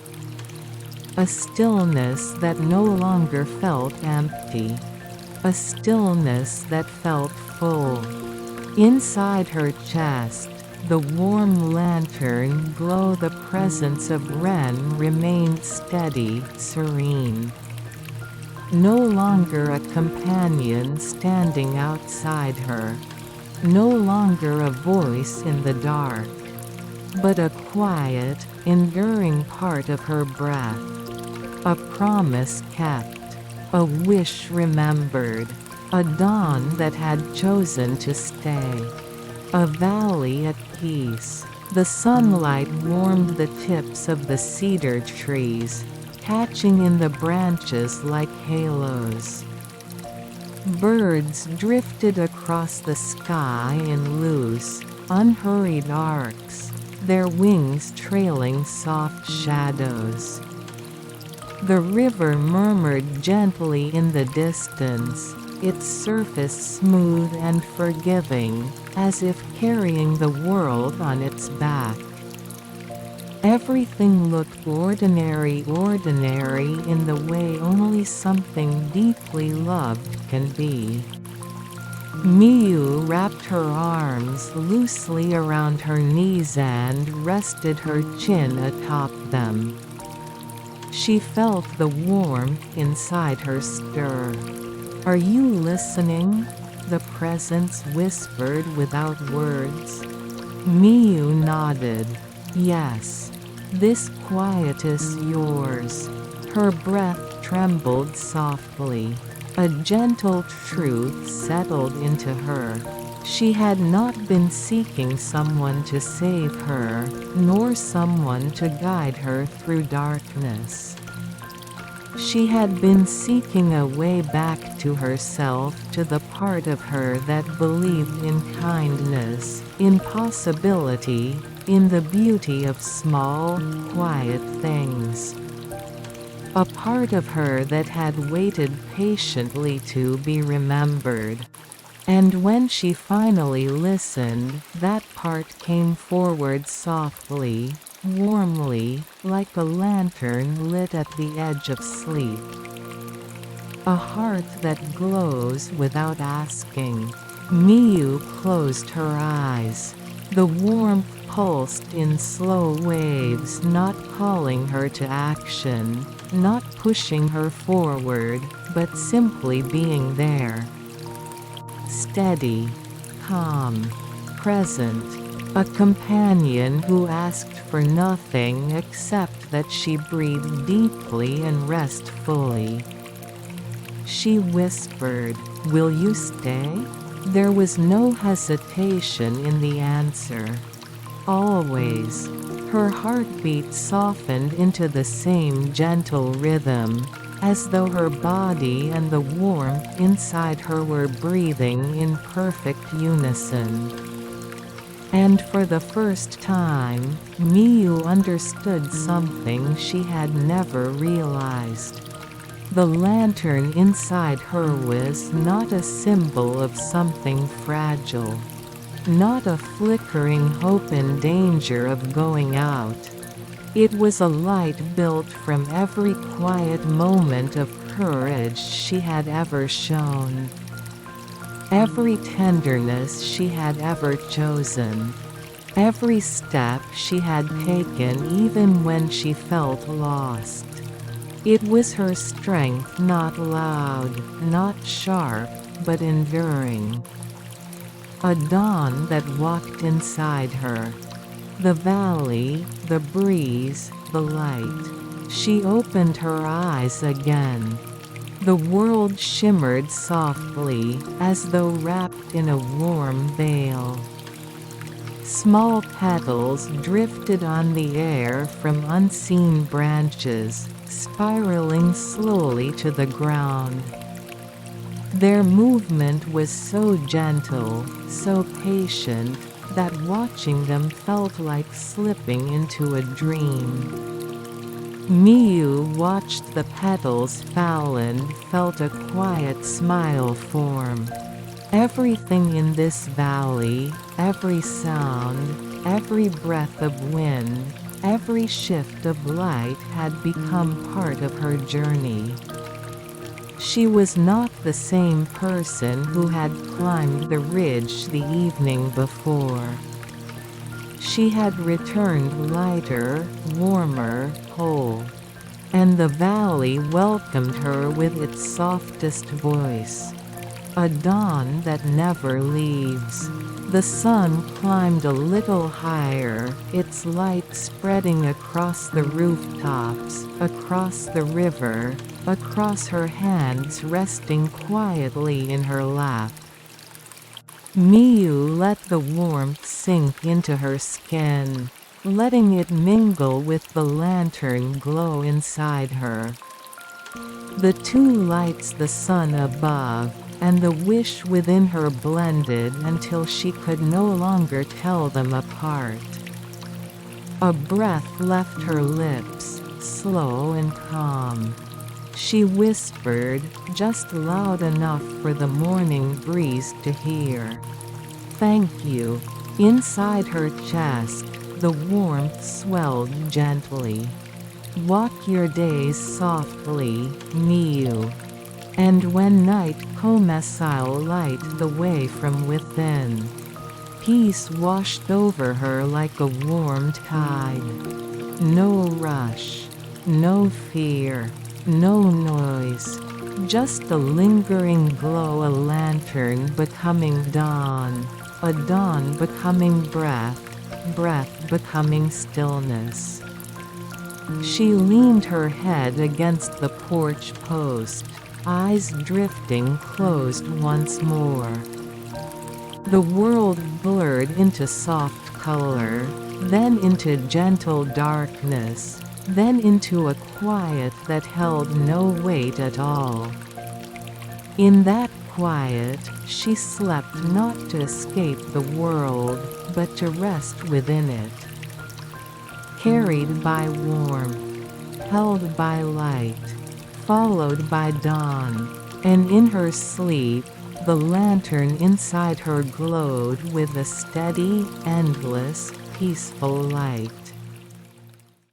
A stillness that no longer felt empty. A stillness that felt full. Inside her chest, the warm lantern glow, the presence of Ren remained steady, serene. No longer a companion standing outside her. No longer a voice in the dark. But a quiet, enduring part of her breath. A promise kept. A wish remembered. A dawn that had chosen to stay. A valley at peace. The sunlight warmed the tips of the cedar trees, catching in the branches like halos. Birds drifted across the sky in loose, unhurried arcs. their wings trailing soft shadows. The river murmured gently in the distance, its surface smooth and forgiving, as if carrying the world on its back. Everything looked ordinary in the way only something deeply loved can be. Miyu wrapped her arms loosely around her knees and rested her chin atop them. She felt the warmth inside her stir. "Are you listening?" the presence whispered without words. Miyu nodded. "Yes. This quiet is yours." Her breath trembled softly. A gentle truth settled into her. She had not been seeking someone to save her, nor someone to guide her through darkness. She had been seeking a way back to herself, to the part of her that believed in kindness, in possibility, in the beauty of small, quiet things. A part of her that had waited patiently to be remembered. And when she finally listened, that part came forward softly, warmly, like a lantern lit at the edge of sleep. A heart that glows without asking. Miyu closed her eyes. The warmth pulsed in slow waves, not calling her to action, not pushing her forward, but simply being there. Steady, calm, present, a companion who asked for nothing except that she breathe deeply and rest fully. She whispered, "Will you stay?" There was no hesitation in the answer. Always. Her heartbeat softened into the same gentle rhythm, as though her body and the warmth inside her were breathing in perfect unison. And for the first time, Miyu understood something she had never realized. The lantern inside her was not a symbol of something fragile. Not a flickering hope in danger of going out. It was a light built from every quiet moment of courage she had ever shown. Every tenderness she had ever chosen. Every step she had taken even when she felt lost. It was her strength, not loud, not sharp, but enduring. A dawn that walked inside her. The valley, the breeze, the light. She opened her eyes again. The world shimmered softly, as though wrapped in a warm veil. Small petals drifted on the air from unseen branches, spiraling slowly to the ground. Their movement was so gentle, so patient, that watching them felt like slipping into a dream. Miyu watched the petals fall and felt a quiet smile form. Everything in this valley, every sound, every breath of wind, every shift of light had become part of her journey. She was not the same person who had climbed the ridge the evening before. She had returned lighter, warmer, whole. And the valley welcomed her with its softest voice. A dawn that never leaves. The sun climbed a little higher, its light spreading across the rooftops, across the river, across her hands resting quietly in her lap. Miyu let the warmth sink into her skin, letting it mingle with the lantern glow inside her. The two lights, the sun above, and the wish within her, blended until she could no longer tell them apart. A breath left her lips, slow and calm. She whispered, just loud enough for the morning breeze to hear. "Thank you." Inside her chest, the warmth swelled gently. "Walk your days softly, Miu." And when night comesile light the way from within, peace washed over her like a warm tide. No rush, no fear, no noise, just a lingering glow, a lantern becoming dawn, a dawn becoming breath, breath becoming stillness. She leaned her head against the porch post, eyes drifting closed once more. The world blurred into soft color, then into gentle darkness, then into a quiet that held no weight at all. In that quiet, she slept not to escape the world, but to rest within it. Carried by warmth, held by light, followed by dawn, and in her sleep, the lantern inside her glowed with a steady, endless, peaceful light.